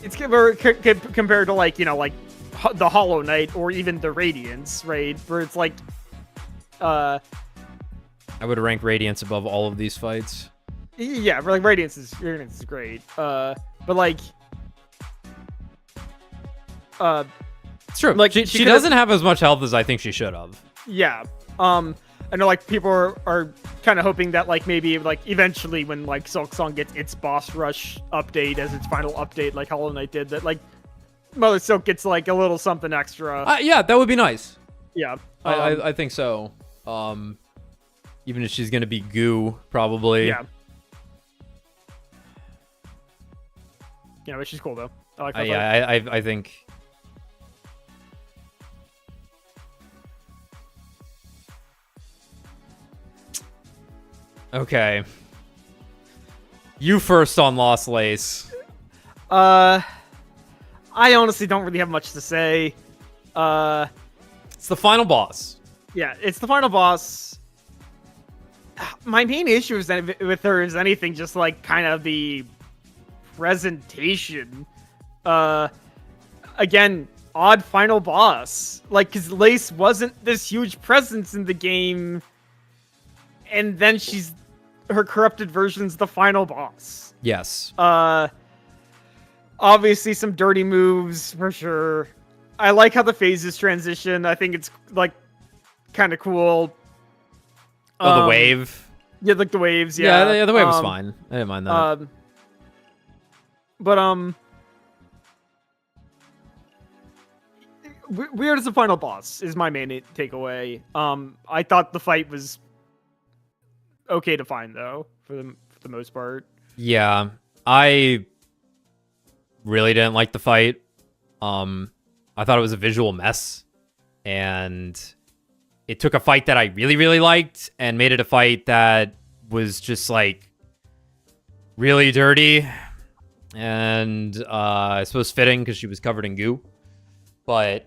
it's compared to like, you know, like the Hollow Knight or even the Radiance, right? Where it's like, I would rank Radiance above all of these fights. Yeah, like Radiance is great. But like, it's true. Like she doesn't have as much health as I think she should have. Yeah. I know like people are kind of hoping that like maybe like eventually when like Silksong gets its boss rush update as its final update, like Hollow Knight did, that like Mother Silk gets like a little something extra. Yeah, that would be nice. Yeah. I think so. Even if she's gonna be goo, probably. Yeah. Yeah, but she's cool though. I like her. Yeah, I think. Okay. You first on Lost Lace. I honestly don't really have much to say. It's the final boss. Yeah, it's the final boss. My main issue is that with her is anything just like kind of the presentation. Again, odd final boss. Like, because Lace wasn't this huge presence in the game, and then her corrupted version's the final boss. Yes. Obviously some dirty moves for sure. I like how the phases transition. I think it's like kind of cool. Oh, the wave. Yeah, like the waves. Yeah, yeah, the wave was fine. I didn't mind that. But weird as a final boss is my main takeaway. I thought the fight was okay to find though, for the most part. Yeah, I really didn't like the fight. I thought it was a visual mess, and it took a fight that I really, really liked and made it a fight that was just like really dirty, and I suppose fitting because she was covered in goo, but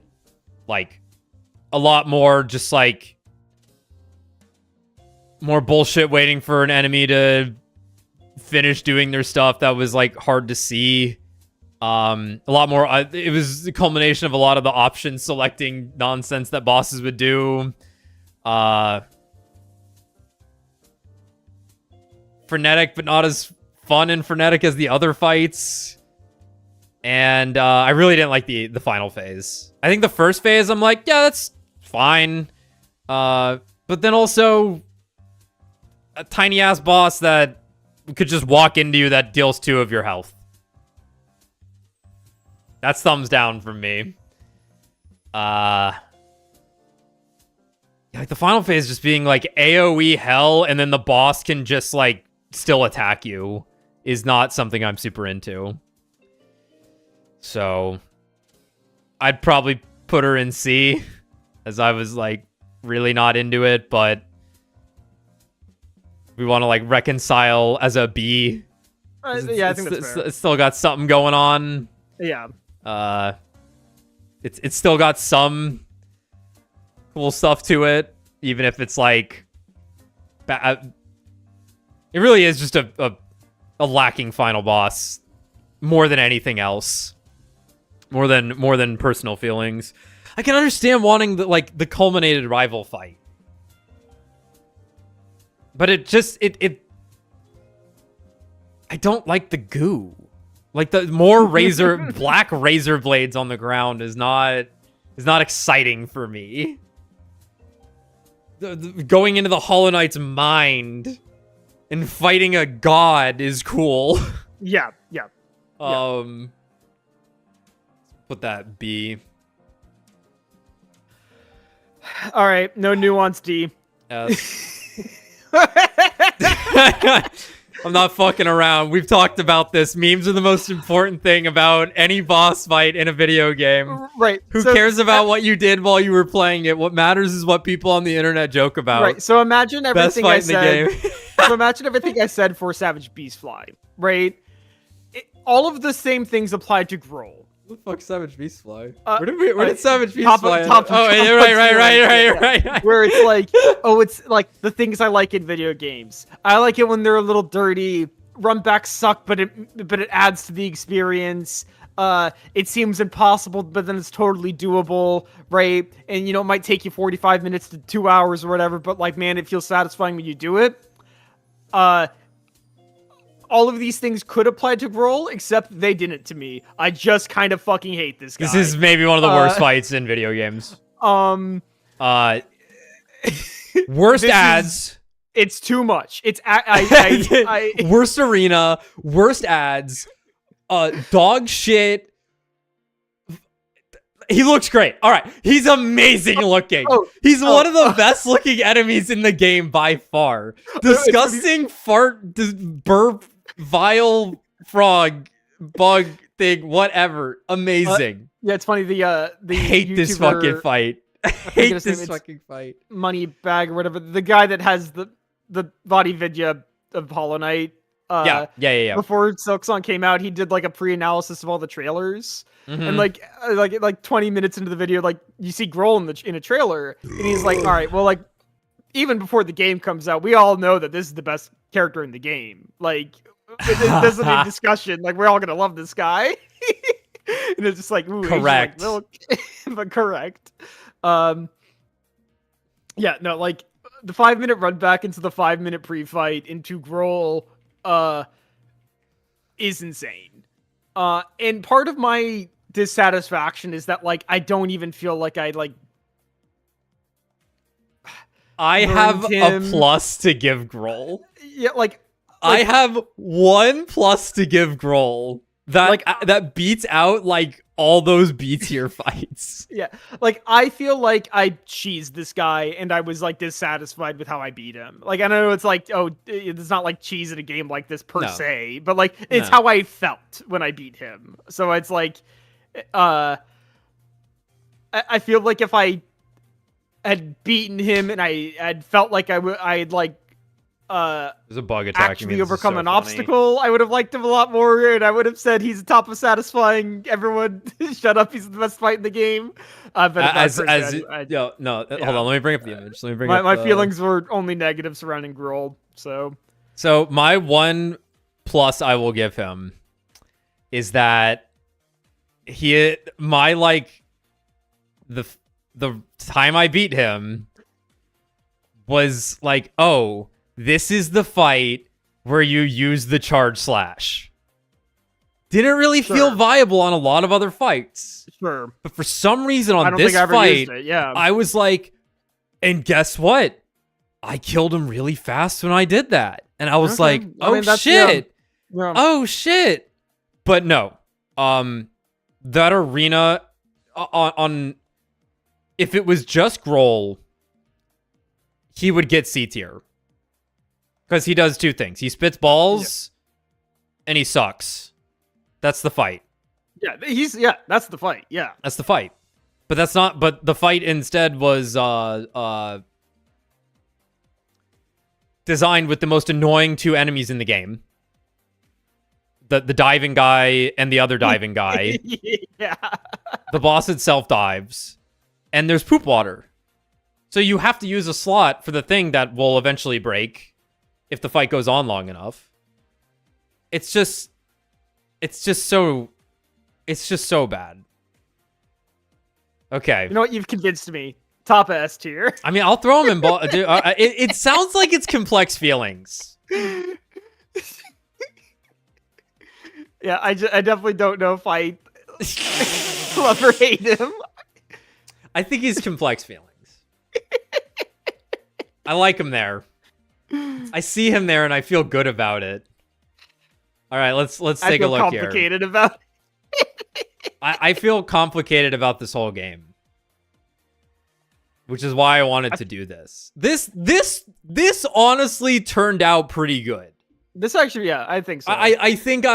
like a lot more just like more bullshit waiting for an enemy to finish doing their stuff that was like hard to see. A lot more, it was the culmination of a lot of the option selecting nonsense that bosses would do. Frenetic, but not as fun and frenetic as the other fights. And I really didn't like the final phase. I think the first phase, I'm like, yeah, that's fine. But then also a tiny ass boss that could just walk into you that deals 2 of your health. That's thumbs down from me. Like the final phase just being like AoE hell, and then the boss can just like still attack you is not something I'm super into. So I'd probably put her in C, as I was like really not into it, but we want to like reconcile as a B. Yeah, I think that's fair. It's still got something going on. Yeah. It's still got some cool stuff to it, even if it's like it really is just a lacking final boss more than anything else, more than personal feelings. I can understand wanting the culminated rival fight, but it I don't like the goo. Like the more black razor blades on the ground is not exciting for me. Going into the Hollow Knight's mind and fighting a god is cool. Yeah. Put that B. All right, no nuance D. I'm not fucking around. We've talked about this. Memes are the most important thing about any boss fight in a video game. Right. Who cares about what you did while you were playing it? What matters is what people on the internet joke about. Right. So imagine everything I said. In the game. So imagine everything I said for Savage Beastfly. Right. All of the same things apply to Grohl. What the fuck, Savage Beastfly? Where did Savage Beastfly? Right. Where it's like, it's like the things I like in video games. I like it when they're a little dirty. Runbacks suck, but it adds to the experience. It seems impossible, but then it's totally doable, right? And it might take you 45 minutes to 2 hours or whatever, but like, man, it feels satisfying when you do it. All of these things could apply to Grohl, except they didn't to me. I just kind of fucking hate this guy. This is maybe one of the worst fights in video games. Worst ads. It's too much. It's worst arena, worst ads, dog shit. He looks great. All right, he's amazing looking. He's one of the best looking enemies in the game by far. Disgusting fart, burp, vile frog, bug thing, whatever. Amazing. Yeah, it's funny. The hate YouTuber, this fucking fight. I hate this fucking fight. Moneybag or whatever. The guy that has the body vidya of Hollow Knight. Yeah. Before Silksong came out, he did like a pre-analysis of all the trailers, and like 20 minutes into the video, like you see Grohl in a trailer, and he's like, "All right, well, like even before the game comes out, we all know that this is the best character in the game. Like, it doesn't need discussion. Like, we're all gonna love this guy." And it's just like, ooh, Correct. Asian like milk. But correct. Yeah, no, like the 5-minute run back into the 5-minute pre-fight into Grohl is insane. And part of my dissatisfaction is that like I don't even feel like I like I have him. a plus to give Grohl. Yeah, like I have 1 plus to give Grohl. That Like- that beats out like all those B tier fights. yeah, like I feel like I cheesed this guy and I was like dissatisfied with how I beat him. Like I know it's like, oh, it's not like cheese in a game like this per No. se, but like it's No. how I felt when I beat him. So it's like I feel like if I had beaten him and I had felt like I'd like There's a bug attacking me. actually This is overcome so an funny. obstacle, I would have liked him a lot more, and I would have said he's top of satisfying. Everyone, shut up! He's the best fight in the game. But hold on, let me bring up the image. Let me bring my up feelings were only negative surrounding Grohl. So my 1 plus I will give him is that the time I beat him was like, oh, this is the fight where you use the charge slash. Didn't really feel viable on a lot of other fights. Sure. But for some reason I on don't this think I ever fight, used it. Yeah. I was like, and guess what? I killed him really fast when I did that. And I was like, oh, shit. Yeah. Oh, shit. But no. That arena on if it was just Grohl, he would get C tier. Because he does 2 things. He spits balls and he sucks. That's the fight. Yeah, that's the fight. Yeah. That's the fight. But that's not but the fight instead was designed with the most annoying 2 enemies in the game. The diving guy and the other diving guy. Yeah. The boss itself dives. And there's poop water. So you have to use a slot for the thing that will eventually break if the fight goes on long enough. It's just so bad. Okay. You know what? You've convinced me. Top S tier. I mean, I'll throw him in ball. Dude, it sounds like it's complex feelings. Yeah, I definitely don't know if I love or hate him. I think he's complex feelings. I like him there. I see him there and I feel good about it. All right, let's take a look here. I feel complicated about it. I feel complicated about this whole game. Which is why I wanted to do this. This honestly turned out pretty good. This actually, yeah, I think so. I think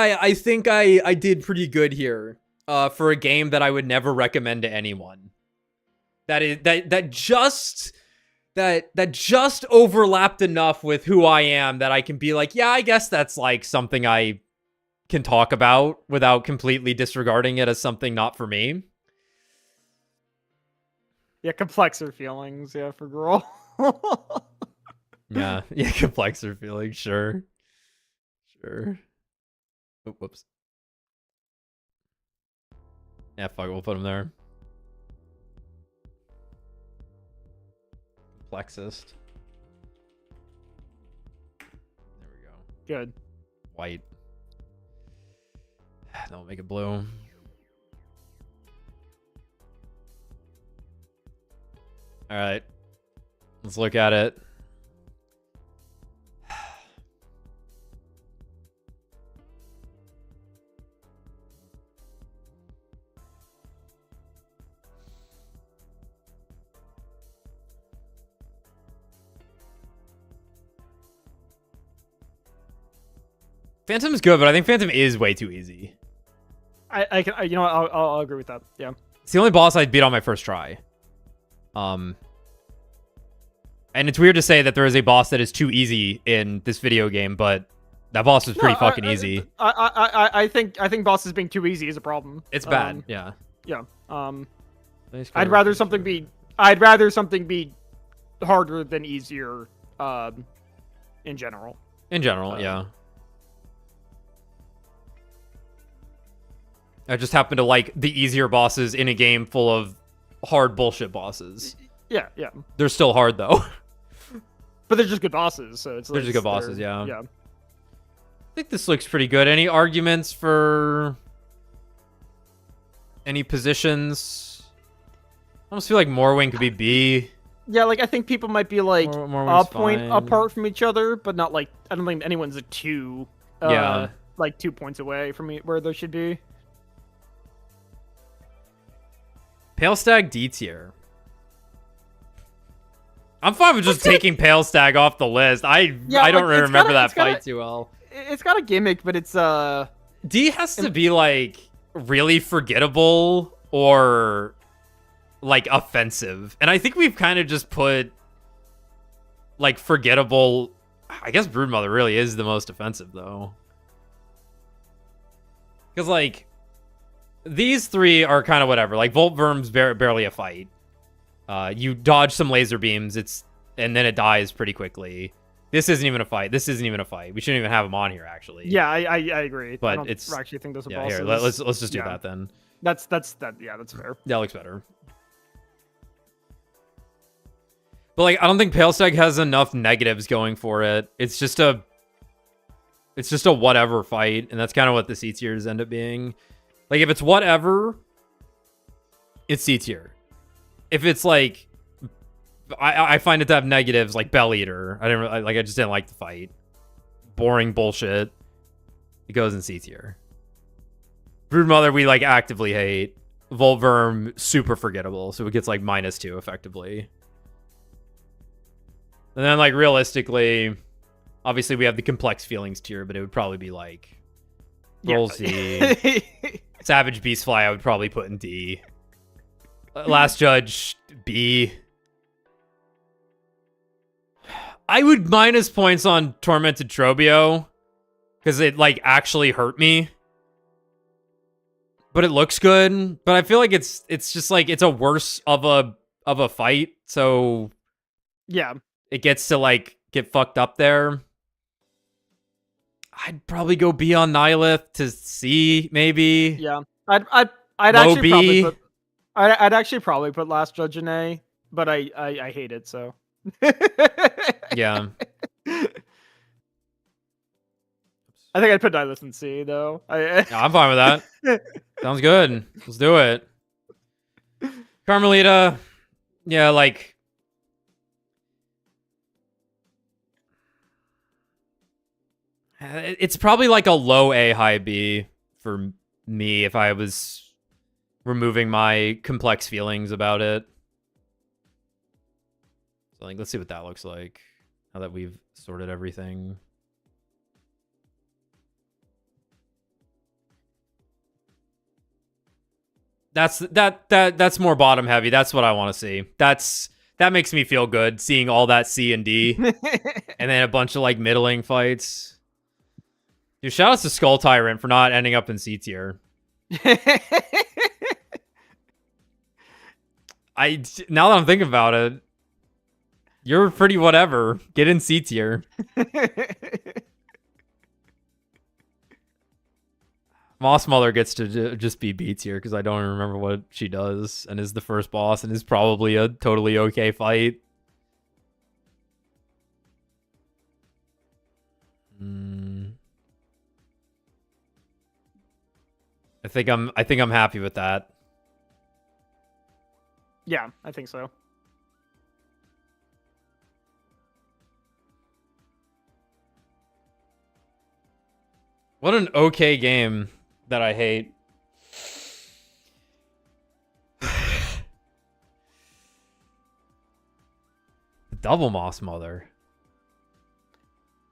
I did pretty good here. For a game that I would never recommend to anyone. That just overlapped enough with who I am that I can be like, yeah, I guess that's like something I can talk about without completely disregarding it as something not for me. Yeah, complexer feelings, yeah, for Grohl. yeah, complexer feelings, sure. Oh, whoops. Yeah, fuck it, we'll put him there. Complexist. There we go. Good. White. Then we'll make it blue. All right. Let's look at it. Phantom's good, but I think Phantom is way too easy. I can, you know what, I'll agree with that. Yeah. It's the only boss I beat on my first try. And it's weird to say that there is a boss that is too easy in this video game, but that boss was pretty fucking easy. I think bosses being too easy is a problem. It's bad. Yeah. Yeah. I'd rather something be harder than easier. In general. In general, yeah. I just happen to like the easier bosses in a game full of hard bullshit bosses. Yeah, yeah. They're still hard though. But they're just good bosses, so it's They're like just good bosses, yeah. Yeah. I think this looks pretty good. Any arguments for any positions? I almost feel like Morwing could be B. Yeah, like I think people might be like Morwing's a point fine. apart from each other, but not like I don't think anyone's a two. Yeah. Like 2 points away from where they should be. Pale Stag D tier. I'm fine with just taking Pale Stag off the list. I don't really remember that fight too well. It's got a gimmick, but it's D has to be like really forgettable or like offensive. And I think we've kind of just put like forgettable. I guess Broodmother really is the most offensive though. Because like these three are kind of whatever. Like Voltverm's barely a fight. You dodge some laser beams, and then it dies pretty quickly. This isn't even a fight. This isn't even a fight. We shouldn't even have him on here, actually. Yeah, I agree. But I don't it's actually think those are yeah. bosses. Here, let's just do that then. That's yeah, that's fair. That looks better. But like, I don't think Pale Stag has enough negatives going for it. It's just a whatever fight, and that's kind of what the C tiers end up being. Like, if it's whatever, it's C tier. If it's like, I find it to have negatives like Bell Eater. I just didn't like the fight. Boring bullshit. It goes in C tier. Broodmother we like actively hate. Voltverm super forgettable, so it gets like -2 effectively. And then like realistically, obviously we have the complex feelings tier, but it would probably be like Roll C. Savage Beastfly I would probably put in D. Last Judge, B. I would minus points on Tormented Trobio because it like actually hurt me. But it looks good. But I feel like it's just like it's a worse of a fight, so yeah, it gets to like get fucked up there. I'd probably go B on Nihilith to C maybe. Yeah, I'd actually probably put. I'd actually probably put Last Judge in A, but I hate it, so. Yeah. I think I'd put Nihilith in C, though. Yeah, I'm fine with that. Sounds good. Let's do it. Carmelita. Yeah, like... It's probably like a low A, high B for me if I was removing my complex feelings about it. So like, let's see what that looks like now that we've sorted everything. That's more bottom heavy. That's what I want to see. That makes me feel good seeing all that C and D and then a bunch of like middling fights. Dude, shout out to Skull Tyrant for not ending up in C tier. Now that I'm thinking about it, you're pretty whatever. Get in C tier. Moss Mother gets to just be B tier because I don't even remember what she does and is the first boss and is probably a totally okay fight. I think I'm happy with that. Yeah, I think so. What an okay game that I hate. Double Moss Mother.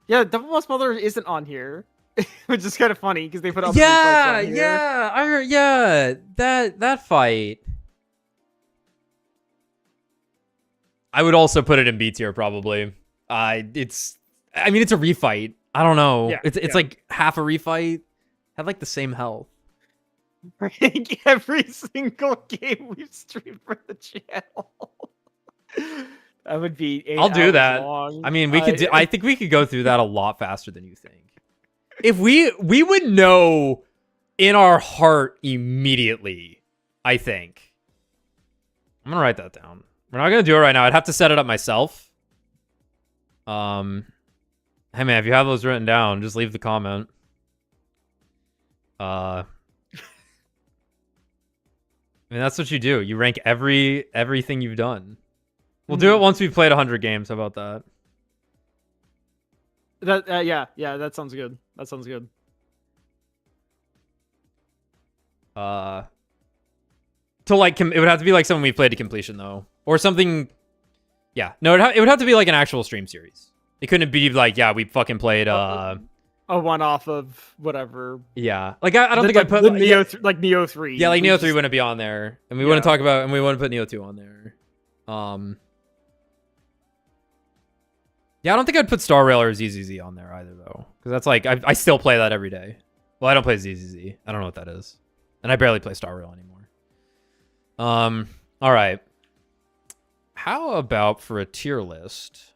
Yeah, Double Moss Mother isn't on here, which is kind of funny because they put up. Yeah, yeah, I heard. Yeah, that fight. I would also put it in B tier probably. I mean, it's a refight. I don't know. Yeah, it's like half a refight. Had like the same health. Every single game we've streamed for the channel. That would be 8 I'll do that. Long. I mean, I think we could go through that a lot faster than you think. If we would know in our heart immediately, I think. I'm gonna write that down. We're not gonna do it right now. I'd have to set it up myself. Hey man, if you have those written down, just leave the comment. I mean, that's what you do. You rank everything you've done. We'll do it once we've played 100 games. How about that? Yeah, that sounds good. That sounds good. To like, it would have to be like something we played to completion though, or something. Yeah, no, it would have to be like an actual stream series. It couldn't be like, yeah, we fucking played a one-off of whatever. Yeah, like I don't think I'd put like Neo 3. Yeah, like Neo 3 wouldn't be on there, and we wouldn't talk about, and we wouldn't put Neo 2 on there. Yeah, I don't think I'd put Star Rail or ZZZ on there either though, because that's like I still play that every day. Well, I don't play ZZZ. I don't know what that is, and I barely play Star Rail anymore. All right. How about for a tier list?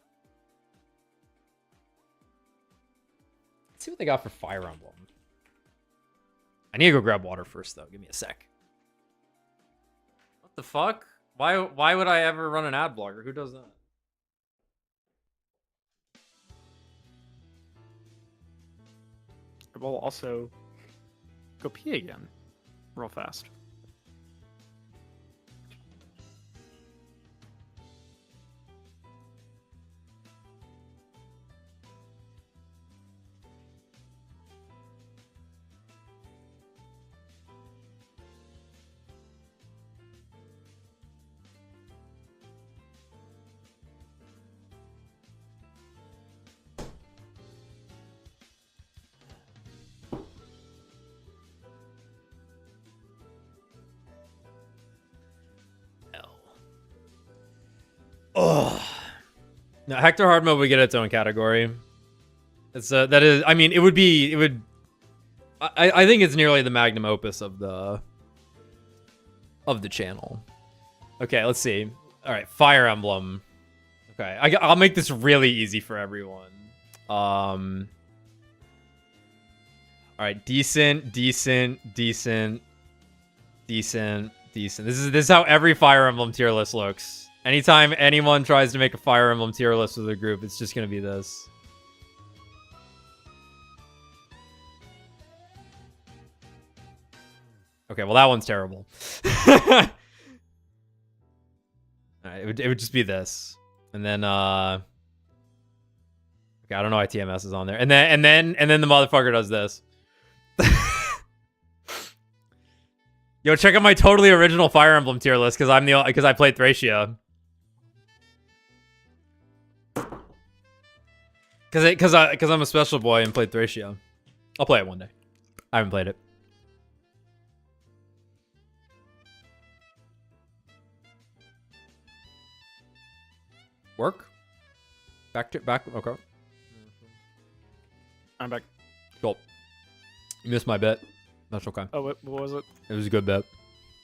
Let's see what they got for Fire Emblem. I need to go grab water first, though. Give me a sec. What the fuck? Why would I ever run an ad blogger? Who does that? We'll also go pee again real fast. Oh, no, Hector hard mode would get its own category. It's that is, I mean, it would. I think it's nearly the magnum opus of the channel. Okay, let's see. All right, Fire Emblem. Okay, I'll make this really easy for everyone. All right, decent. This is how every Fire Emblem tier list looks. Anytime anyone tries to make a Fire Emblem tier list with a group, it's just gonna be this. Okay, well that one's terrible. Alright, it would just be this. And then okay, I don't know why TMS is on there. And then the motherfucker does this. Yo, check out my totally original Fire Emblem tier list because I played Thracia. Because I'm a special boy and played Thracia. I'll play it one day. I haven't played it. Work? Back. Okay. I'm back. Cool. You missed my bet. That's okay. Oh, what was it? It was a good bet.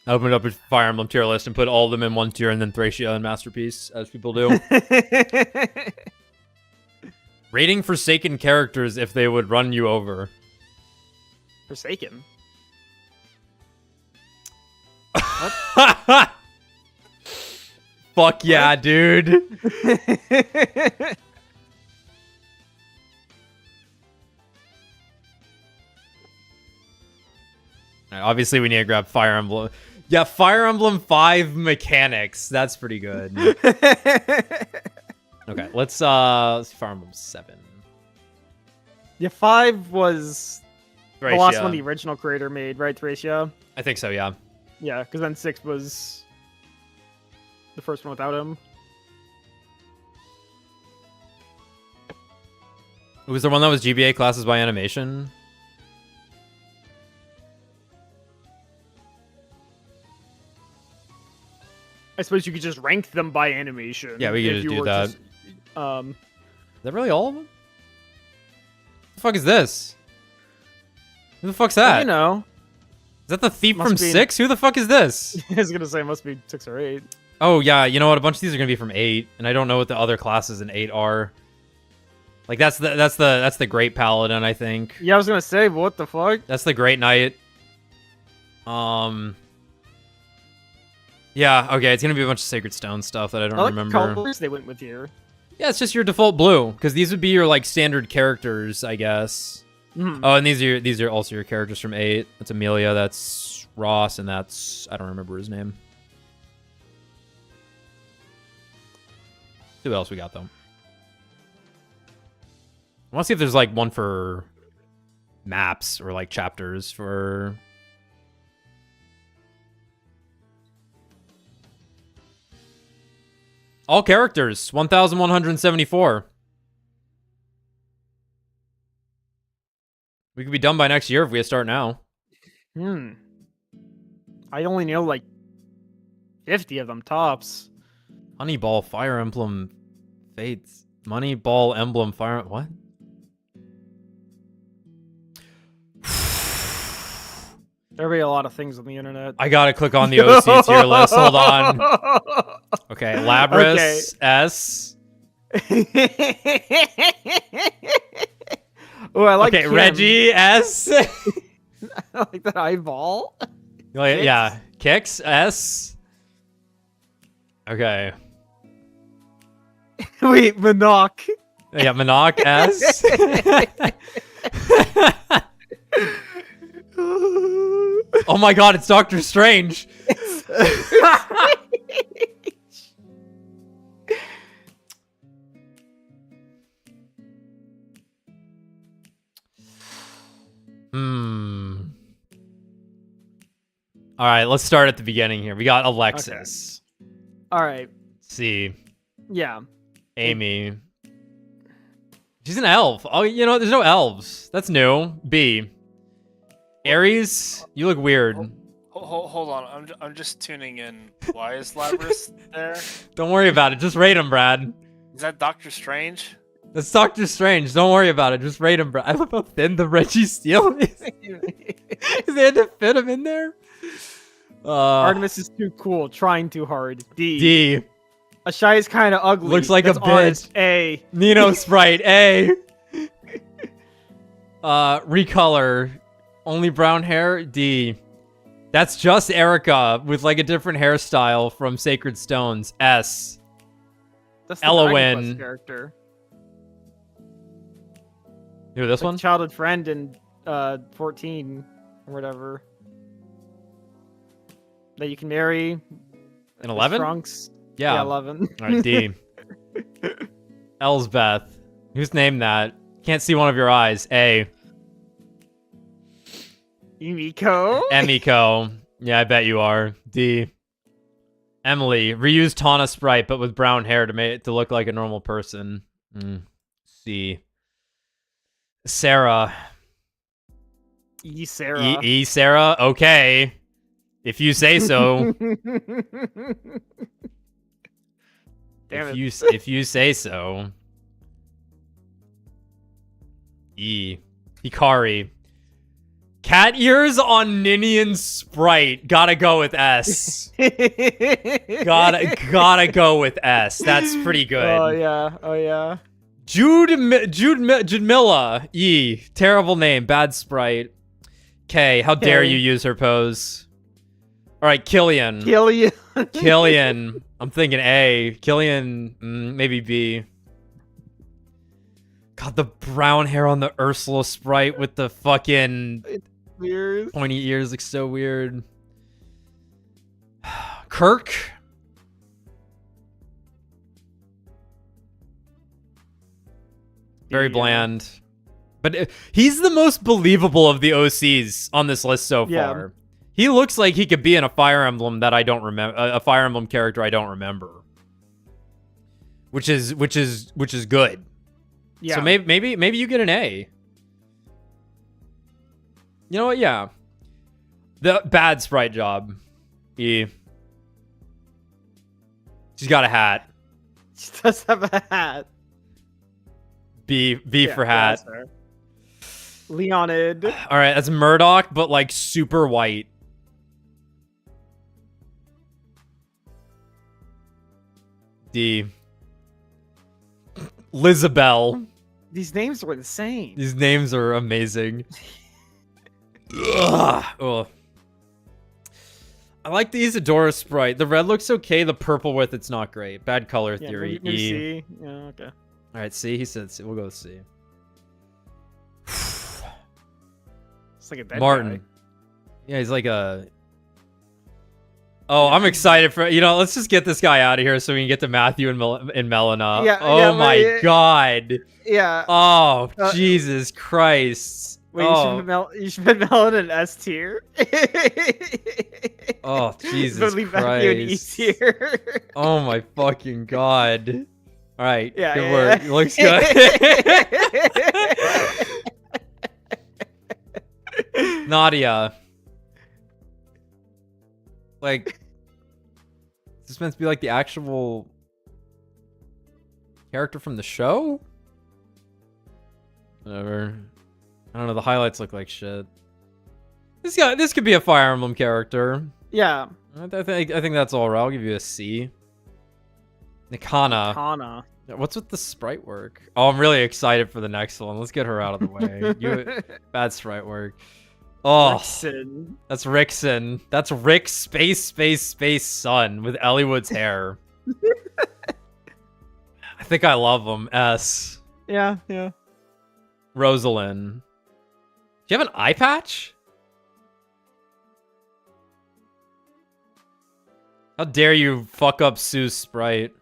I opened up a Fire Emblem tier list and put all of them in one tier and then Thracia and Masterpiece, as people do. Rating Forsaken characters if they would run you over. Forsaken? What? Fuck yeah, dude. Alright, obviously we need to grab Fire Emblem. Yeah, Fire Emblem 5 mechanics. That's pretty good. Okay, let's Fire Emblem 7. Yeah, 5 was Thracia. the last one the original creator made, right, Thracia? I think so, yeah. Yeah, because then 6 was the first one without him. Was there one that was GBA classes by animation? I suppose you could just rank them by animation. Yeah, we could just do that. Is that really all of them? What the fuck is this? Who the fuck's that? You know. Is that the thief from 6? Who the fuck is this? I was gonna say it must be 6 or 8. Oh yeah, you know what? A bunch of these are gonna be from 8, and I don't know what the other classes in 8 are. Like that's the Great Paladin, I think. Yeah, I was gonna say, what the fuck? That's the Great Knight. Yeah, okay, it's gonna be a bunch of Sacred Stone stuff that I don't I like the remember. colors they went with here. Yeah, it's just your default blue, because these would be your like standard characters, I guess. Oh, and these are also your characters from 8. That's Amelia, that's Ross, and that's I don't remember his name. See what else we got though. I want to see if there's like one for maps or like chapters for. All characters, 1,174. We could be done by next year if we start now. I only know like 50 of them tops. Honeyball, Fire Emblem, Fates. Moneyball, Emblem, Fire... What? There'll be a lot of things on the internet. I gotta click on the OC tier list. Hold on. Okay, Labris, Okay. S. Oh, I like Okay, Kim. Reggie, S. I like that eyeball. Yeah, Kix, S. Okay. Wait, Monok. Yeah, Monok, S. Oh my god, it's Doctor Strange. All right, let's start at the beginning here. We got Alexis. All right. C. Yeah. Amy. She's an elf. Oh, you know, there's no elves. That's new. B. Aries, you look weird. Hold on, I'm just tuning in. Why is Labris there? Don't worry about it. Just rate him, Brad. Is that Doctor Strange? That's Doctor Strange. Don't worry about it. Just rate him, Brad. I love how thin the Reggie Steele is. They had to fit him in there. Artemis is too cool, trying too hard. D. D. Ashai is kind of ugly. Looks like That's a bitch. honest. A. Nino Sprite. A. Recolor. Only brown hair. D. That's just Erica with like a different hairstyle from Sacred Stones. S. That's the Elowin. Dragon Quest character. Who, this Like one? childhood friend in 14 or whatever. That you can marry. In 11? Trunks. Yeah. 11. All right, D. Elsbeth. Who's named that? Can't see one of your eyes. A. Yumiko. Emiko. Yeah, I bet you are. D. Emily. Reused Tana sprite, but with brown hair to make it to look like a normal person. C. Sarah. Sarah. Sarah. Okay. If you say so. Damn it. If you say so. E. Hikari. Cat ears on Ninian Sprite. Gotta go with S. gotta go with S. That's pretty good. Oh yeah. Oh yeah. Judmilla. E. Terrible name. Bad sprite. K. How dare K. you use her pose. Alright, Killian. Killian. Killian. I'm thinking A. Killian, maybe B. God, the brown hair on the Ursula sprite with the fucking Ears. pointy ears looks so weird. Kirk. Very bland. But he's the most believable of the OCs on this list so Yeah. far. He looks like he could be in a Fire Emblem that I don't remember, a Fire Emblem character I don't remember. Which is good. Yeah. So maybe you get an A. You know what? Yeah. The bad sprite job. E. She's got a hat. She does have a hat. B Yeah, for hat. that's her. Leonid. All right, that's Murdoch, but like super white. D. Lizabelle. These names were insane. These names are amazing. Ugh. Oh. I like the Isadora sprite. The red looks okay. The purple with it's not great. Bad color Yeah, theory. maybe E. C. Yeah, okay. All right, C. He said C. We'll go with C. It's like a dead Martin. guy. Yeah, he's like a. Oh, I'm excited for let's just get this guy out of here so we can get to Matthew and Melina. Yeah, oh yeah, my god. Yeah. Oh, Jesus Christ. Wait, oh. you should put Melon in S tier. Oh, Jesus But leave Matthew in E Christ. tier. Oh my fucking god. All right, Yeah, good yeah, work. yeah. Looks good. Nadia. Like, is this meant to be like the actual character from the show? Whatever. I don't know. The highlights look like shit. This could be a Fire Emblem character. Yeah. I think that's all right. I'll give you a C. Nikana. Kana. What's with the sprite work? Oh, I'm really excited for the next one. Let's get her out of the way. Bad sprite work. Oh, Rickson. that's Rickson. That's Rick space son with Elliewood's hair. I think I love him. S. Yeah, yeah. Rosalind. Do you have an eye patch? How dare you fuck up Sue's sprite?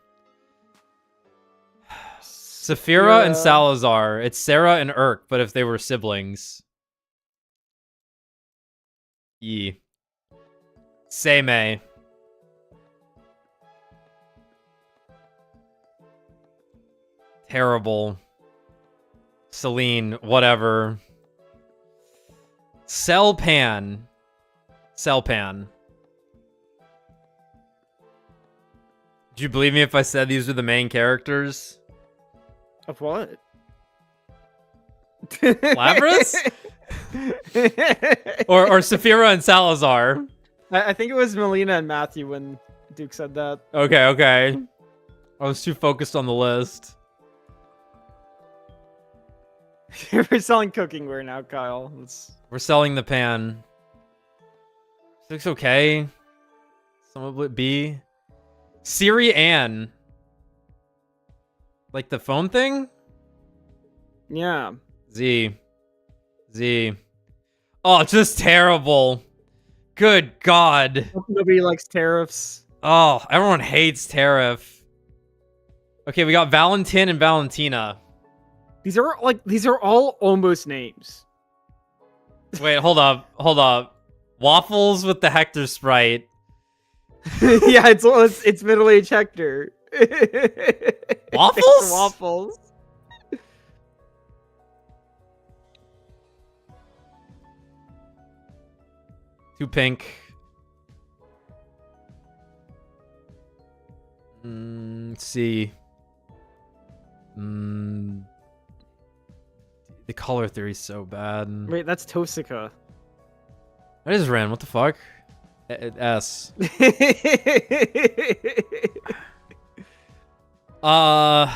Saphira and Salazar. It's Sarah and Urk, but if they were siblings. E. Seimei. Terrible. Celine, whatever. Cellpan. Cellpan. Did you believe me if I said these were the main characters? Of what? Lapras? or Saphira and Salazar. I think it was Melina and Matthew when Duke said that. Okay. I was too focused on the list. We're selling cookingware now, Kyle. We're selling the pan. Looks okay. Some of it B. Siri Ann. Like the phone thing? Yeah. Z. Oh, just terrible. Good God. Nobody likes tariffs. Oh, everyone hates Tariff. Okay, we got Valentin and Valentina. These are all almost names. Wait, hold up. Waffles with the Hector sprite. Yeah, it's middle-aged Hector. Waffles? Waffles. Too pink. C. The color theory is so bad. Wait, that's Tosika. That is Ren. What the fuck? S. I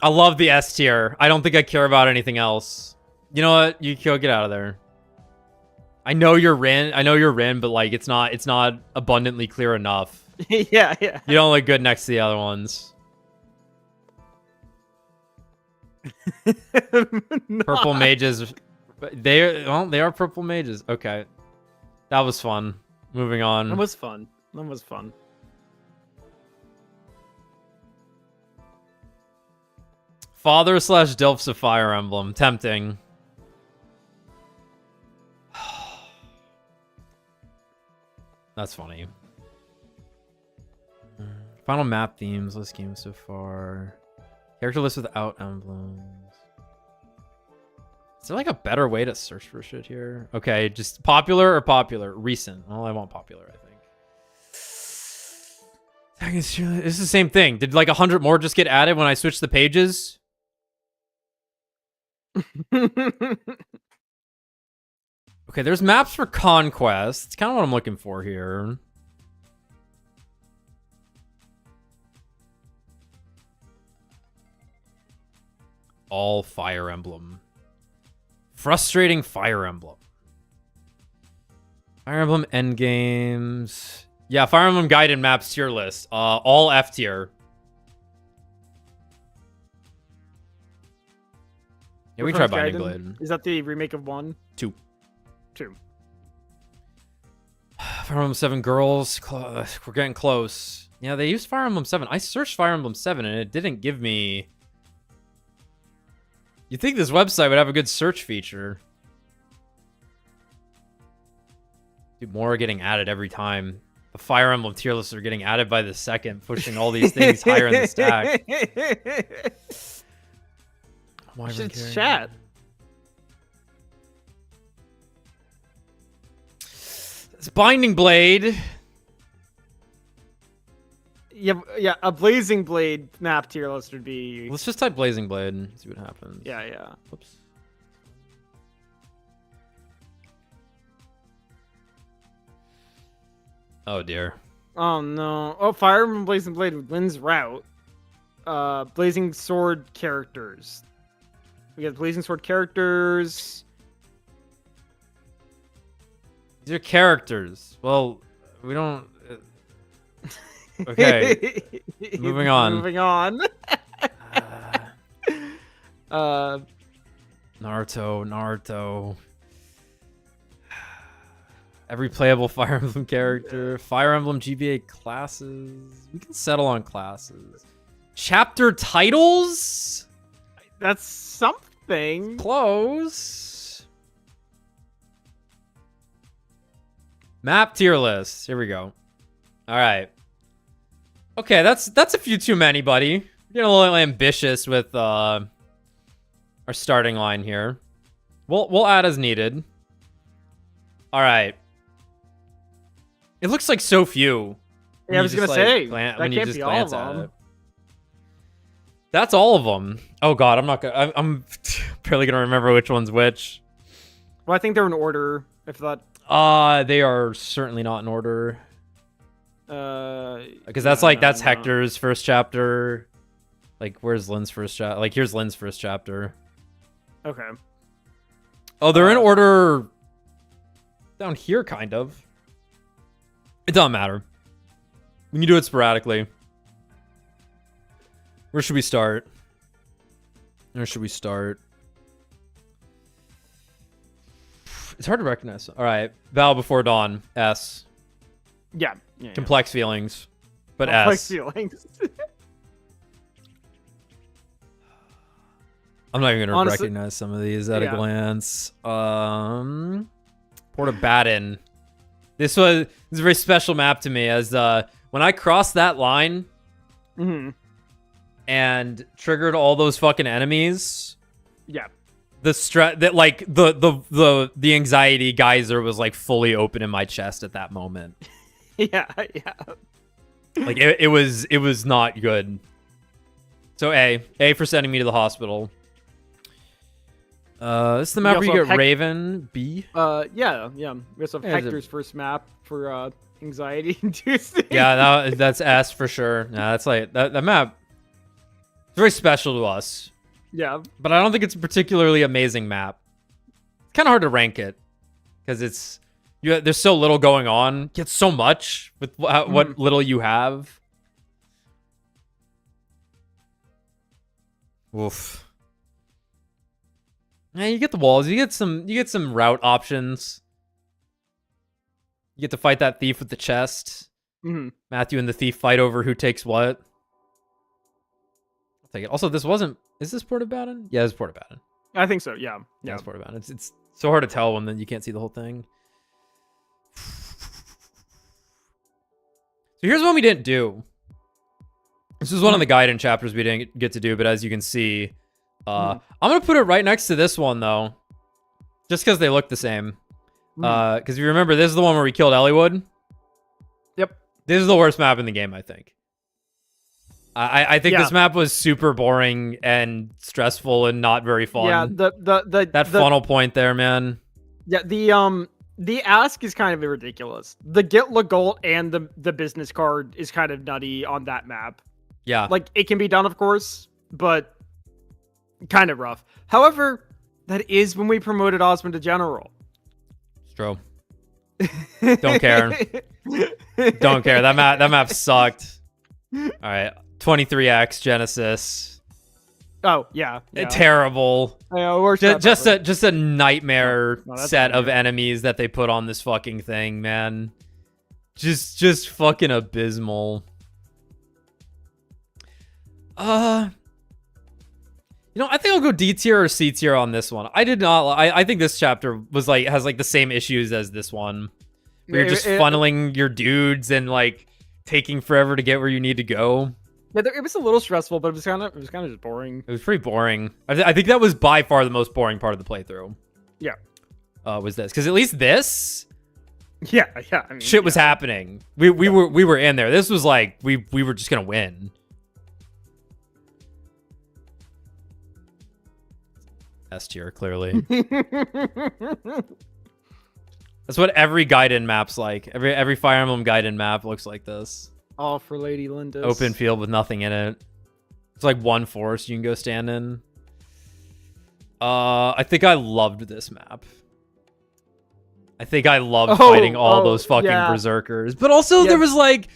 love the S tier. I don't think I care about anything else. You know what? You get out of there. I know you're Rin, but like it's not abundantly clear enough. Yeah. You don't look good next to the other ones. Purple mages. They are purple mages. Okay. That was fun. Moving on. That was fun. Father / Dilfs of Fire Emblem. Tempting. That's funny. Final map themes. List games so far. Character list without emblems. Is there like a better way to search for shit here? Okay, just popular or popular? Recent. Well, I want popular, I think. It's the same thing. Did like 100 more just get added when I switched the pages? Okay, there's maps for Conquest. It's kind of what I'm looking for here. All Fire Emblem. Frustrating Fire Emblem. Fire Emblem Endgames. Yeah, Fire Emblem Gaiden maps tier list. All F tier. Yeah, we Which can one's try Binding Gaiden? Blade. Is that the remake of 1? 2. 2. Fire Emblem 7 girls. We're getting close. Yeah, they used Fire Emblem 7. I searched Fire Emblem 7 and it didn't give me... You'd think this website would have a good search feature. Dude, more are getting added every time. The Fire Emblem tier lists are getting added by the second, pushing all these things higher in the stack. It's chat. It's Binding Blade. Yeah, a Blazing Blade map tier list would be... Let's just type Blazing Blade and see what happens. Yeah. Whoops. Oh, dear. Oh, no. Oh, Fire Emblem Blazing Blade wins route. Blazing Sword characters. We got Blazing Sword characters. These are characters. Well, we don't... Okay. Moving on. Moving on. Naruto. Every playable Fire Emblem character. Fire Emblem GBA classes. We can settle on classes. Chapter titles? That's something. Close. Map tier list. Here we go. All right. Okay, that's a few too many, buddy. We're getting a little ambitious with our starting line here. We'll add as needed. All right. It looks like so few. Yeah, I was gonna say that when you can't just be all of glance at them. it. That's all of them. Oh God, I'm not gonna. I'm barely gonna remember which one's which. Well, I think they're in order. If that. They are certainly not in order. Because that's no. Hector's first chapter. Like, where's Lynn's first chapter? Like, here's Lynn's first chapter. Okay. Oh, they're in order down here, kind of. It doesn't matter. We can do it sporadically. Where should we start? Where should we start? It's hard to recognize. All right. Battle Before Dawn. S. Yeah. Complex feelings. But Complex S. feelings. I'm not even going to Honestly, recognize some of these at a glance. Port of Baden. This is a very special map to me, as when I crossed that line and triggered all those fucking enemies. Yeah. The stress that like the anxiety geyser was like fully open in my chest at that moment. Yeah. Like it was not good. So A for sending me to the hospital. This is the map where you get Raven. B. Yeah. We also have Hector's first map for anxiety inducing. Yeah, that's S for sure. Yeah, that's like that map. It's very special to us. Yeah. But I don't think it's a particularly amazing map. It's kind of hard to rank it because there's so little going on. You get so much with what little you have. Oof. Yeah, you get the walls. You get some route options. You get to fight that thief with the chest. Matthew and the thief fight over who takes what. I'll take it. Also, this wasn't. Is this Port of Baden? Yeah, it's Port of Baden. I think so. Yeah. It's Port of Baden. It's so hard to tell when you can't see the whole thing. So here's one we didn't do. This is one of the Gaiden chapters we didn't get to do, but as you can see, I'm gonna put it right next to this one though, just because they look the same. Because if you remember, this is the one where we killed Elliewood. Yep. This is the worst map in the game, I think. I think this map was super boring and stressful and not very fun. Yeah, the funnel point there, man. Yeah, the ask is kind of ridiculous. The Get Legault and the business card is kind of nutty on that map. Yeah. Like, it can be done, of course, but kind of rough. However, that is when we promoted Osmond to General. It's true. Don't care. Don't care. That map sucked. All right, 23x Genesis. Oh yeah, Terrible. Just a nightmare No, that's set of weird. enemies that they put on this fucking thing, man. Just fucking abysmal. You know, I think I'll go D tier or C tier on this one. I did not. I think this chapter was like has like the same issues as this one. Where you're just funneling your dudes and like taking forever to get where you need to go. Yeah, it was a little stressful, but it was kind of just boring. It was pretty boring. I think that was by far the most boring part of the playthrough. Yeah. Was this because at least this Yeah. I mean, shit was happening. We were in there. This was like we were just gonna win. S tier, clearly. That's what every Gaiden map's like. Every Fire Emblem Gaiden map looks like this. All for Lady Lindis. Open field with nothing in it. It's like one forest you can go stand in. I think I loved this map. I think I loved fighting all those fucking berserkers. But also there was like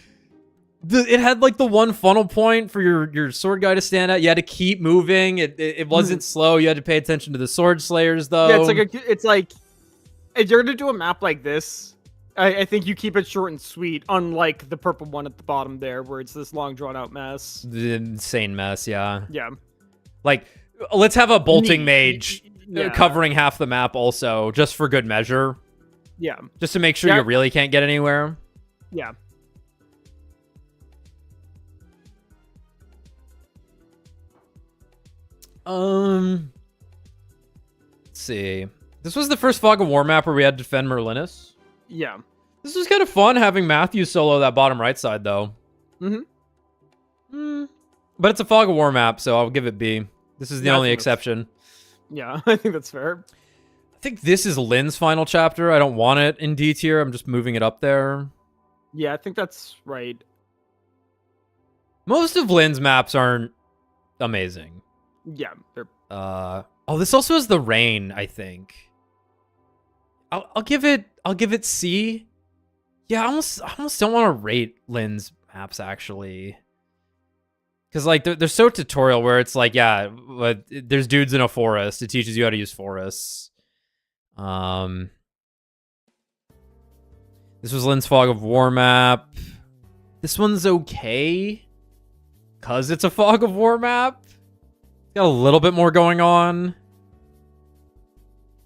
it had like the one funnel point for your sword guy to stand at. You had to keep moving. It wasn't slow. You had to pay attention to the sword slayers though. Yeah, it's like if you're gonna do a map like this, I think you keep it short and sweet, unlike the purple one at the bottom there, where it's this long drawn out mess. The insane mess, yeah. Yeah. Like, let's have a bolting mage Yeah. covering half the map also, just for good measure. Yeah. Just to make sure you really can't get anywhere. Yeah. Let's see. This was the first Fog of War map where we had to defend Merlinus. Yeah. This was kind of fun having Matthew solo that bottom right side, though. Mm-hmm. But it's a Fog of War map, so I'll give it B. This is the only exception. Yeah, I think that's fair. I think this is Lynn's final chapter. I don't want it in D tier. I'm just moving it up there. Yeah, I think that's right. Most of Lynn's maps aren't amazing. Yeah. They're... Oh, this also has the rain, I think. I'll give it C. Yeah, I almost don't want to rate Lynn's maps actually. Cause like they're so tutorial where it's like, yeah, there's dudes in a forest. It teaches you how to use forests. This was Lynn's Fog of War map. This one's okay. Cause it's a Fog of War map. Got a little bit more going on.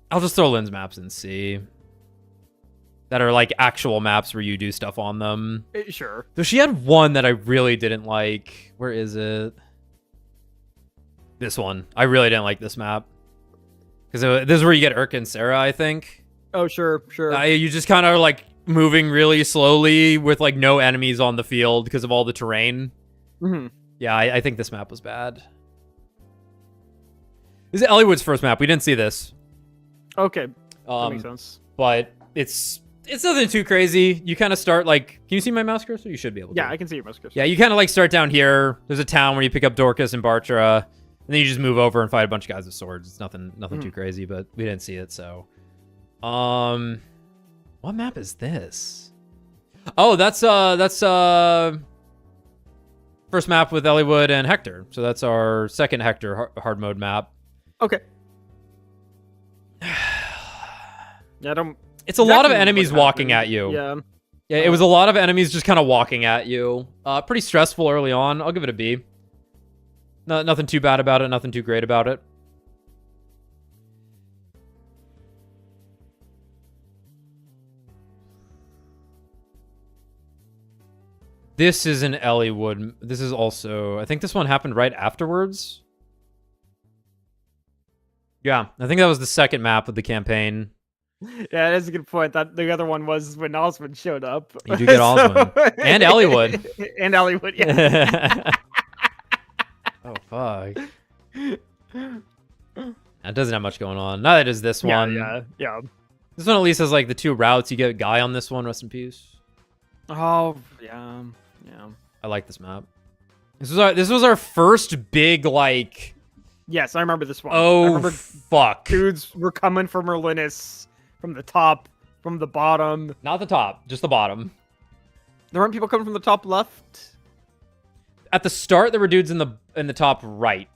I'll just throw Lynn's maps in C. That are like actual maps where you do stuff on them. Sure. Though she had one that I really didn't like. Where is it? This one. I really didn't like this map. Because this is where you get Urk and Sarah, I think. Oh, sure. You just kind of like moving really slowly with like no enemies on the field because of all the terrain. Mm-hmm. Yeah, I think this map was bad. This is Elliewood's first map. We didn't see this. Okay. That makes sense. But it's nothing too crazy. You kind of start like, can you see my mouse cursor? You should be able to. Yeah, I can see your mouse cursor. Yeah, you kind of like start down here. There's a town where you pick up Dorcas and Bartra, and then you just move over and fight a bunch of guys with swords. It's nothing too crazy, but we didn't see it, so. What map is this? Oh, that's first map with Elliewood and Hector. So that's our second Hector hard mode map. Okay. Yeah, I don't. It's a lot of enemies walking at you. Yeah. Yeah, it was a lot of enemies just kind of walking at you. Pretty stressful early on. I'll give it a B. Nothing too bad about it. Nothing too great about it. This is an Elliewood. This is also... I think this one happened right afterwards. Yeah, I think that was the second map of the campaign. Yeah, that's a good point. That the other one was when Osmond showed up. You do get Osmond. And Elliewood. And Elliewood, yeah. Oh, fuck. That doesn't have much going on. Neither does this one. Yeah. This one at least has like the two routes. You get Guy on this one. Rest in peace. Oh, yeah. I like this map. This was our first big like... Yes, I remember this one. Oh, I remember fuck. dudes were coming from Merlinus from the top, from the bottom. Not the top, just the bottom. There weren't people coming from the top left. At the start, there were dudes in the top right,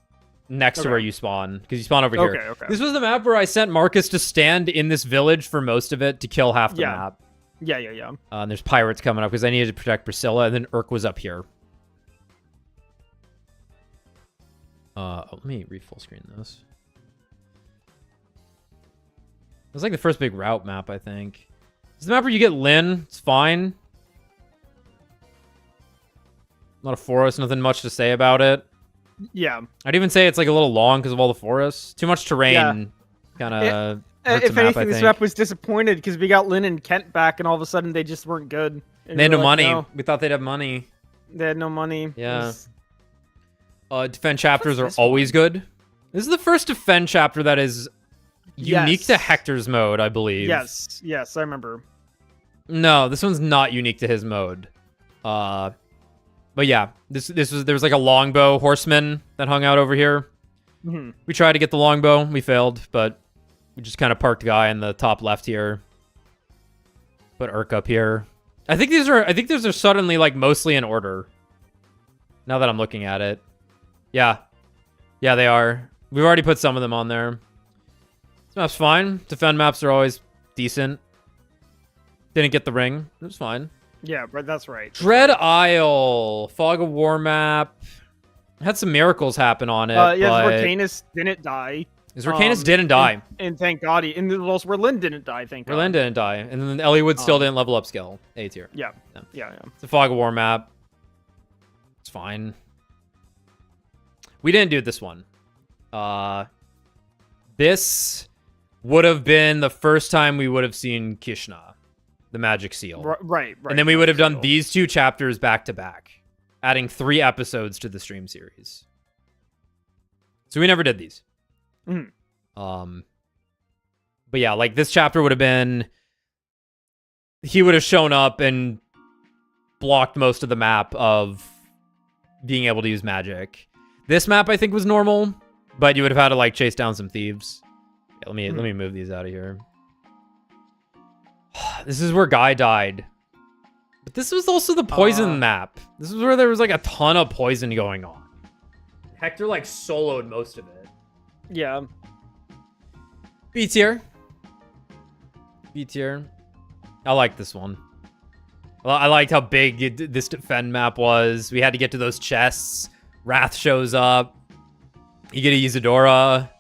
next to Okay. where you spawn, because you spawn over here. Okay. This was the map where I sent Marcus to stand in this village for most of it to kill half the map. Yeah. And there's pirates coming up because I needed to protect Priscilla, and then Urk was up here. Let me re-full screen this. It was like the first big route map, I think. It's the map where you get Lynn. It's fine. Not a forest, nothing much to say about it. Yeah. I'd even say it's like a little long because of all the forests. Too much terrain. Kind of. If anything, this map was disappointed because we got Lynn and Kent back, and all of a sudden they just weren't good. And They had we no were like, money. no. We thought they'd have money. They had no money. Yeah. It Defend chapters are this always good. This is the first defend chapter that is unique to Yes. Hector's mode, I believe. Yes, I remember. No, this one's not unique to his mode. But yeah, there was like a longbow horseman that hung out over here. Mhm. We tried to get the longbow, we failed, but we just kind of parked a guy in the top left here. Put Urk up here. I think these are suddenly like mostly in order. Now that I'm looking at it. Yeah, they are. We've already put some of them on there. This map's fine. Defend maps are always decent. Didn't get the ring. It was fine. Yeah, but that's right. Dread Isle. Fog of War map. Had some miracles happen on it. Yeah, but... where Canis didn't die. Canis didn't die. And thank God and also where Lynn didn't die, thank God. Lynn didn't die. And then Elliewood still didn't level up skill. A tier. Yeah. It's a Fog of War map. It's fine. We didn't do this one. This would have been the first time we would have seen Kishna, the magic seal. Right. And then we would have done these two chapters back to back, adding 3 episodes to the stream series. So we never did these. Mhm. But yeah, like this chapter would have been, he would have shown up and blocked most of the map of being able to use magic. This map I think was normal, but you would have had to like chase down some thieves. Yeah, let me move these out of here. This is where Guy died. But this was also the poison map. This is where there was like a ton of poison going on. Hector like soloed most of it. Yeah. B tier. B tier. I like this one. Well, I liked how big this defend map was. We had to get to those chests. Wrath shows up. You get a Isadora.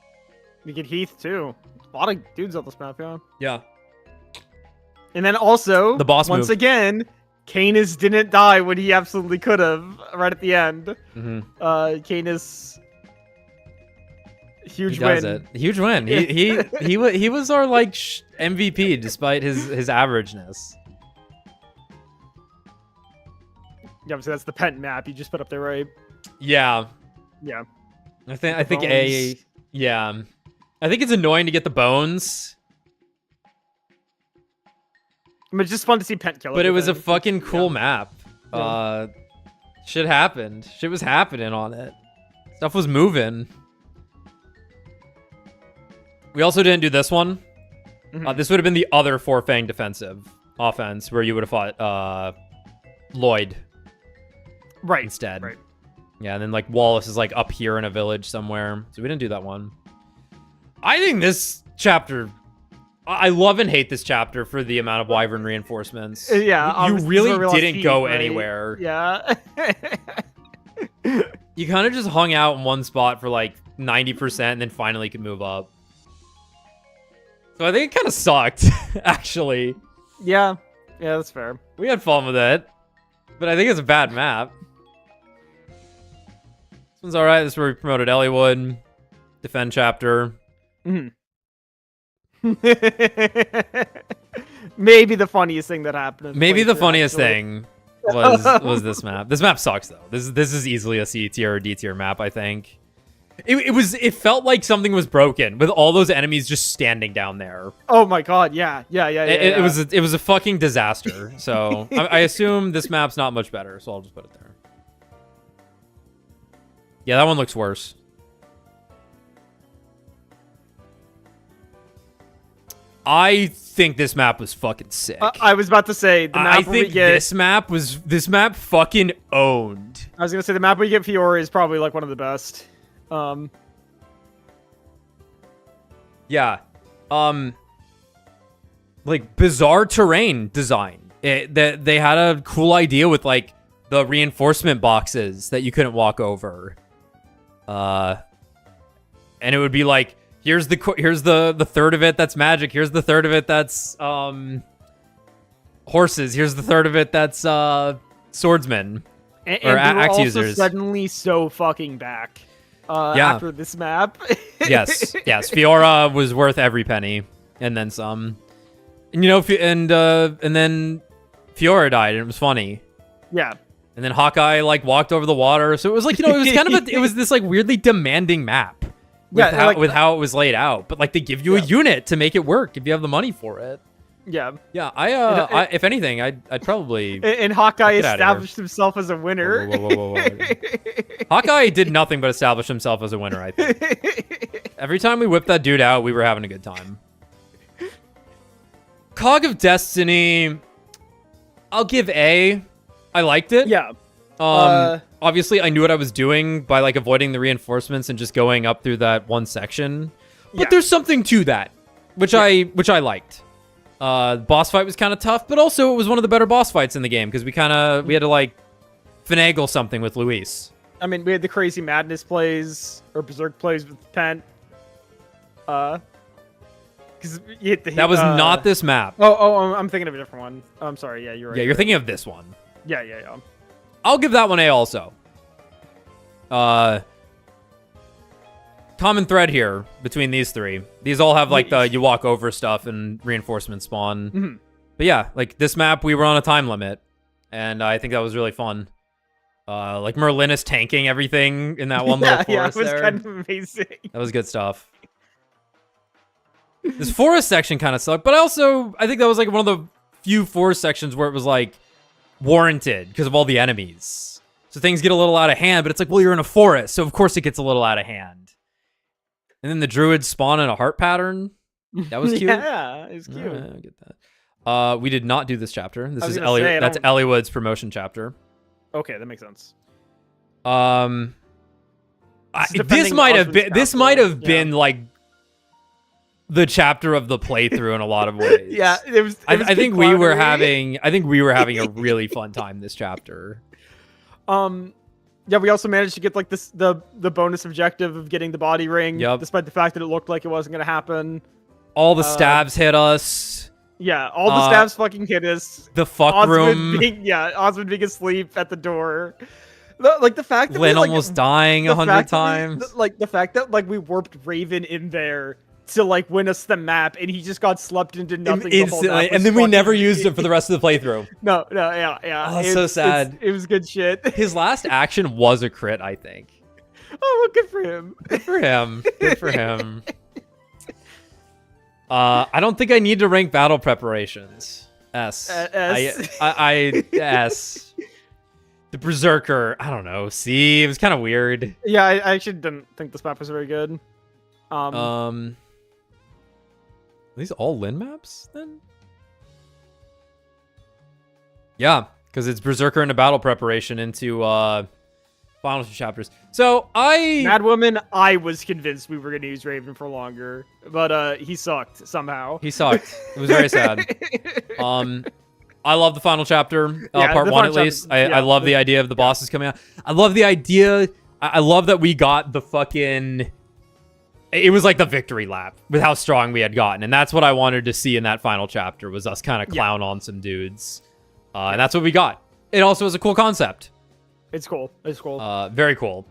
You get Heath too. A lot of dudes on this map, yeah. Yeah. And then also, The boss once move. again, Canis didn't die when he absolutely could have right at the end. Mm-hmm. Canis, huge He does win. it. Huge win. He was our like MVP despite his averageness. Yeah, so that's the Pent map you just put up there, right? Yeah. Yeah. I think Bones. I think it's annoying to get the bones, I mean, it's just fun to see Pent kill but it was a everything. fucking cool map. Yeah. Shit happened. Shit was happening on it. Stuff was moving. We also didn't do this one. Mhm. This would have been the other Four Fang defensive offense where you would have fought Lloyd right instead. Right. Yeah, and then like Wallace is like up here in a village somewhere. So we didn't do that one. I think this chapter, I love and hate this chapter for the amount of Wyvern reinforcements. Yeah, You obviously, really this is where we lost didn't Heath, go right? anywhere. Yeah. You kind of just hung out in one spot for like 90% and then finally could move up. So I think it kind of sucked, actually. Yeah, that's fair. We had fun with it, but I think it's a bad map. This one's alright. This is where we promoted Elliewood. Defend chapter. Mhm. Maybe the funniest thing that happened. in Maybe the playthrough, funniest actually. thing was this map. This map sucks though. This is easily a C tier or D tier map, I think. It felt like something was broken with all those enemies just standing down there. Oh my god, yeah. It was a fucking disaster. So I assume this map's not much better, so I'll just put it there. Yeah, that one looks worse. I think this map was fucking sick. I was about to say the map I think this map fucking owned. I was gonna say the map we get Fiora is probably like one of the best. Yeah. Like bizarre terrain design. They had a cool idea with like the reinforcement boxes that you couldn't walk over. And it would be like, here's the third of it that's magic. Here's the third of it that's horses. Here's the third of it that's swordsmen And or we were axe also users. suddenly so fucking back after this map. Yes. Fiora was worth every penny, and then some. And you know, and then Fiora died, and it was funny. Yeah. And then Hawkeye like walked over the water, so it was like, you know, it was kind of it was this like weirdly demanding map. With how it was laid out, but like they give you a unit to make it work if you have the money for it. Yeah. Yeah, I if anything, I'd probably. And Hawkeye established himself as a winner. Whoa. Hawkeye did nothing but establish himself as a winner, I think. Every time we whipped that dude out, we were having a good time. Cog of Destiny, I'll give A. I liked it. Yeah. Obviously, I knew what I was doing by like avoiding the reinforcements and just going up through that one section. But there's something to that, which I liked. Boss fight was kind of tough, but also it was one of the better boss fights in the game because we had to like finagle something with Luis. I mean, we had the Crazy Madness plays or Berserk plays with Pent. Because you hit the. That was not this map. I'm thinking of a different one. I'm sorry. Yeah, you're right. Yeah, you're thinking of this one. Yeah. I'll give that one A also. Common thread here between these three. These all have like the you walk over stuff and reinforcement spawn. Mm-hmm. But yeah, like this map, we were on a time limit, and I think that was really fun. Like Merlinus tanking everything in that one little forest it was there. kind of amazing. That was good stuff. This forest section kind of sucked, but I think that was like one of the few forest sections where it was like warranted because of all the enemies. So things get a little out of hand, but it's like, well, you're in a forest, so of course it gets a little out of hand. And then the druids spawn in a heart pattern. That was cute. Yeah, it was cute. I get that. We did not do this chapter. This is that's Elliowood's promotion chapter. Okay, that makes sense. This might have been like the chapter of the playthrough in a lot of ways. Yeah, it was I think we were having a really fun time this chapter. Yeah, we also managed to get like the bonus objective of getting the body ring, despite the fact that it looked like it wasn't gonna happen. All the stabs hit us. Yeah, all the stabs fucking hit us. The fuck room. Osmond being asleep at the door. Like the fact that Lynn almost dying 100 times. The fact that like we warped Raven in there to like win us the map, and he just got slept into nothing instantly, and then we never used it for the rest of the playthrough. No, yeah. Oh, so sad. It was good shit. His last action was a crit, I think. Oh, well, good for him. Good for him. I don't think I need to rank battle preparations. S. S. The Berserker, I don't know. C, it was kind of weird. Yeah, I actually didn't think this map was very good. Are these all Lin maps then? Yeah, because it's Berserker and a battle preparation into final two chapters. So Madwoman, I was convinced we were gonna use Raven for longer, but he sucked somehow. He sucked. It was very sad. I love the final chapter, part one at least. I love the idea of the bosses coming out. I love the idea. I love that we got the fucking. It was like the victory lap with how strong we had gotten, and that's what I wanted to see in that final chapter was us kind of clown on some dudes, and that's what we got. It also is a cool concept. It's cool. It's cool. Very cool.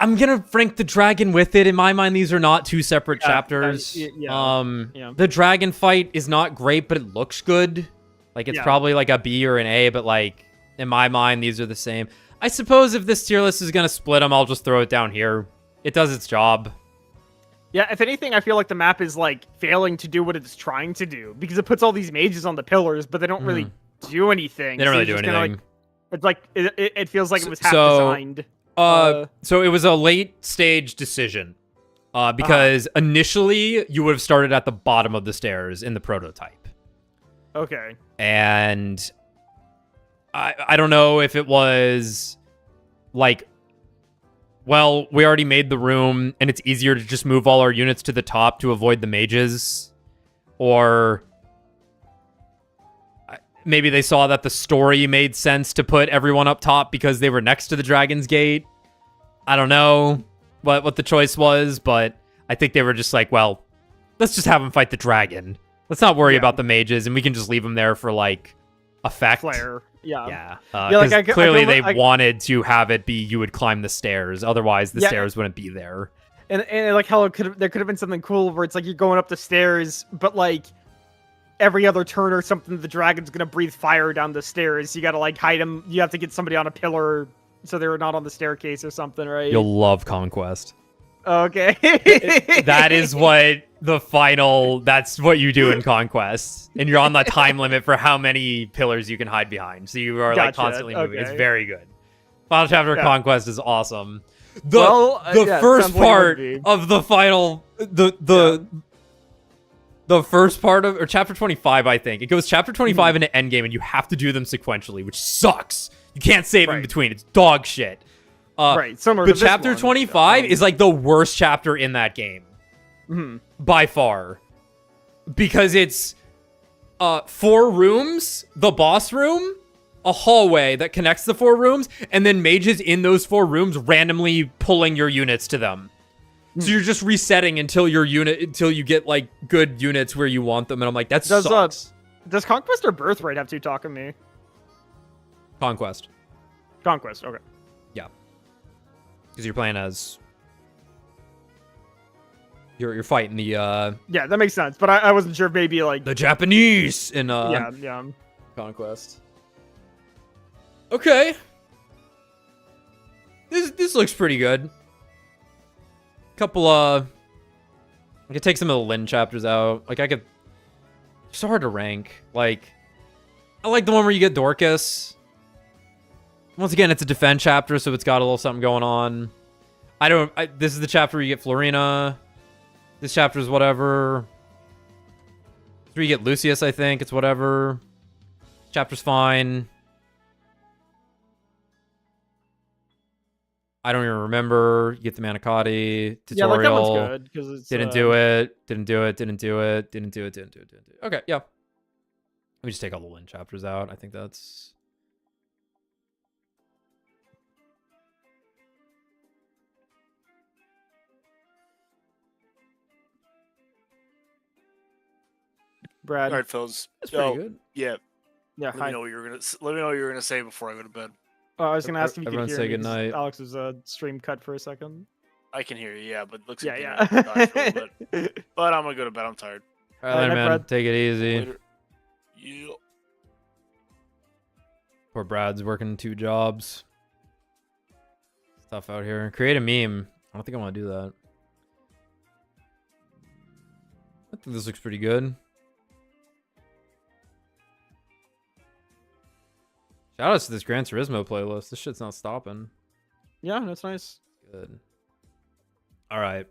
I'm gonna rank the dragon with it. In my mind, these are not two separate chapters. The dragon fight is not great, but it looks good. Like it's probably like a B or an A, but like in my mind, these are the same. I suppose if this tier list is gonna split them, I'll just throw it down here. It does its job. Yeah, if anything, I feel like the map is like failing to do what it's trying to do because it puts all these mages on the pillars, but they don't really do anything. They don't really do anything. It's like it feels like it was half designed. So it was a late stage decision. Because initially you would have started at the bottom of the stairs in the prototype. Okay. And I don't know if it was like, well, we already made the room and it's easier to just move all our units to the top to avoid the mages. Or maybe they saw that the story made sense to put everyone up top because they were next to the Dragon's Gate. I don't know what the choice was, but I think they were just like, well, let's just have them fight the dragon. Let's not worry about the mages, and we can just leave them there for, like, effect. Flair. Yeah. Because clearly they wanted to have it be you would climb the stairs. Otherwise, the stairs wouldn't be there. And like how there could have been something cool where it's like you're going up the stairs, but like every other turn or something, the dragon's gonna breathe fire down the stairs. You gotta like hide him. You have to get somebody on a pillar so they're not on the staircase or something, right? You'll love Conquest. Okay. That is what that's what you do in Conquest. And you're on the time limit for how many pillars you can hide behind. So you are like constantly moving. It's very good. Final chapter of Conquest is awesome. The first part of the final the first part of, or chapter 25, I think. It goes chapter 25 into endgame, and you have to do them sequentially, which sucks. You can't save in between. It's dog shit. Similar but to chapter this 25 is like the worst chapter in that game. By far. Because it's 4 rooms, the boss room, a hallway that connects the 4 rooms, and then mages in those 4 rooms randomly pulling your units to them. So you're just resetting until you get like good units where you want them, and I'm like, that sucks. Does Conquest or Birthright have to talk to me? Conquest, okay. Yeah. Because you're playing as you're fighting the yeah, that makes sense. But I wasn't sure if maybe like the Japanese in yeah. Conquest. Okay. This looks pretty good. Couple I could take some of the Lin chapters out. Like it's so hard to rank. Like I like the one where you get Dorcas. Once again, it's a defend chapter, so it's got a little something going on. This is the chapter where you get Florina. This chapter is whatever. It's where you get Lucius, I think. It's whatever. Chapter's fine. I don't even remember. You get the Manicotti tutorial. Yeah, like that one's good because it's Didn't do it. Okay, yeah. Let me just take all the Lin chapters out. I think that's Brad. All right, Phils. pretty good. Yeah. Yeah. Let me know what you're gonna say before I go to bed. I was gonna ask if you could Everyone hear say me. goodnight. Alex's stream cut for a second. I can hear you, yeah, but it looks like Yeah. But I'm gonna go to bed. I'm tired. All right, man. Brad. Take it easy. Later. Yeah. Poor Brad's working 2 jobs. Stuff out here. Create a meme. I don't think I want to do that. I think this looks pretty good. Shout outs to this Gran Turismo playlist. This shit's not stopping. Yeah, that's nice. Good. All right.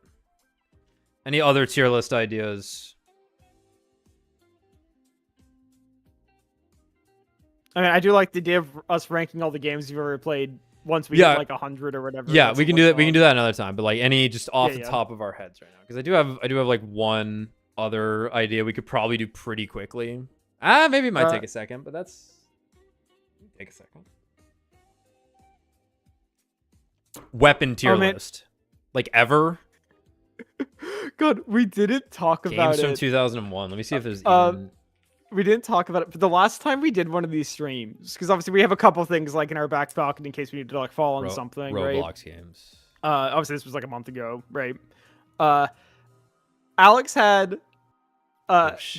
Any other tier list ideas? I mean, I do like the idea of us ranking all the games you've ever played once we Yeah. get like 100 or whatever. Yeah, That's we can like do that. We all- can do that another time. But like any just off Yeah, the yeah. top of our heads right now, because I do have like one other idea we could probably do pretty quickly. Maybe it might take a second, but that's take a second. Weapon tier list, like ever. God, we didn't talk about Games from it. 2001. Let me see if there's even. We didn't talk about it, but the last time we did one of these streams, because obviously we have a couple things like in our back pocket in case we need to like fall on something, right? Roblox games. Obviously this was like a month ago, right? Alex had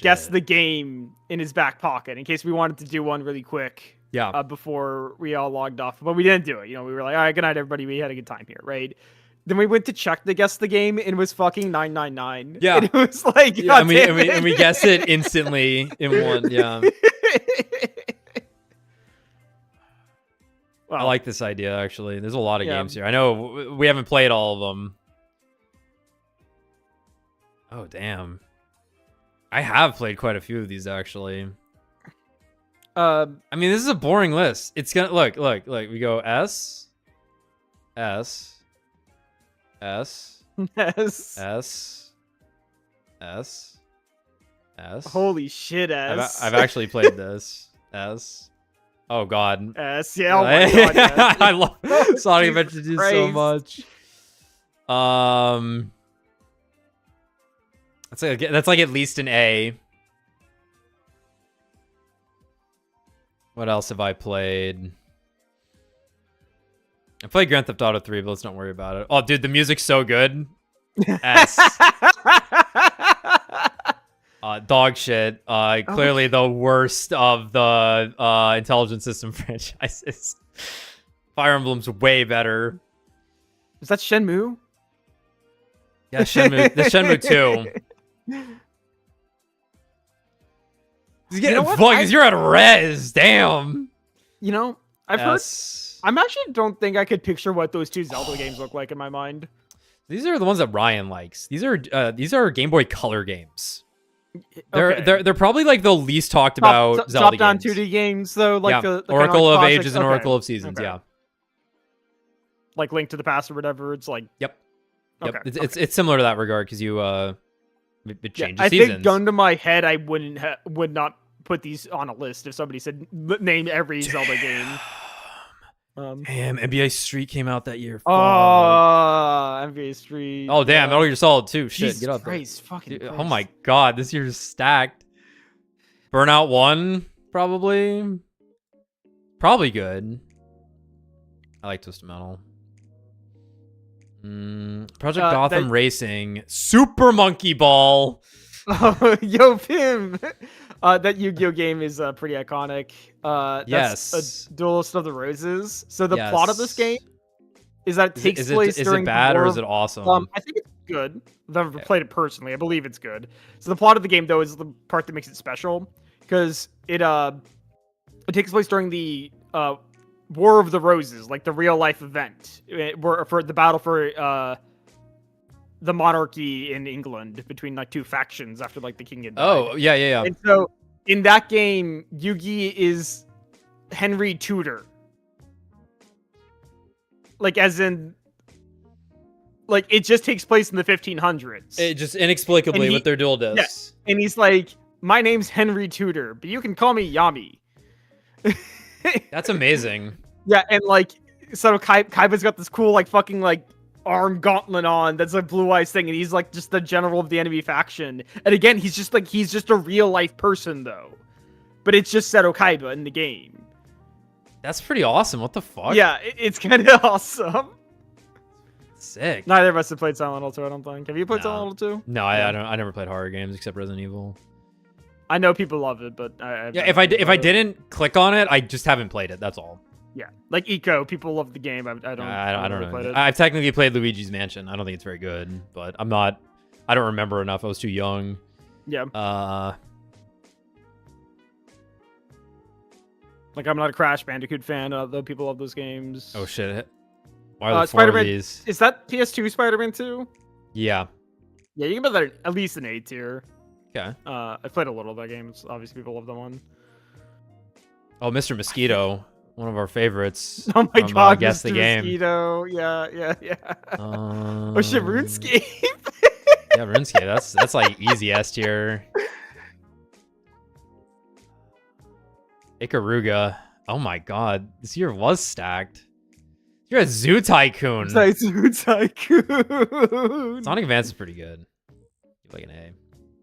guess the game in his back pocket in case we wanted to do one really quick. Yeah. Before we all logged off, but we didn't do it. You know, we were like, all right, good night, everybody. We had a good time here, right? Then we went to check to guess the game, and it was fucking 999. Yeah. And it was like, Yeah, and we guessed it instantly in one. Yeah. Well, I like this idea actually. There's a lot of games here. I know we haven't played all of them. Oh, damn. I have played quite a few of these, actually. I mean, this is a boring list. It's gonna... Look. We go S. S. S. S. S. S. S. Holy shit, S. I've actually played this. S. Oh, God. S. Yeah, oh my god, yes. I love Sonic Jesus Adventure 2 so much. That's like at least an A. What else have I played? I played Grand Theft Auto 3, but let's not worry about it. Oh, dude, the music's so good. S. Dog shit. Clearly the worst of the Intelligent System franchises. Fire Emblem's way better. Is that Shenmue? Yeah, Shenmue. The Shenmue 2. He's getting fucked. You're at res. Damn. You know, I've heard. I actually don't think I could picture what those two Zelda games look like in my mind. These are the ones that Ryan likes. These are Game Boy Color games. They're probably like the least talked about Zelda top-down games. 2D games though, like yeah. the Oracle kind of classics. Ages and Oracle of Seasons. Yeah. Like Link to the Past or whatever. It's like. Yep. Okay. It's similar to that regard because you it changes I seasons. think gun to my head, I would not put these on a list if somebody said name every Zelda game. Damn, NBA Street came out that year. Oh, NBA Street. Oh damn, Metal Gear Solid 2. Shit, Jesus get up Christ, there. fucking Dude, Christ. oh my god, this year's stacked. Burnout 1, probably. Probably good. I like Twisted Metal. Project Gotham Racing. Super Monkey Ball. Oh, yo, Pim. That Yu-Gi-Oh game is pretty iconic. That's Yes. a Duelist of the Roses. So the plot of this game is that it takes place during. Is it bad the war or is it awesome? I think it's good. I've never played it personally. I believe it's good. So the plot of the game though is the part that makes it special because it takes place during the War of the Roses, like the real life event, for the battle for the monarchy in England between like two factions after like the king had died. Oh, yeah. And so in that game, Yugi is Henry Tudor. Like as in like it just takes place in the 1500s. It just inexplicably with their dual discs. Yes. And he's like, my name's Henry Tudor, but you can call me Yami. That's amazing. Yeah, and like so Kaiba's got this cool like fucking like arm gauntlet on that's a blue eyes thing, and he's like just the general of the enemy faction. And again, he's just a real life person though. But it's just Seto Kaiba in the game. That's pretty awesome. What the fuck? Yeah, it's kind of awesome. Sick. Neither of us have played Silent Hill 2, I don't think. Have you played Silent Hill 2? No, I never played horror games except Resident Evil. I know people love it, but if I didn't click on it, I just haven't played it. That's all. Yeah, like Eco, people love the game. I don't know. It. I've technically played Luigi's Mansion. I don't think it's very good, but I don't remember enough. I was too young. Yeah. Like I'm not a Crash Bandicoot fan, though people love those games. Oh shit! Why are there four Spider-Man, of these? Is that PS2 Spider-Man 2? Yeah. Yeah, you can put that at least an A tier. Okay. I played a little of that game. Obviously, people love that one. Oh, Mr. Mosquito, one of our favorites. Oh my god, Guess the Mr. Game. Mosquito. Yeah. Oh shit, RuneScape. Yeah, RuneScape. That's like easy S tier. Ikaruga. Oh my god, this year was stacked. You're a Zoo Tycoon. Zoo Tycoon. Sonic Advance is pretty good. Give like an A.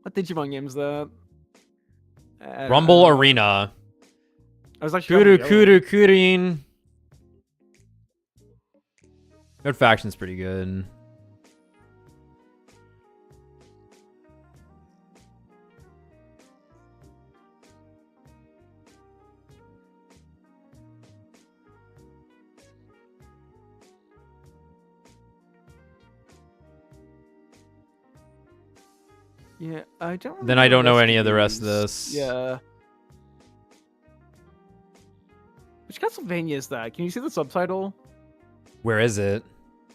What Digimon game is that? Rumble Arena. I was actually Kurin. Red Faction's pretty good. Yeah, I don't. Then I don't know any of the rest of this. Yeah. Which Castlevania is that? Can you see the subtitle? Where is it?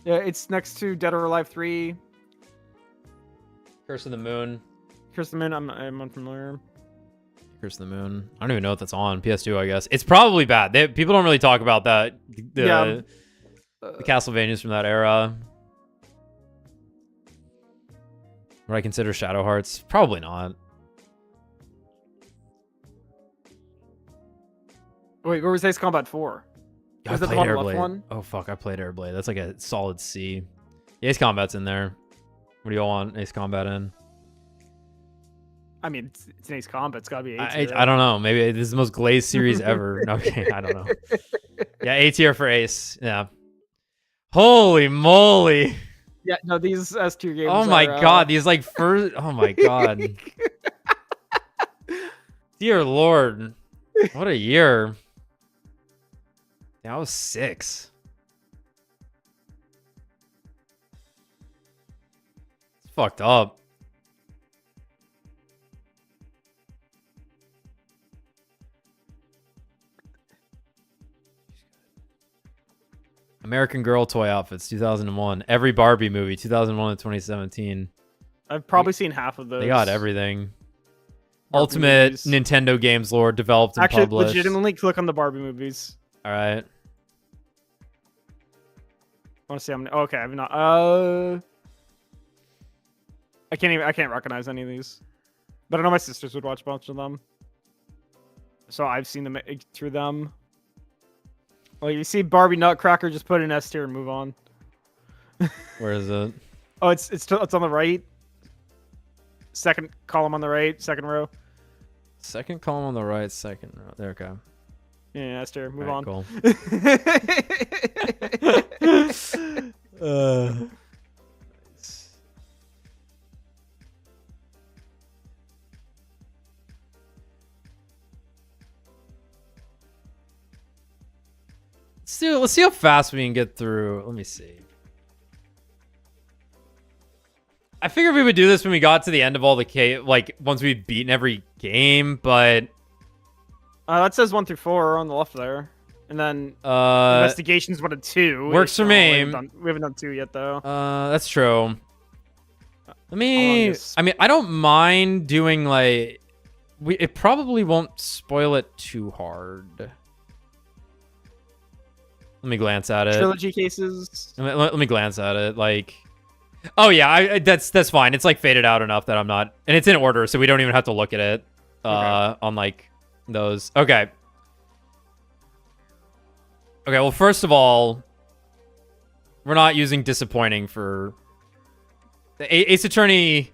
Yeah, it's next to Dead or Alive 3. Curse of the Moon. Curse of the Moon, I'm unfamiliar. Curse of the Moon. I don't even know if that's on PS2. I guess it's probably bad. People don't really talk about that. The Castlevanias from that era. Would I consider Shadow Hearts? Probably not. Wait, where was Ace Combat 4? I Was that the played bottom left Airblade. one? Oh fuck, I played Airblade. That's like a solid C. Ace Combat's in there. What do y'all want Ace Combat in? I mean, it's an Ace Combat. It's gotta be A I tier. don't know. Maybe this is the most glazed series ever. Okay, I don't know. Yeah, A tier for Ace. Yeah. Holy moly. Yeah, no, these S tier games. Oh my are, god, these like first. Oh my god. Dear Lord, what a year. That was 6. It's fucked up. American Girl toy outfits, 2001. Every Barbie movie, 2001 to 2017. I've probably seen half of those. They got everything. Barbie Ultimate movies. Nintendo games lore developed and Actually, published. legitimately click on the Barbie movies. All right. I want to see how many. Okay, I've not. I can't recognize any of these, but I know my sisters would watch a bunch of them, so I've seen them through them. Well, you see Barbie Nutcracker, just put in S tier and move on. Where is it? Oh, it's on the right. Second column on the right, second row. Second column on the right, second row. There we go. Yeah, S tier. Move All right, on. Cool. Let's see how fast we can get through. Let me see. I figured we would do this when we got to the end of all the like once we'd beaten every game, but that says 1 through 4 on the left there, and then investigations 1 and 2. works for me. We haven't done 2 yet though. That's true. Let me. I mean, I don't mind doing like. It probably won't spoil it too hard. Let me glance at it. Trilogy cases. Let me glance at it. Like, oh yeah, that's fine. It's like faded out enough that I'm not, and it's in order, so we don't even have to look at it. Okay. On like those. Okay. Okay. Well, first of all, we're not using disappointing for the Ace Attorney.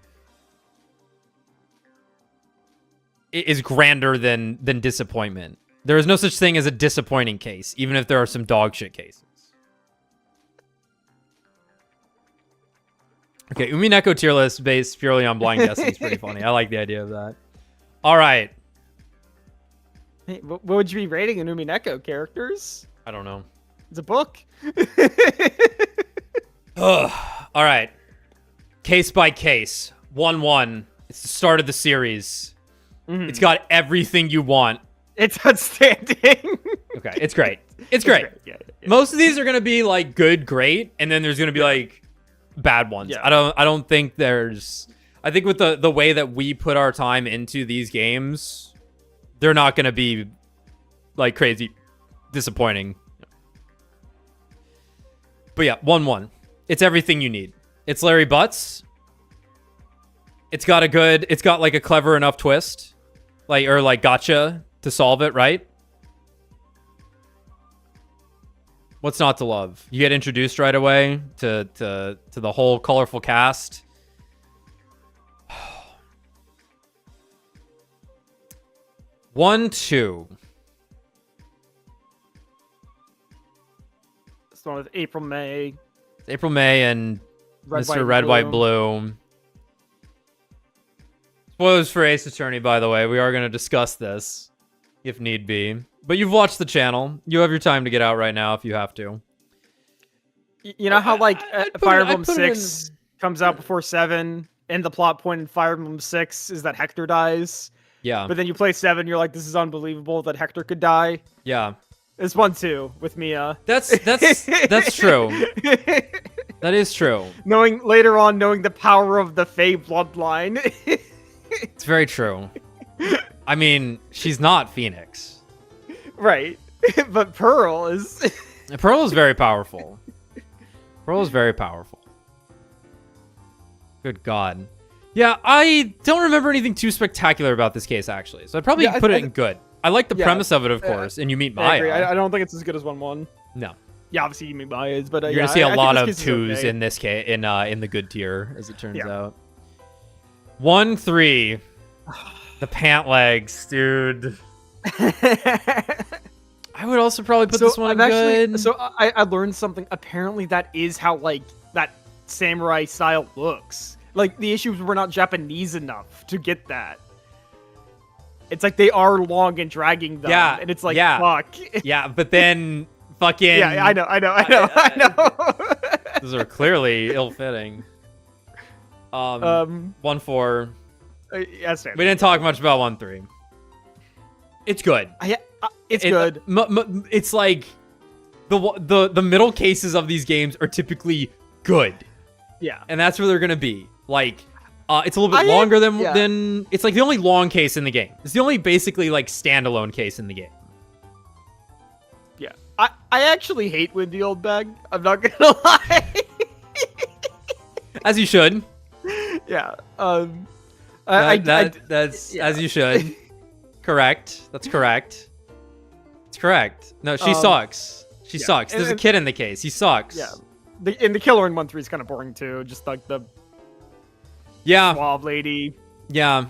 Is grander than disappointment. There is no such thing as a disappointing case, even if there are some dog shit cases. Okay, Umineko tier list based purely on blind guessing is pretty funny. I like the idea of that. All right. Hey, what would you be rating in Umineko characters? I don't know. It's a book. Ugh. All right. Case by case. 1-1. It's the start of the series. Mm-hmm. It's got everything you want. It's outstanding. Okay, it's great. It's great. Yeah. Most of these are gonna be like good, great, and then there's gonna be like bad ones. Yeah. I don't think there's. I think with the way that we put our time into these games, they're not gonna be like crazy disappointing. But yeah, 1-1. It's everything you need. It's Larry Butts. It's got like a clever enough twist, like gotcha to solve it, right? What's not to love? You get introduced right away to the whole colorful cast. 1-2. This one with April May. April May and Mr. Red, White, Blue. Spoilers for Ace Attorney, by the way. We are going to discuss this, if need be. But you've watched the channel. You have your time to get out right now if you have to. You know how like Fire Emblem put it 6 comes out before 7, and the plot point in Fire Emblem 6 is that Hector dies? Yeah. But then you play 7, you're like, this is unbelievable that Hector could die. Yeah. It's 1-2 with Mia. That's true. That is true. Knowing the power of the Fae bloodline. It's very true. I mean, she's not Phoenix. Right. But Pearl is... Pearl is very powerful. Pearl is very powerful. Good God. Yeah, I don't remember anything too spectacular about this case, actually. So I'd probably put it in good. I like the premise of it, of course, and you meet Maya. I agree. I don't think it's as good as 1-1. No. Yeah, obviously you meet Maya's, but you're gonna see a lot of 2s in this case, in the good tier, as it turns out. 1-3. The pant legs, dude. I would also probably put this one in good. So I learned something. Apparently, that is how like that samurai style looks. Like the issues were not Japanese enough to get that. It's like they are long and dragging them. Yeah, and it's like fuck. Yeah, but then fucking. Yeah, I know. Those are clearly ill-fitting. 1-4. Yes, we didn't talk much about 1-3. It's good. It's good. It's like the middle cases of these games are typically good. Yeah, and that's where they're gonna be. Like, it's a little bit longer than it's like the only long case in the game. It's the only basically like standalone case in the game. Yeah, I actually hate Windy Old Bag. I'm not gonna lie. As you should. Yeah. That's as you should. Correct. That's correct. It's correct. No, she sucks. She sucks. There's a kid in the case. He sucks. Yeah. The killer in 1-3 is kind of boring too. Just like the suave lady. Yeah.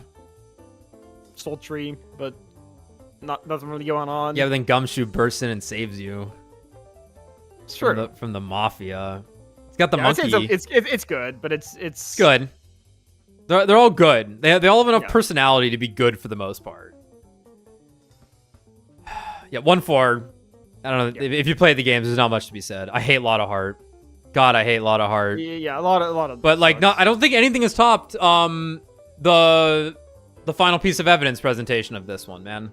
Sultry, but nothing really going on. Yeah, but then Gumshoe bursts in and saves you. Sure. From the mafia. It's got the monkey. It's good, but it's good. They're all good. They all have enough personality to be good for the most part. Yeah, 1-4. I don't know. If you play the games, there's not much to be said. I hate Lot of Heart. God, I hate Lot of Heart. Yeah, a lot of. But like, no, I don't think anything has topped the final piece of evidence presentation of this one, man.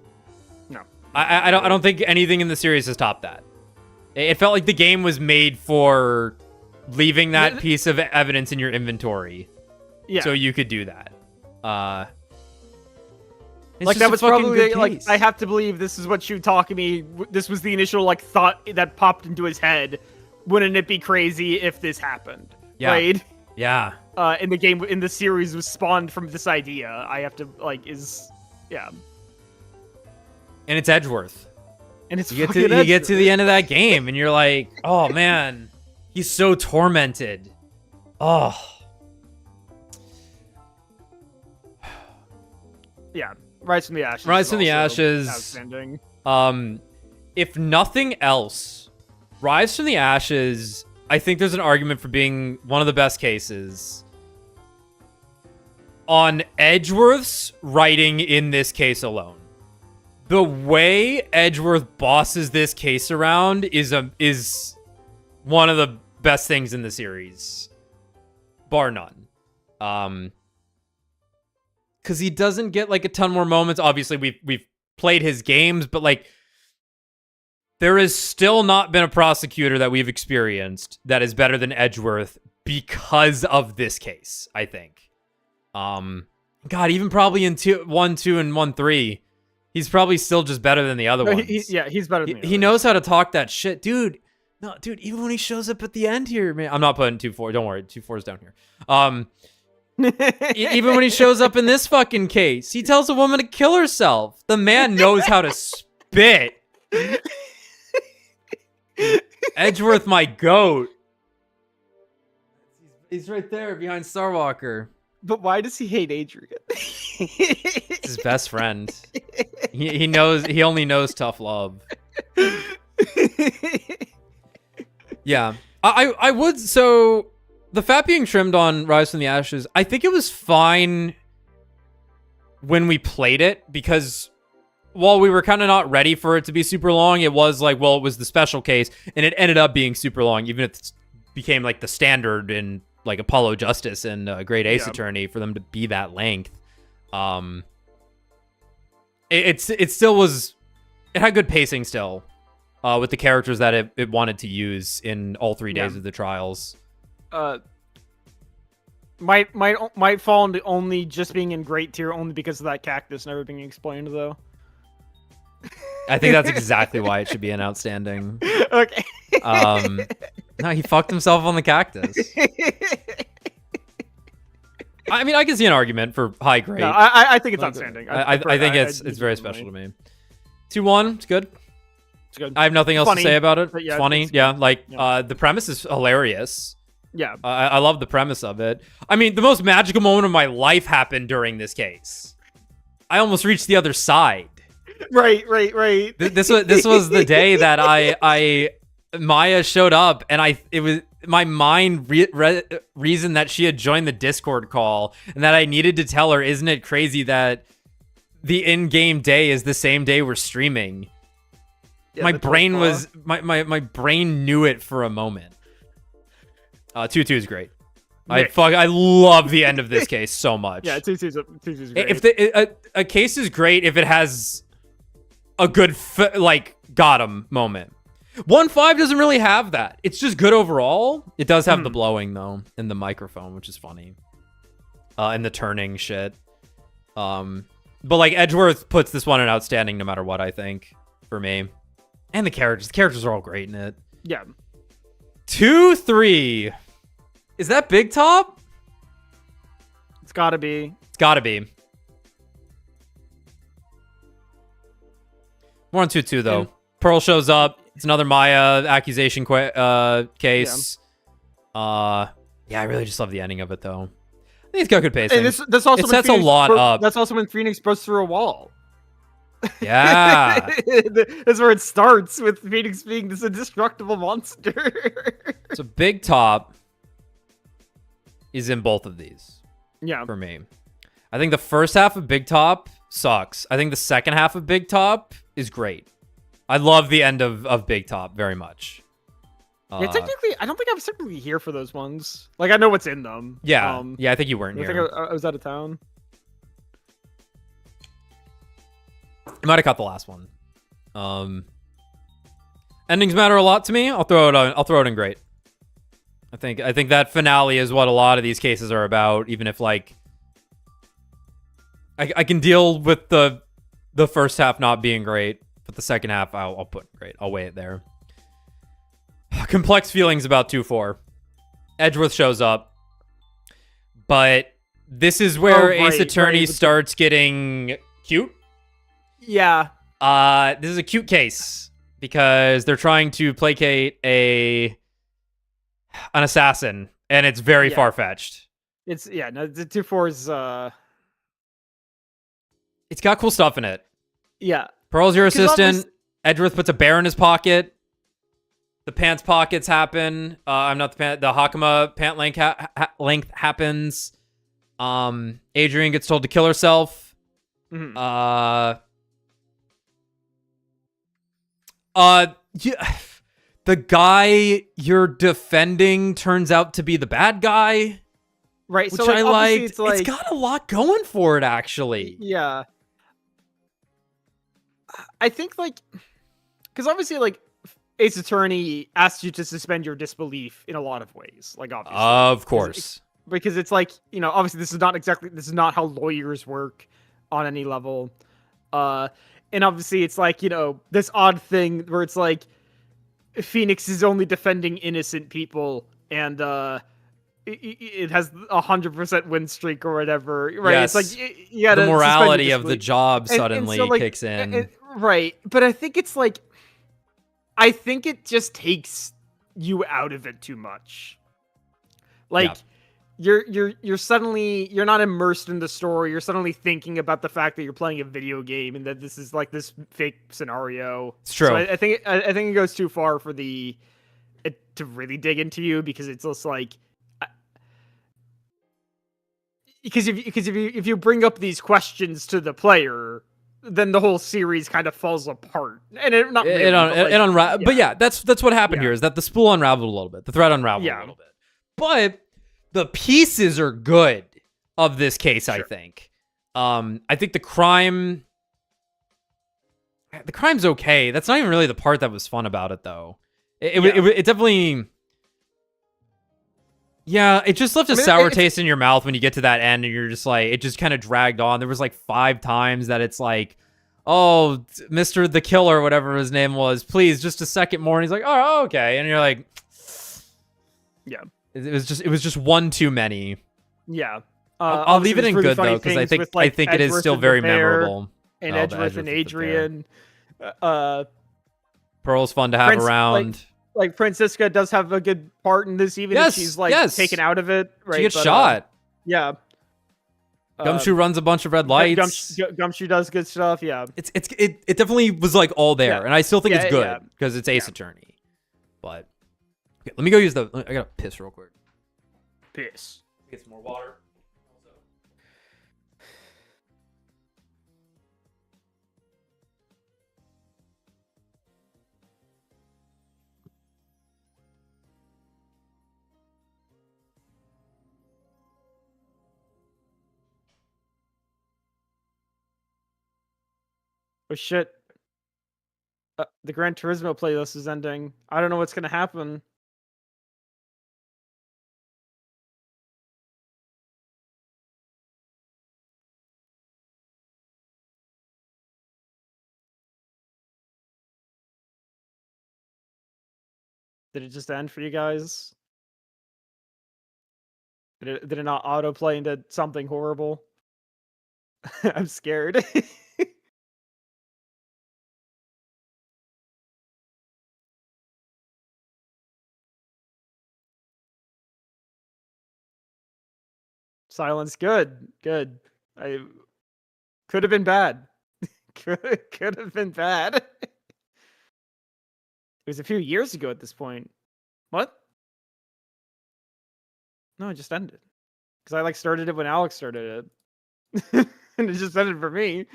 No, I don't think anything in the series has topped that. It felt like the game was made for leaving that piece of evidence in your inventory. Yeah. So you could do that. Like that was probably like I have to believe this is what you talking me. This was the initial like thought that popped into his head. Wouldn't it be crazy if this happened? Yeah. Right? Yeah. In the game, in the series, was spawned from this idea. I have to yeah. And it's Edgeworth. And it's you get to the end of that game, and you're like, oh man, he's so tormented. Oh. Yeah. Rise from the Ashes. Rise from the Ashes. Outstanding. If nothing else, Rise from the Ashes, I think there's an argument for being one of the best cases. On Edgeworth's writing in this case alone. The way Edgeworth bosses this case around is one of the best things in the series. Bar none. Because he doesn't get like a ton more moments. Obviously, we've played his games, but like there has still not been a prosecutor that we've experienced that is better than Edgeworth because of this case, I think. God, even probably in 1, 2, and 1, 3, he's probably still just better than the other ones. He's better than the He knows how to talk that shit. Dude, no, dude, even when he shows up at the end here, man. I'm not putting 2-4. Don't worry, 2-4's down here. Even when he shows up in this fucking case, he tells a woman to kill herself. The man knows how to spit. Edgeworth, my goat. He's right there behind Starwalker. But why does he hate Adrian? It's his best friend. He knows. He only knows tough love. Yeah, I would. So the fat being trimmed on Rise from the Ashes, I think it was fine when we played it because while we were kind of not ready for it to be super long, it was like, well, it was the special case, and it ended up being super long, even if it became like the standard in like Apollo Justice and Great Ace Attorney for them to be that length. It still was, it had good pacing still with the characters that it wanted to use in all 3 days of the trials. Might fall into only just being in great tier only because of that cactus never being explained though. I think that's exactly why it should be an outstanding. Okay. No, he fucked himself on the cactus. I mean, I can see an argument for high grade. No, I think it's outstanding. I think it's very special to me. 2-1, it's good. It's good. I have nothing else to say about it. Yeah, it's funny. The premise is hilarious. Yeah. I love the premise of it. I mean, the most magical moment of my life happened during this case. I almost reached the other side. Right. This was the day that Maya showed up, and it was my mind reasoned that she had joined the Discord call, and that I needed to tell her, isn't it crazy that the in-game day is the same day we're streaming? Yeah, my brain was my brain knew it for a moment. 2-2 is great. I love the end of this case so much. Yeah, 2-2 is great. If a case is great if it has a good got him moment. 1-5 doesn't really have that. It's just good overall. It does have the blowing though, and the microphone, which is funny. And the turning shit. But like Edgeworth puts this one in outstanding no matter what, I think, for me. And the characters. The characters are all great in it. Yeah. 2-3. Is that Big Top? It's gotta be. It's gotta be. We're on 2-2 though. And Pearl shows up. It's another Maya accusation case. Yeah, I really just love the ending of it though. I think it's got good pacing. And this also it sets a lot up. That's also when Phoenix bursts through a wall. Yeah. That's where it starts, with Phoenix being this indestructible monster. So Big Top is in both of these. Yeah. For me. I think the first half of Big Top sucks. I think the second half of Big Top is great. I love the end of Big Top very much. Yeah, technically, I don't think I'm technically here for those ones. Like, I know what's in them. Yeah, I think you weren't here. I think I was out of town. You might have caught the last one. Endings matter a lot to me. I'll throw it in great. I think that finale is what a lot of these cases are about. Even if like, I can deal with the first half not being great, but the second half I'll put great. I'll weigh it there. Complex feelings about 2-4. Edgeworth shows up, but this is where Ace Attorney starts getting cute. Yeah. This is a cute case because they're trying to placate an assassin, and it's very far-fetched. The 2-4 is It's got cool stuff in it. Yeah. Pearl's your assistant. Edgeworth puts a bear in his pocket. The pants pockets happen. I'm not the pant. The Hakama pant length happens. Adrian gets told to kill herself. Mm-hmm. The guy you're defending turns out to be the bad guy. Right. Which so like, I like. It's got a lot going for it, actually. Yeah. I think like, because obviously like, Ace Attorney asks you to suspend your disbelief in a lot of ways. Like, obviously. Of course. Because it's like, you know, obviously this is not how lawyers work on any level. And obviously it's like, you know, this odd thing where it's like Phoenix is only defending innocent people, and it has 100% win streak or whatever, right? Yes. It's like you gotta the morality of the job suddenly so, like, kicks in. Right. But I think it's like, I think it just takes you out of it too much. Like, you're suddenly, you're not immersed in the story. You're suddenly thinking about the fact that you're playing a video game and that this is like this fake scenario. It's true. So I think it goes too far for it to really dig into you, because it's just like, because if you bring up these questions to the player, then the whole series kind of falls apart, and but yeah, that's what happened here, is that the spool unraveled a little bit, the thread unraveled a little bit, but the pieces are good of this case. Sure. I think the crime's okay. That's not even really the part that was fun about it, though. It definitely, Yeah, it just left a I mean, sour it's- taste in your mouth when you get to that end, and you're just like, it just kind of dragged on. There was like 5 times that it's like, oh, Mr. the Killer, whatever his name was, please, just a second more. And he's like, oh, okay. And you're like, yeah, it was just one too many. yeah. I'll leave it in good though, because I think it is still very memorable. And the Edgeworth and Adrian. Pearl's fun to have around. Like Francisca does have a good part in this, even if she's like taken out of it. Right, she gets shot. Yeah. Gumshoe runs a bunch of red lights. Gumshoe does good stuff. Yeah. It definitely was like all there, and I still think it's good because it's Ace Yeah. Attorney. But okay, let me go use the. I gotta piss real quick. Piss. Get some more water. Oh shit. The Gran Turismo playlist is ending. I don't know what's gonna happen. Did it just end for you guys? Did it not autoplay into something horrible? I'm scared. Silence, good. I could have been bad. could have been bad. It was a few years ago at this point. What? No, it just ended. Because I like started it when Alex started it. And it just ended for me.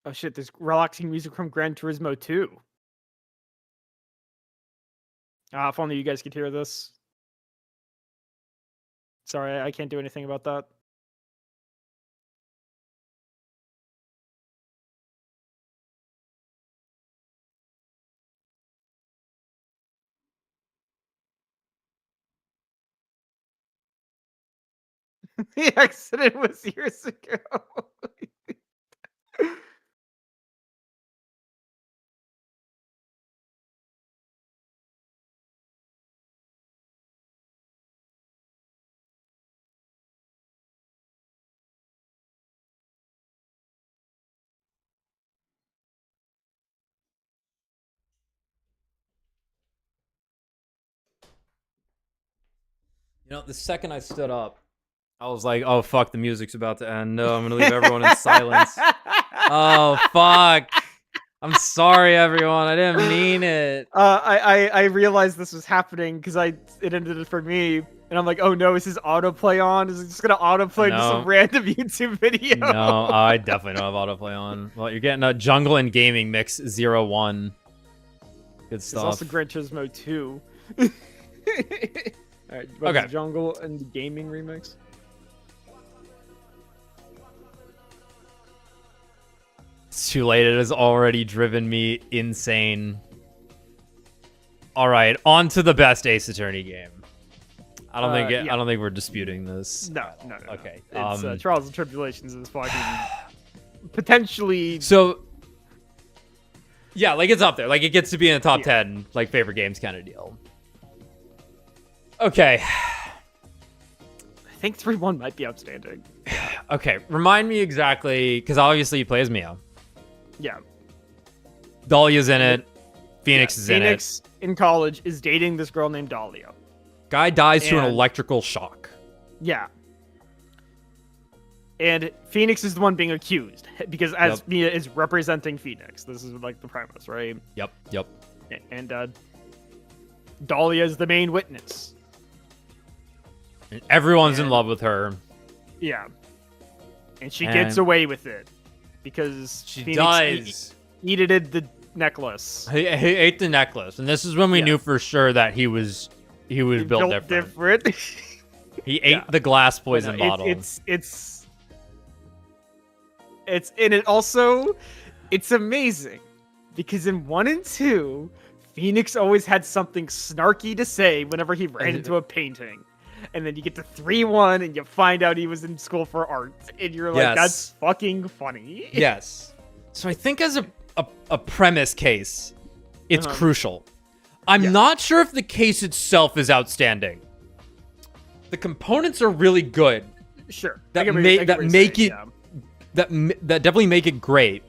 Oh shit, there's relaxing music from Gran Turismo 2. If only you guys could hear this. Sorry, I can't do anything about that. The accident was years ago. You know, the second I stood up, I was like, oh, fuck, the music's about to end. No, I'm going to leave everyone in silence. Oh, fuck. I'm sorry, everyone. I didn't mean it. I realized this was happening because it ended it for me. And I'm like, oh no, is his autoplay on? Is it just going to autoplay to some random YouTube video? No, I definitely don't have autoplay on. Well, you're getting a Jungle and Gaming Mix 01. Good stuff. There's also Gran Turismo 2. Alright, okay. Jungle and the Gaming remix. It's too late. It has already driven me insane. All right, on to the best Ace Attorney game. I don't think we're disputing this. No. Okay. It's Trials and Tribulations is fucking potentially. So yeah, like it's up there. Like it gets to be in the top 10 like favorite games kind of deal. Okay. I think 3-1 might be outstanding. Okay, remind me exactly, because obviously you play as Mia. Yeah. Dahlia's in it. Phoenix is in it. Phoenix in college is dating this girl named Dahlia. Guy dies to an electrical shock. Yeah. And Phoenix is the one being accused, because as Mia is representing Phoenix. This is like the premise, right? Yep. And Dahlia is the main witness. And everyone's in love with her. Yeah. And she gets away with it. Because she Phoenix eated the necklace. He ate the necklace. And this is when we knew for sure that he was built different. He ate the glass poison bottle. It's and it also It's amazing because in 1 and 2, Phoenix always had something snarky to say whenever he ran into a painting. And then you get to 3-1 and you find out he was in school for art. And you're like, that's fucking funny. Yes. So I think as a premise case, it's crucial. I'm not sure if the case itself is outstanding. The components are really good. Sure. That definitely make it great.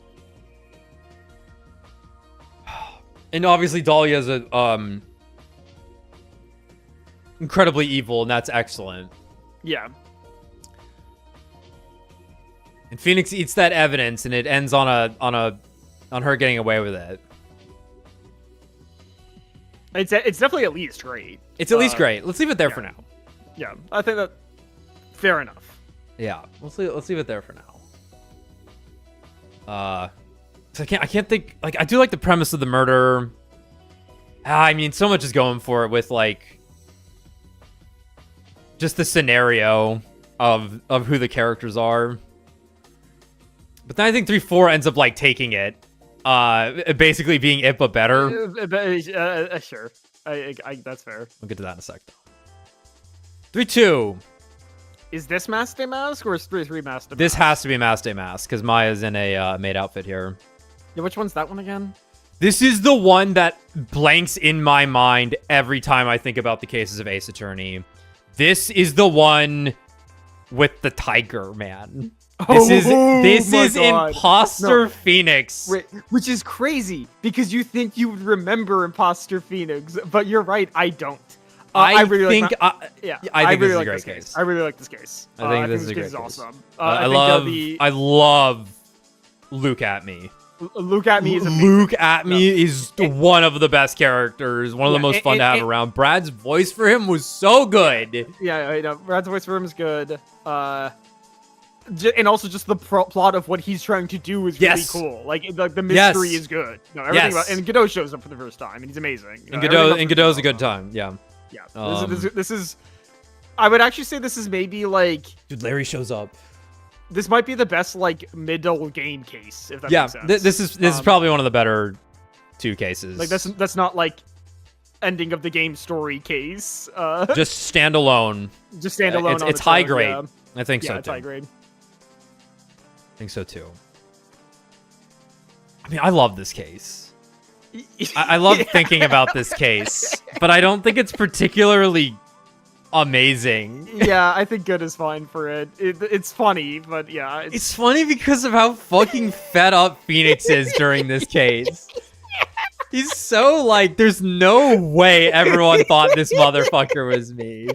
And obviously Dahlia's a incredibly evil, and that's excellent. Yeah. And Phoenix eats that evidence, and it ends on her getting away with it. It's definitely at least great. It's at least great. Let's leave it there for now. Yeah, I think that fair enough. Yeah, let's leave it there for now. So I can't think, like, I do like the premise of the murder. I mean, so much is going for it with like just the scenario of who the characters are. But then I think 3-4 ends up like taking it, basically being it but better. Sure, I that's fair. We'll get to that in a sec. 3-2. Is this Mask Day Mask or is 3-3 Mask Day Mask? This has to be Mask Day Mask because Maya's in a maid outfit here. Yeah, which one's that one again? This is the one that blanks in my mind every time I think about the cases of Ace Attorney. This is the one with the tiger, man. This is Imposter Phoenix. Wait, which is crazy because you think you would remember Imposter Phoenix, but you're right, I don't. I really think this is a great case. I really like this case. I think this is a great case. Awesome. I love Luke at me. Luke at me is amazing. Luke at me is one of the best characters. One of the most fun to have around. Brad's voice for him was so good. Yeah, I know. Brad's voice for him is good. And also just the plot of what he's trying to do is really cool. Like the mystery is good. No, everything about, and Godot shows up for the first time, and he's amazing. And Godot's a good time. Yeah. Yeah. This is. I would actually say this is maybe like. Dude, Larry shows up. This might be the best like middle game case, if that makes sense. This is probably one of the better 2 cases. Like that's not like ending of the game story case. Just standalone. Just standalone. It's high grade. Yeah. I think so too. It's high grade. I think so too. I mean, I love this case. I love thinking about this case, but I don't think it's particularly amazing. Yeah, I think good is fine for it. It's funny, but yeah. It's funny because of how fucking fed up Phoenix is during this case. He's so like, there's no way everyone thought this motherfucker was me.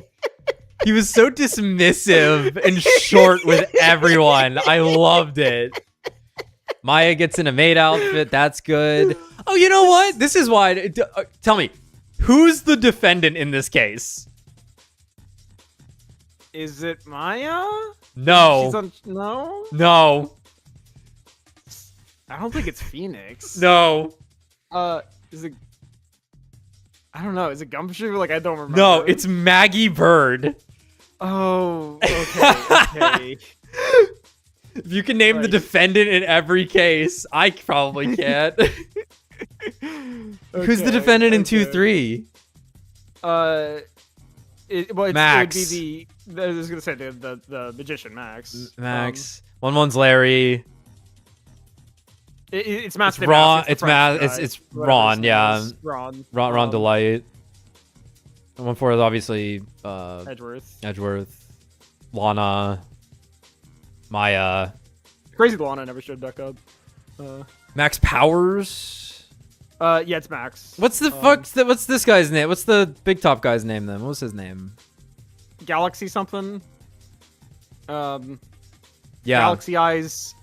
He was so dismissive and short with everyone. I loved it. Maya gets in a maid outfit. That's good. Oh, you know what? This is why. Tell me, who's the defendant in this case? Is it Maya? No. No? No. I don't think it's Phoenix. No. Is it... I don't know. Is it Gumshoe? Like, I don't remember. No, it's Maggie Bird. Oh, okay. If you can name the defendant in every case, I probably can't. Who's the defendant in 2-3? It Max. would be I was gonna say the magician Max. Max. One's Larry. It's Max. It's Ron. It's Ron. Yeah. Ron Delight. 1-4 is obviously Edgeworth. Lana. Maya. Crazy Lana never showed back up. Max Powers. Yeah, it's Max. What's the fuck? What's this guy's name? What's the big top guy's name then? What's his name? Galaxy something. Yeah. Galaxy Eyes.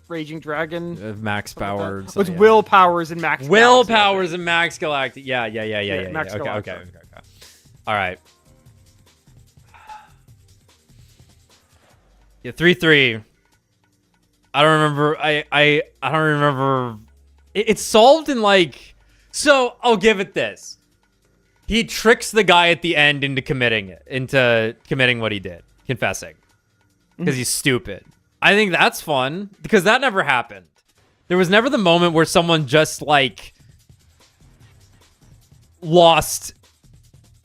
Raging Dragon. Max Powers. It's Will Powers and Max. Will Powers and Max Galactic. Yeah. Max Okay. All right. Yeah, 3-3. I don't remember. I don't remember. It's solved in like. So I'll give it this. He tricks the guy at the end into committing what he did, confessing, because he's stupid. I think that's fun because that never happened. There was never the moment where someone just like lost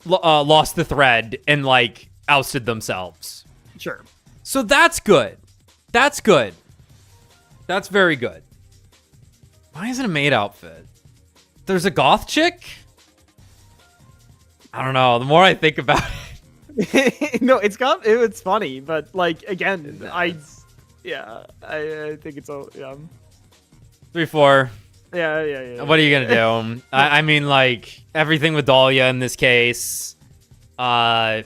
the thread and like ousted themselves. Sure. So that's good. That's good. That's very good. Why isn't a maid outfit? There's a goth chick? I don't know. The more I think about it. No, it's funny, but like again, I think it's all 3-4. Yeah. What are you gonna do? I mean, like everything with Dahlia in this case. The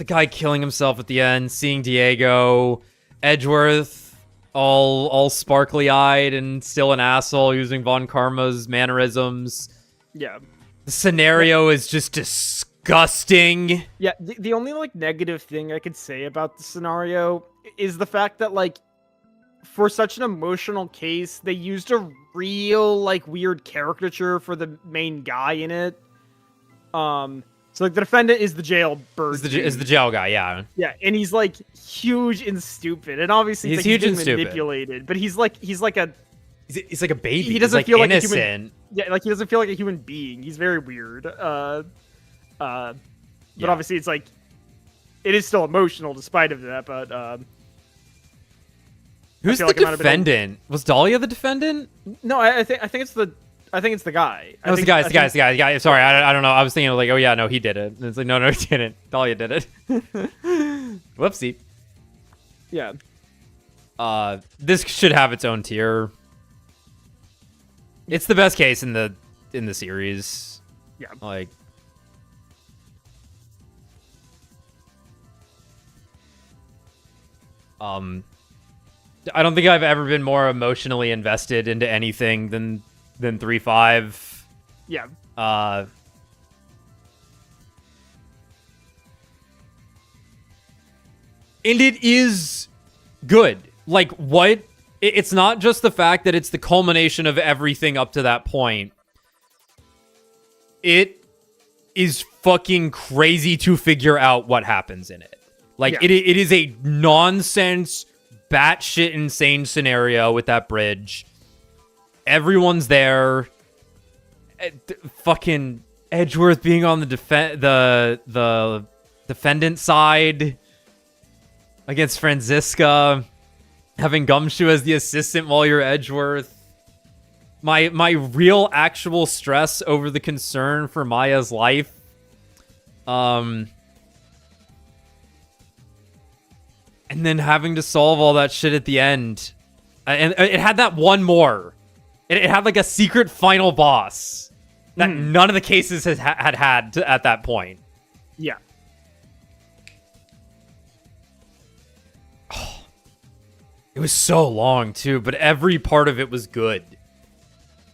guy killing himself at the end, seeing Diego, Edgeworth, all sparkly eyed and still an asshole using Von Karma's mannerisms. Yeah. The scenario is just disgusting. Yeah, the only like negative thing I could say about the scenario is the fact that like for such an emotional case, they used a real like weird caricature for the main guy in it. So like the defendant is the jailbird. Is the jail guy, yeah. Yeah, and he's like huge and stupid, and obviously He's like, huge and been stupid. Manipulated. But he's like a He's like a baby. He doesn't He's feel like like a innocent. human. Yeah, like he doesn't feel like a human being. He's very weird. But Yeah. obviously it's like it is still emotional despite of that. But Who's the like it might have been defendant? Was Dahlia the defendant? no, I think it's the guy. No, it's the guy. Sorry, I don't know. I was thinking like, oh yeah, no, he did it. And it's like, no, he didn't. Dahlia did it. Whoopsie. Yeah. This should have its own tier. It's the best case in the series. Yeah. Like, I don't think I've ever been more emotionally invested into anything than 3-5. Yeah. And it is good. Like, what? It's not just the fact that it's the culmination of everything up to that point. It is fucking crazy to figure out what happens in it. Like, Yeah. it is a nonsense, batshit insane scenario with that bridge. Everyone's there. Fucking Edgeworth being on the defendant side against Franziska, having Gumshoe as the assistant while you're Edgeworth. My real actual stress over the concern for Maya's life. And then having to solve all that shit at the end. And it had that one more. It had like a secret final boss that none of the cases had at that point. Yeah. It was so long, too, but every part of it was good.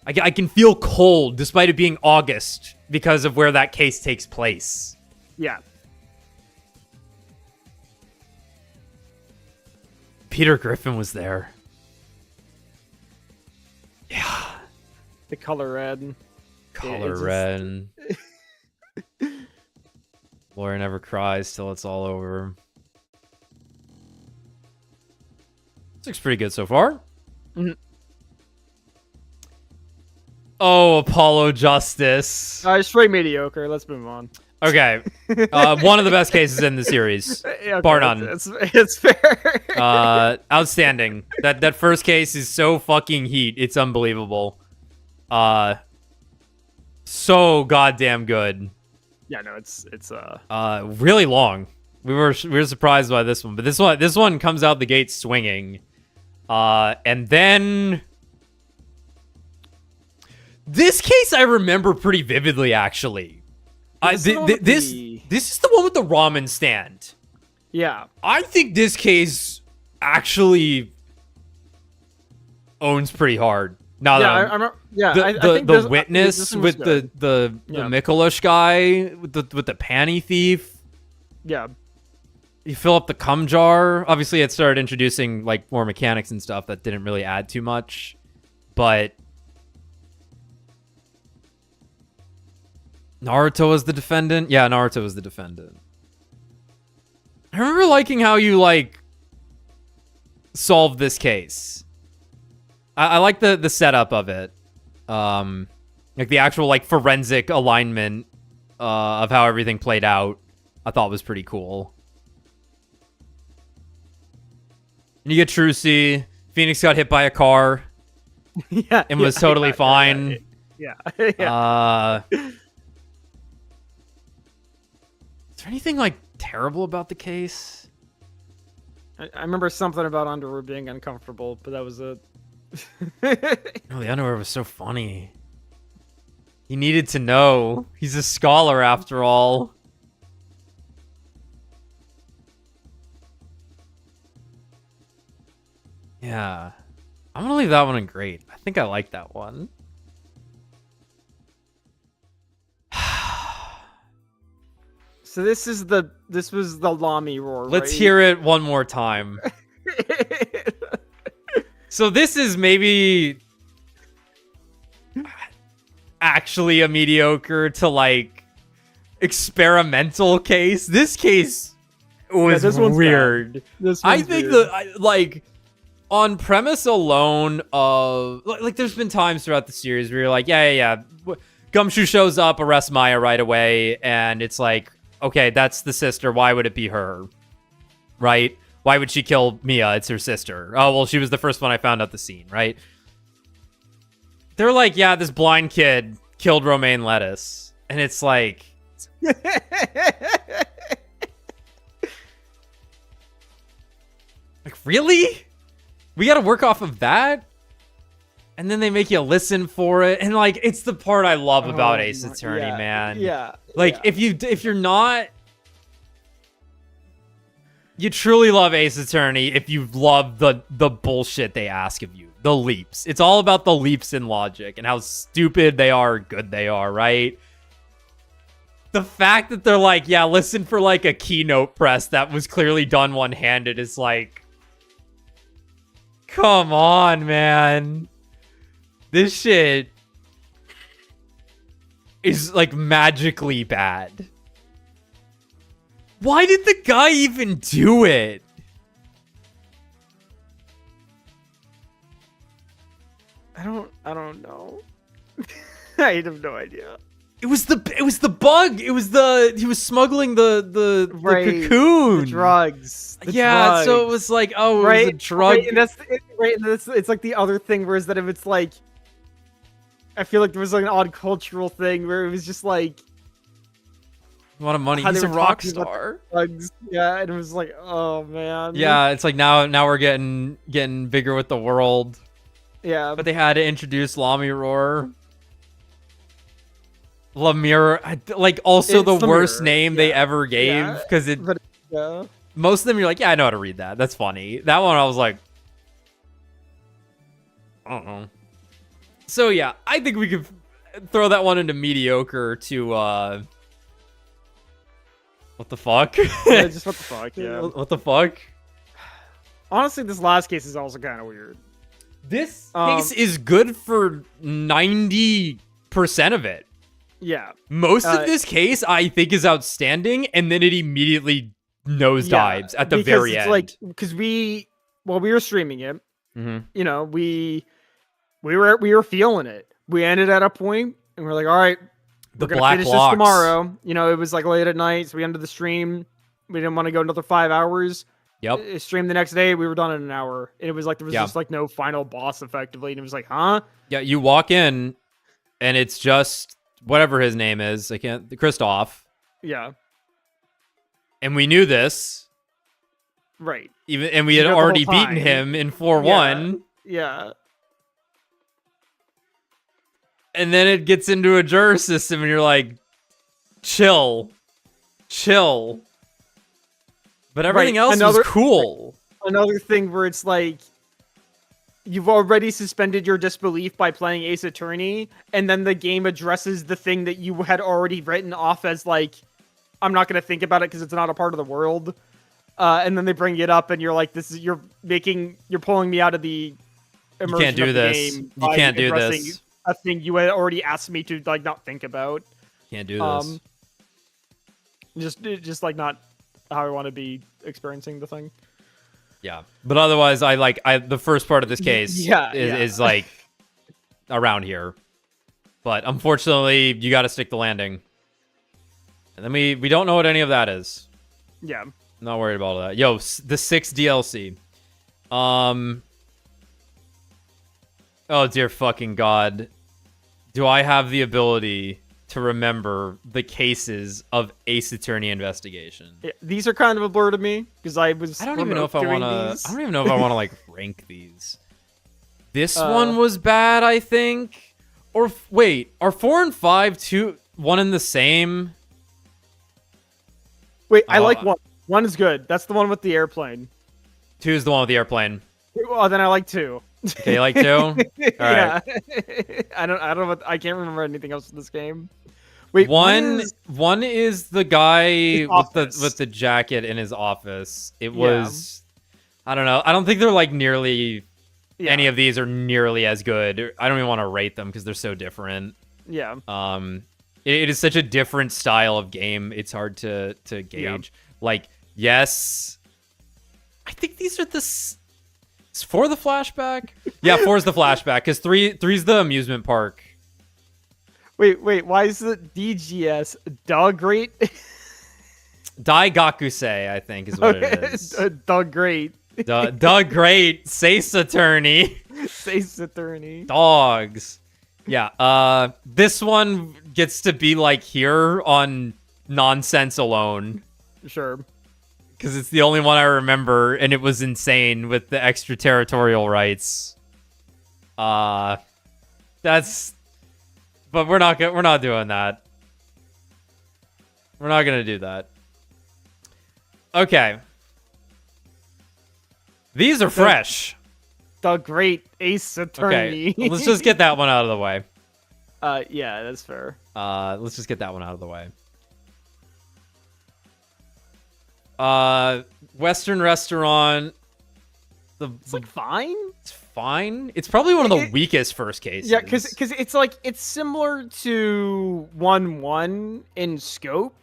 I can feel cold, despite it being August, because of where that case takes place. Yeah. Peter Griffin was there. Yeah. The color red. Color just- red. Laura never cries till it's all over. This looks pretty good so far. Mhm. Oh, Apollo Justice. Straight mediocre. Let's move on. Okay. One of the best cases in the series. Okay, Bar none. It's fair. Outstanding. That first case is so fucking heat. It's unbelievable. So goddamn good. Yeah, no, it's Really long. We were surprised by this one, but this one comes out the gate swinging. And then this case I remember pretty vividly, actually. This is the one with the ramen stand. yeah. I think this case actually owns pretty hard. Now Yeah, I that remember. Yeah, the I think the this witness one was with good. the Yeah. Mikolish guy with the panty thief. Yeah. You fill up the cum jar. Obviously, it started introducing like more mechanics and stuff that didn't really add too much, but Naruto was the defendant. Yeah, Naruto was the defendant. I remember liking how you like solved this case. I like the setup of it. Like the actual like forensic alignment of how everything played out. I thought was pretty cool. And you get Trucy. Phoenix got hit by a car. Yeah, and was totally fine. Yeah. Is there anything like terrible about the case? I remember something about underwear being uncomfortable, but that was it. No, the underwear was so funny. He needed to know. He's a scholar after all. Yeah. I'm gonna leave that one in great. I think I like that one. So this was the Lamy roar. Let's right? hear it one more time. So this is maybe actually a mediocre to like experimental case. This case was this one's weird. This I one's think weird. like on premise alone of like there's been times throughout the series where you're like, yeah. Gumshoe shows up, arrests Maya right away, and it's like, okay, that's the sister. Why would it be her? Right? Why would she kill Mia? It's her sister. Oh, well, she was the first one I found out the scene, right? They're like, yeah, this blind kid killed Romaine Lettuce. And it's like... like, really? We gotta work off of that? And then they make you listen for it. And, like, it's the part I love about Ace Attorney, man. Yeah. Like, if you're not... You truly love Ace Attorney if you love the bullshit they ask of you. The leaps. It's all about the leaps in logic and how stupid they are or good they are, right? The fact that they're like, yeah, listen for like a keynote press that was clearly done one-handed is like... Come on, man. This shit is like magically bad. Why did the guy even do it? I don't know. I have no idea. It was the bug. He was smuggling the cocoon. The drugs. The drugs. So it was like, oh, it was a drug. Right, and it's like the other thing, whereas that if it's like, I feel like there was like an odd cultural thing where it was just like, a lot of money. How He's they a were rock talking about star. drugs. Yeah, and it was like, oh man. Yeah, it's like now we're getting bigger with the world. Yeah, But they had to introduce Lamir. Lamir, like also It's the Lamir, worst name they yeah. ever gave because yeah. most of them you're like, yeah, I know how to read that. That's funny. That one I was like, I don't know. So yeah, I think we could throw that one into mediocre to what the fuck? Yeah, just what the fuck, yeah. What the fuck? Honestly, this last case is also kind of weird. This case is good for 90% of it. Yeah. Most of this case, I think, is outstanding, and then it immediately nosedives at the very end. Like, because we were streaming it, you know, we were feeling it. We ended at a point, and we're like, all right, we're gonna finish this tomorrow. You know, it was like late at night, so we ended the stream. We didn't want to go another 5 hours. Yep. Stream the next day, we were done in an hour. And it was like, there was just like no final boss effectively. And it was like, huh? Yeah, you walk in, and it's just whatever his name is. Christoph. Yeah. And we knew this. Right. And we had already beaten him in 4-1. Yeah. And then it gets into a juror system, and you're like, chill. But everything else was cool. Another thing where it's like, you've already suspended your disbelief by playing Ace Attorney, and then the game addresses the thing that you had already written off as like, I'm not going to think about it because it's not a part of the world. And then they bring it up, and you're like, you're pulling me out of the immersion. You can't do of the this. Game You can't do this. A thing you had already asked me to like not think about. Can't do this. Just like not how I want to be experiencing the thing. Yeah, but otherwise, the first part of this case is like around here. But unfortunately, you got to stick the landing. And then we don't know what any of that is. Yeah. Not worried about all that. Yo, the 6th DLC. Oh, dear fucking God. Do I have the ability to remember the cases of Ace Attorney investigation? Yeah, these are kind of a blur to me because I don't even know if I want to. I don't even know if I want to like rank these. This one was bad, I think. Or wait, are 4 and 5 one and the same? Wait, I like 1. 1 is good. That's the one with the airplane. 2 is the one with the airplane. Oh, then I like 2. Okay, you like 2? All right. Yeah. I don't know I can't remember anything else in this game. Wait, one is the guy with the jacket in his office. It was I don't know. I don't think they're like nearly any of these are nearly as good. I don't even want to rate them because they're so different. Yeah. It is such a different style of game. It's hard to gauge. Yeah. Like, yes, I think these are is 4 the flashback? Yeah, 4 is the flashback because 3's the amusement park. Wait, why is it DGS Dog Great? Daigakusei, I think, is what it is. Dog Great. Dog Great, Sace Attorney. Sace Attorney. Dogs. Yeah, this one gets to be like here on nonsense alone. Sure. Because it's the only one I remember, and it was insane with the extraterritorial rights. But we're not doing that. We're not gonna do that. Okay. These are fresh. The Great Ace Attorney. Okay, let's just get that one out of the way. Yeah, that's fair. Let's just get that one out of the way. Western restaurant. It's like fine. It's fine. It's probably one of the weakest first cases. Yeah, because it's like it's similar to 1-1 in scope,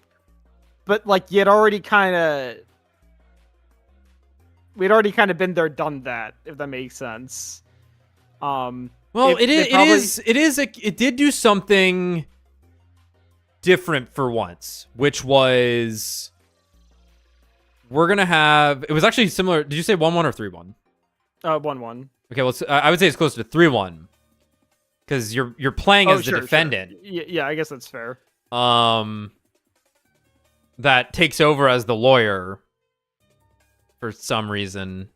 but like we'd already kind of been there, done that. If that makes sense. Well, it did do something different for once, which was. We're gonna have. It was actually similar. Did you say 1-1 or 3-1? 1-1. Okay, well, I would say it's closer to 3-1 because you're playing as the defendant. Sure. Yeah, I guess that's fair. That takes over as the lawyer for some reason.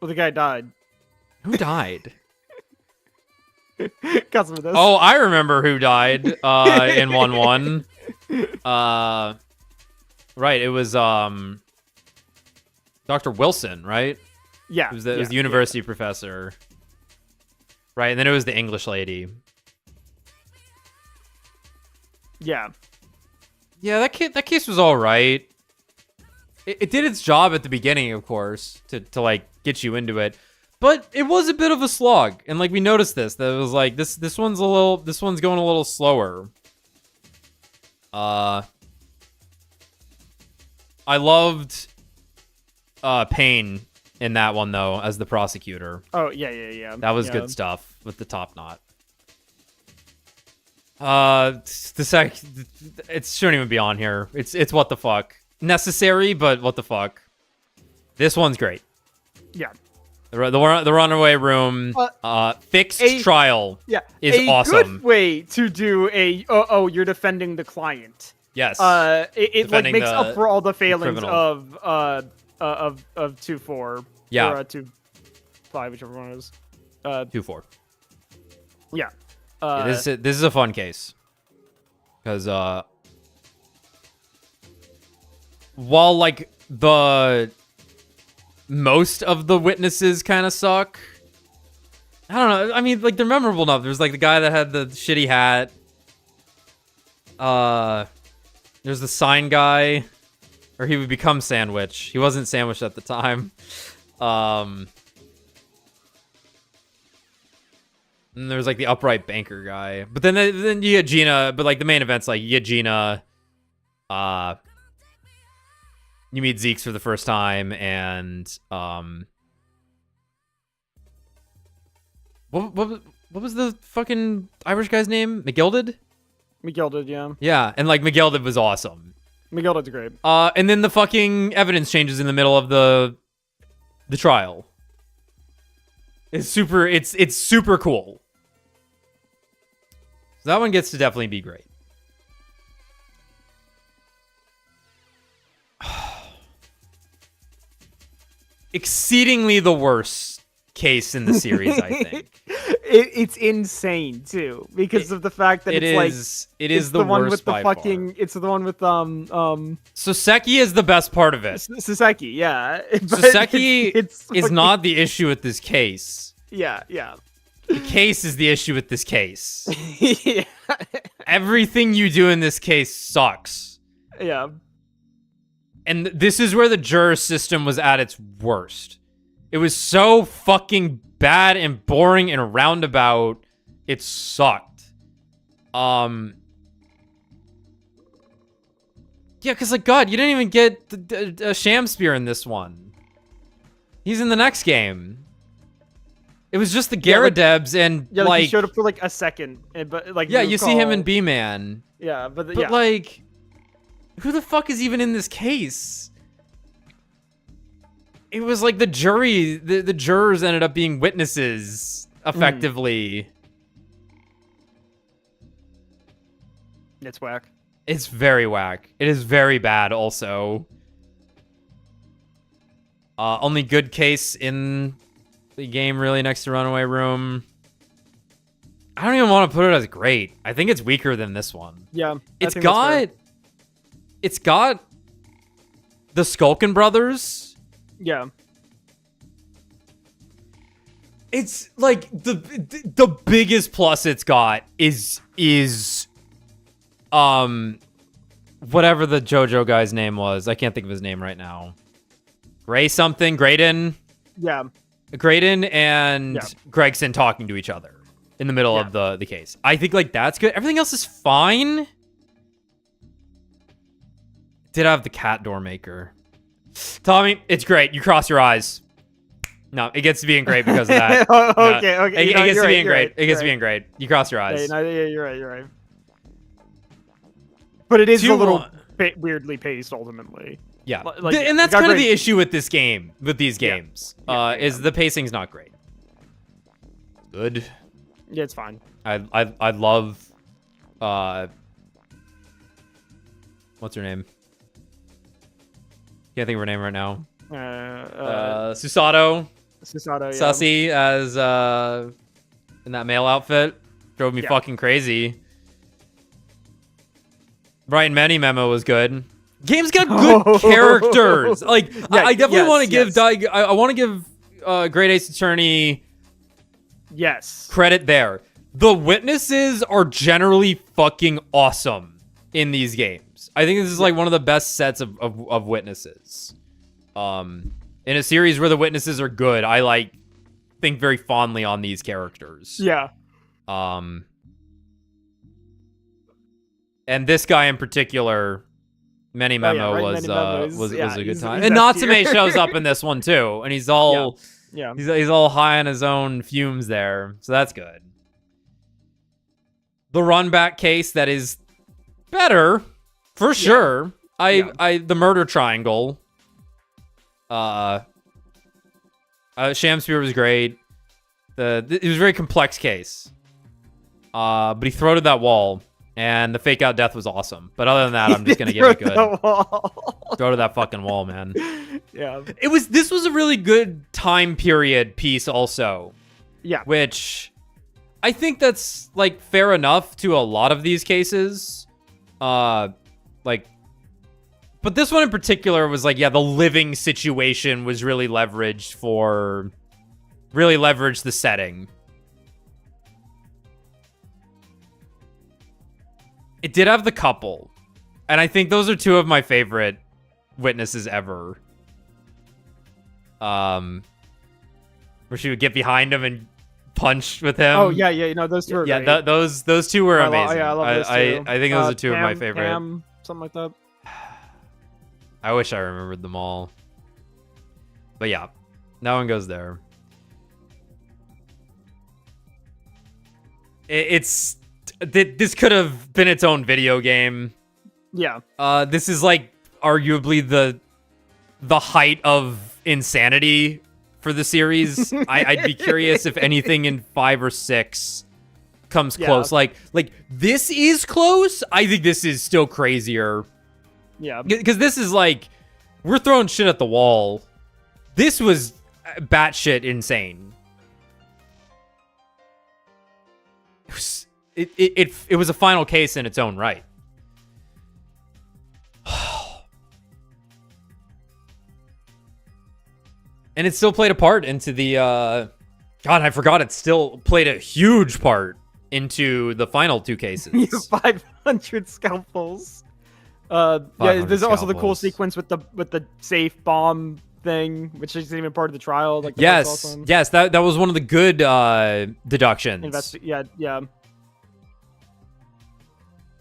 Well, the guy died. Who died? Got some of this. Oh, I remember who died in 1-1. Right, it was Dr. Wilson, right? Yeah. It was the university professor. Right, and then it was the English lady. Yeah. Yeah, that case was all right. It did its job at the beginning, of course, to like get you into it. But it was a bit of a slog. And like we noticed that it was like this one's going a little slower. I loved Payne in that one though as the prosecutor. Oh yeah. That was good stuff with the top knot. It shouldn't even be on here. It's what the fuck. Necessary, but what the fuck. This one's great. Yeah. The runaway room fixed trial is awesome. Good way to do you're defending the client. Yes. It like makes up for all the failings of 2-4. Yeah. Or 2-5, whichever one it is. 2-4. Yeah. This is a fun case because while like the most of the witnesses kind of suck, I don't know. I mean, like they're memorable enough. There's like the guy that had the shitty hat. There's the sign guy, or he would become Sandwich. He wasn't Sandwich at the time. And there's like the upright banker guy, but then you get Gina. But like the main event's like you get Gina, you meet Zeke's for the first time, and what was the fucking Irish guy's name? McGilded? McGilded, yeah. Yeah, and like McGilded was awesome. McGilded's great. And then the fucking evidence changes in the middle of the trial. It's super cool. So that one gets to definitely be great. Exceedingly the worst case in the series, I think. It's insane too, because of the fact that it's the one worst with the by fucking far. it's the one with Soseki is the best part of it. Soseki, yeah. But Soseki it's is fucking- not the issue with this case. Yeah. The case is the issue with this case. Yeah. Everything you do in this case sucks. Yeah. And this is where the juror system was at its worst. It was so fucking bad and boring and roundabout. It sucked. Yeah, because, like, God, you didn't even get a sham spear in this one. He's in the next game. It was just the Gyarados and, Yeah, like... he showed up for, like, a second. But, like, Yeah, you see him in B-Man. Yeah, but But, like... Who the fuck is even in this case? It was like the jury, the jurors ended up being witnesses, effectively. It's whack. It's very whack. It is very bad, also. Only good case in the game, really, next to Runaway Room. I don't even want to put it as great. I think it's weaker than this one. Yeah. It's got the Skulkin brothers. Yeah. It's like the biggest plus it's got is whatever the JoJo guy's name was. I can't think of his name right now. Graydon and Gregson talking to each other in the middle of the case. I think like that's good. Everything else is fine. Did have the cat door maker. Tommy, it's great. You cross your eyes. No, it gets to being great because of that. Okay. It gets to being great. It gets to being great. You cross your eyes. Yeah, you're right. But it is a little weirdly paced, ultimately. Yeah, Like, and that's kind of the issue with this game, with these games, is the pacing's not great. Good. Yeah, it's fine. I love, what's her name? Can't think of her name right now. Susato. Susato, yeah. Sussy as in that male outfit drove me fucking crazy. Brian Many Memo was good. Game's got good characters. Like I definitely want to give I want to give Great Ace Attorney credit there. The witnesses are generally fucking awesome in these games. I think this is like one of the best sets of witnesses. In a series where the witnesses are good, I think very fondly on these characters. Yeah. And this guy in particular, Many Memo was a good time. And Natsume shows up in this one too, and he's all he's all high on his own fumes there, so that's good. The run back case that is better for sure. The murder triangle. Shamspear was great. It was a very complex case. But he throated that wall, and the fake out death was awesome. But other than that, I'm just gonna give it good. Throw to that fucking wall, man. Yeah. This was a really good time period piece also. Yeah. Which I think that's like fair enough to a lot of these cases. But this one in particular was like, the living situation was really leveraged the setting. It did have the couple. And I think those are two of my favorite witnesses ever. Where she would get behind him and punch with him. Oh, yeah, those two are great. Those two were amazing. I love those two. I think those are two of my favorite. Pam, something like that. I wish I remembered them all. But yeah, that one goes there. This could have been its own video game. Yeah. This is like arguably the height of insanity for the series. I'd be curious if anything in 5 or 6 comes close. Like this is close. I think this is still crazier. Yeah. Because this is like, we're throwing shit at the wall. This was batshit insane. It was a final case in its own right. And it still played a part into the God, I forgot it still played a huge part into the final 2 cases. 500 scalpels. Yeah, there's also the cool scalpels. sequence with the safe bomb thing, which isn't even part of the trial. Like, Yes, awesome. yes, that was one of the good deductions. Yeah.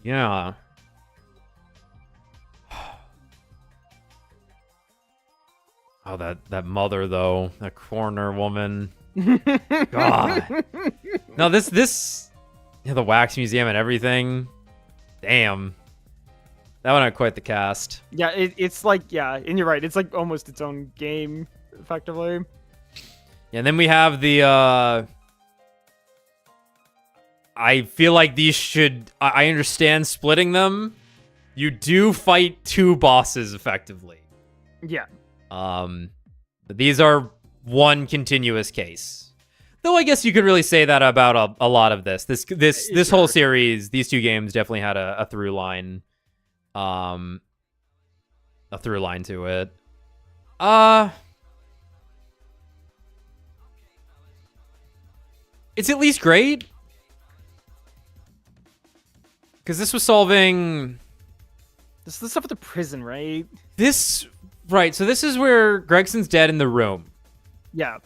Yeah. Oh, that mother though, that corner woman. God. No, this the wax museum and everything. Damn. That one had quite the cast. Yeah, it's like, yeah, and you're right. It's like almost its own game, effectively. Yeah, and then we have the I feel like these should I understand splitting them. You do fight 2 bosses effectively. Yeah. But these are one continuous case. Though I guess you could really say that about a lot of this. This whole series, these 2 games definitely had a through line. A through line to it. It's at least great. Because this was solving... This is the stuff at the prison, right? Right, so this is where Gregson's dead in the room. Yeah.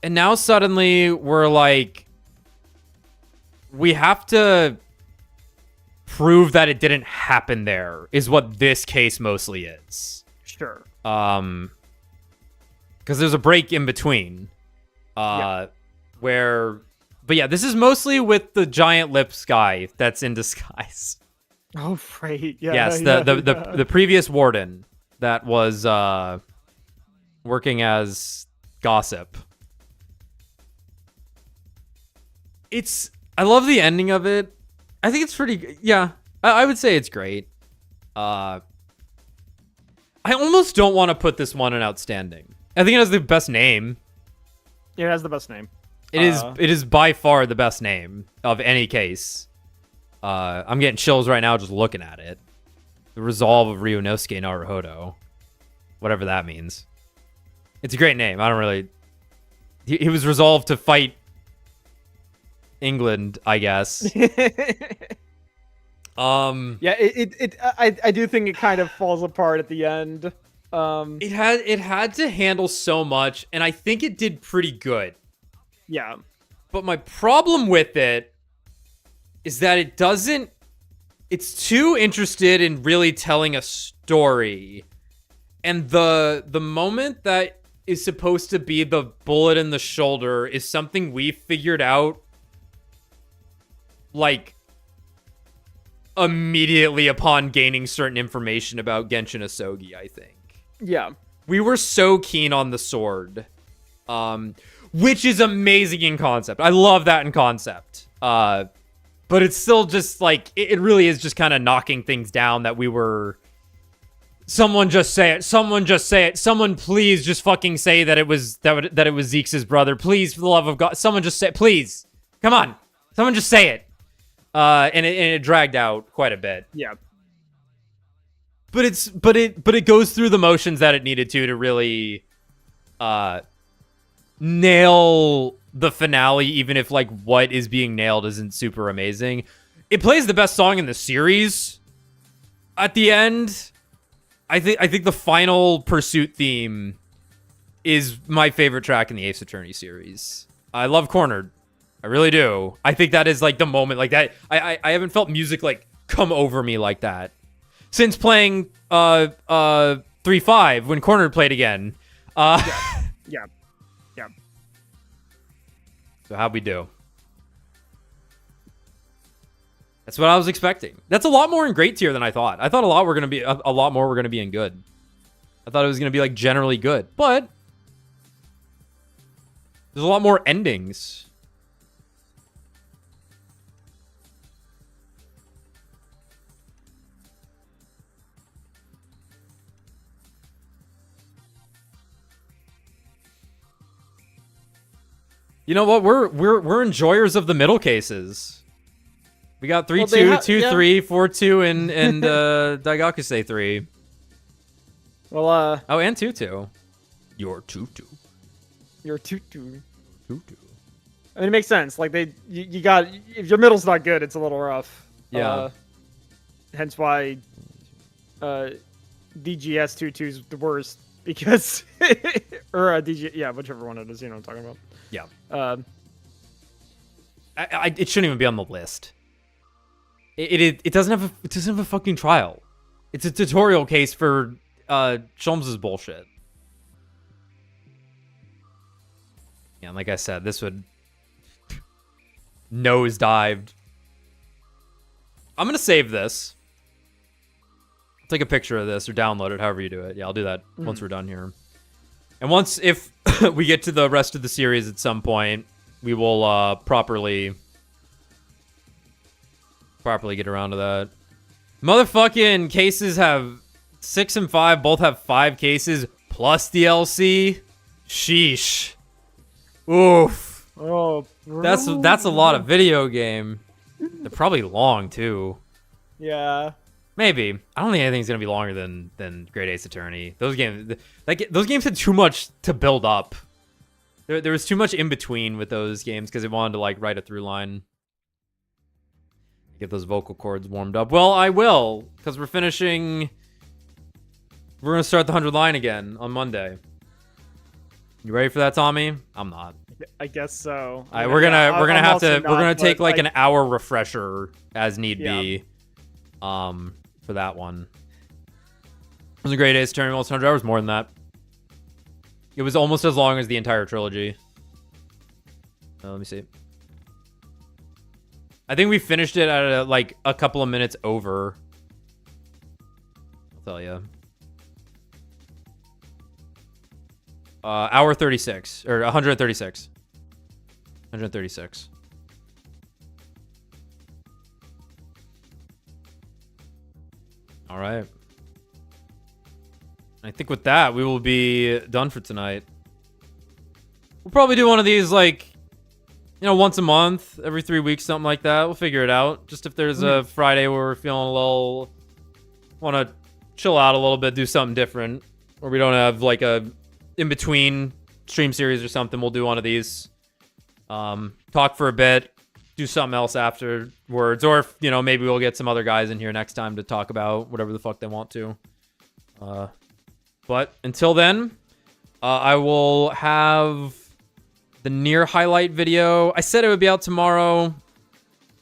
And now suddenly we're like... We have to prove that it didn't happen there, is what this case mostly is. Sure. Because there's a break in between. Where... But yeah, this is mostly with the giant lips guy that's in disguise. Oh, right. Yeah. Yes, the previous warden that was working as gossip. I love the ending of it. I think it's pretty, yeah, I would say it's great. I almost don't want to put this one in outstanding. I think it has the best name. Yeah, it has the best name. It is by far the best name of any case. I'm getting chills right now just looking at it. The Resolve of Ryunosuke Naruhodo. Whatever that means. It's a great name. I don't really... He was resolved to fight England, I guess. Yeah, I do think it kind of falls apart at the end. It had to handle so much, and I think it did pretty good. Yeah. But my problem with it is that it's too interested in really telling a story. And the moment that is supposed to be the bullet in the shoulder is something we figured out like immediately upon gaining certain information about Genshin Asogi, I think. Yeah. We were so keen on the sword. Which is amazing in concept. I love that in concept. But it's still just like, it really is just kind of knocking things down that we were... Someone just say it. Someone just say it. Someone please just fucking say that it was that it was Zeke's brother. Please, for the love of God. Someone just say it. Please. Come on. Someone just say it. And it dragged out quite a bit. Yeah. But it goes through the motions that it needed to really nail the finale, even if like what is being nailed isn't super amazing. It plays the best song in the series at the end. I think the final pursuit theme is my favorite track in the Ace Attorney series. I love Cornered. I really do. I think that is like the moment like that. I haven't felt music like come over me like that since playing 3-5 when cornered played again. Yeah. So how'd we do? That's what I was expecting. That's a lot more in great tier than I thought. I thought a lot more were gonna be in good. I thought it was gonna be like generally good, but there's a lot more endings. You know what? We're enjoyers of the middle cases. We got 3-2, 2-3, 4-2, and Daigakusei 3. Well, oh, and 2-2. You're 2-2. You're 2-2. 2-2. I mean, it makes sense. Like you got, if your middle's not good, it's a little rough. Yeah. Hence why, DGS 2-2 is the worst because, or DG, yeah, whichever one it is. You know what I'm talking about. Yeah. It shouldn't even be on the list. It doesn't have a fucking trial. It's a tutorial case for Sholmes' bullshit. Yeah, and like I said, this would nosedived. I'm gonna save this. Take a picture of this or download it, however you do it. Yeah, I'll do that once we're done here. And once, if we get to the rest of the series at some point, we will properly get around to that. Motherfucking cases have 6 and 5. Both have 5 cases plus DLC. Sheesh. Oof. Oh, that's a lot of video game. They're probably long too. Yeah. Maybe. I don't think anything's gonna be longer than Great Ace Attorney. Those games had too much to build up. There was too much in between with those games because they wanted to like write a through line. Get those vocal cords warmed up. Well, I will, because we're finishing. We're gonna start the 100 line again on Monday. You ready for that, Tommy? I'm not. I guess so. All right, we're gonna take like an hour refresher as need be. For that one. It was a Great Ace Attorney, almost 100 hours, more than that. It was almost as long as the entire trilogy. Let me see. I think we finished it at like a couple of minutes over. I'll tell you. Hour 36 or 136. 136. All right. I think with that, we will be done for tonight. We'll probably do one of these like, you know, once a month, every 3 weeks, something like that. We'll figure it out. Just if there's a Friday where we're feeling a little, want to chill out a little bit, do something different, or we don't have like a in-between stream series or something, we'll do one of these. Talk for a bit, do something else afterwards, or if, you know, maybe we'll get some other guys in here next time to talk about whatever the fuck they want to. But until then, I will have the near highlight video. I said it would be out tomorrow.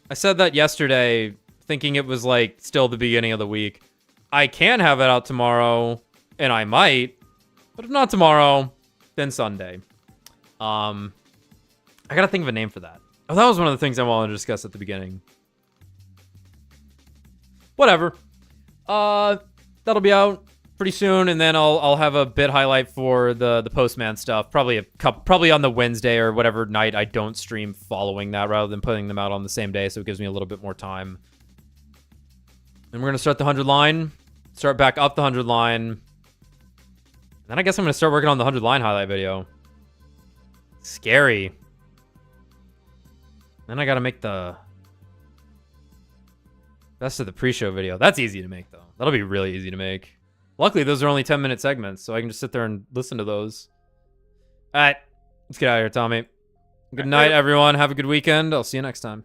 I said that yesterday, thinking it was like still the beginning of the week. I can have it out tomorrow, and I might, but if not tomorrow, then Sunday. I gotta think of a name for that. Oh, that was one of the things I wanted to discuss at the beginning. Whatever. That'll be out pretty soon, and then I'll have a bit highlight for the Postman stuff. Probably on the Wednesday or whatever night I don't stream following that, rather than putting them out on the same day, so it gives me a little bit more time. And we're gonna start the 100 line, start back up the 100 line. Then I guess I'm gonna start working on the 100 line highlight video. Scary. Then I gotta make the best of the pre-show video. That's easy to make, though. That'll be really easy to make. Luckily, those are only 10-minute segments, so I can just sit there and listen to those. All right, let's get out of here, Tommy. Good night, everyone. Have a good weekend. I'll see you next time.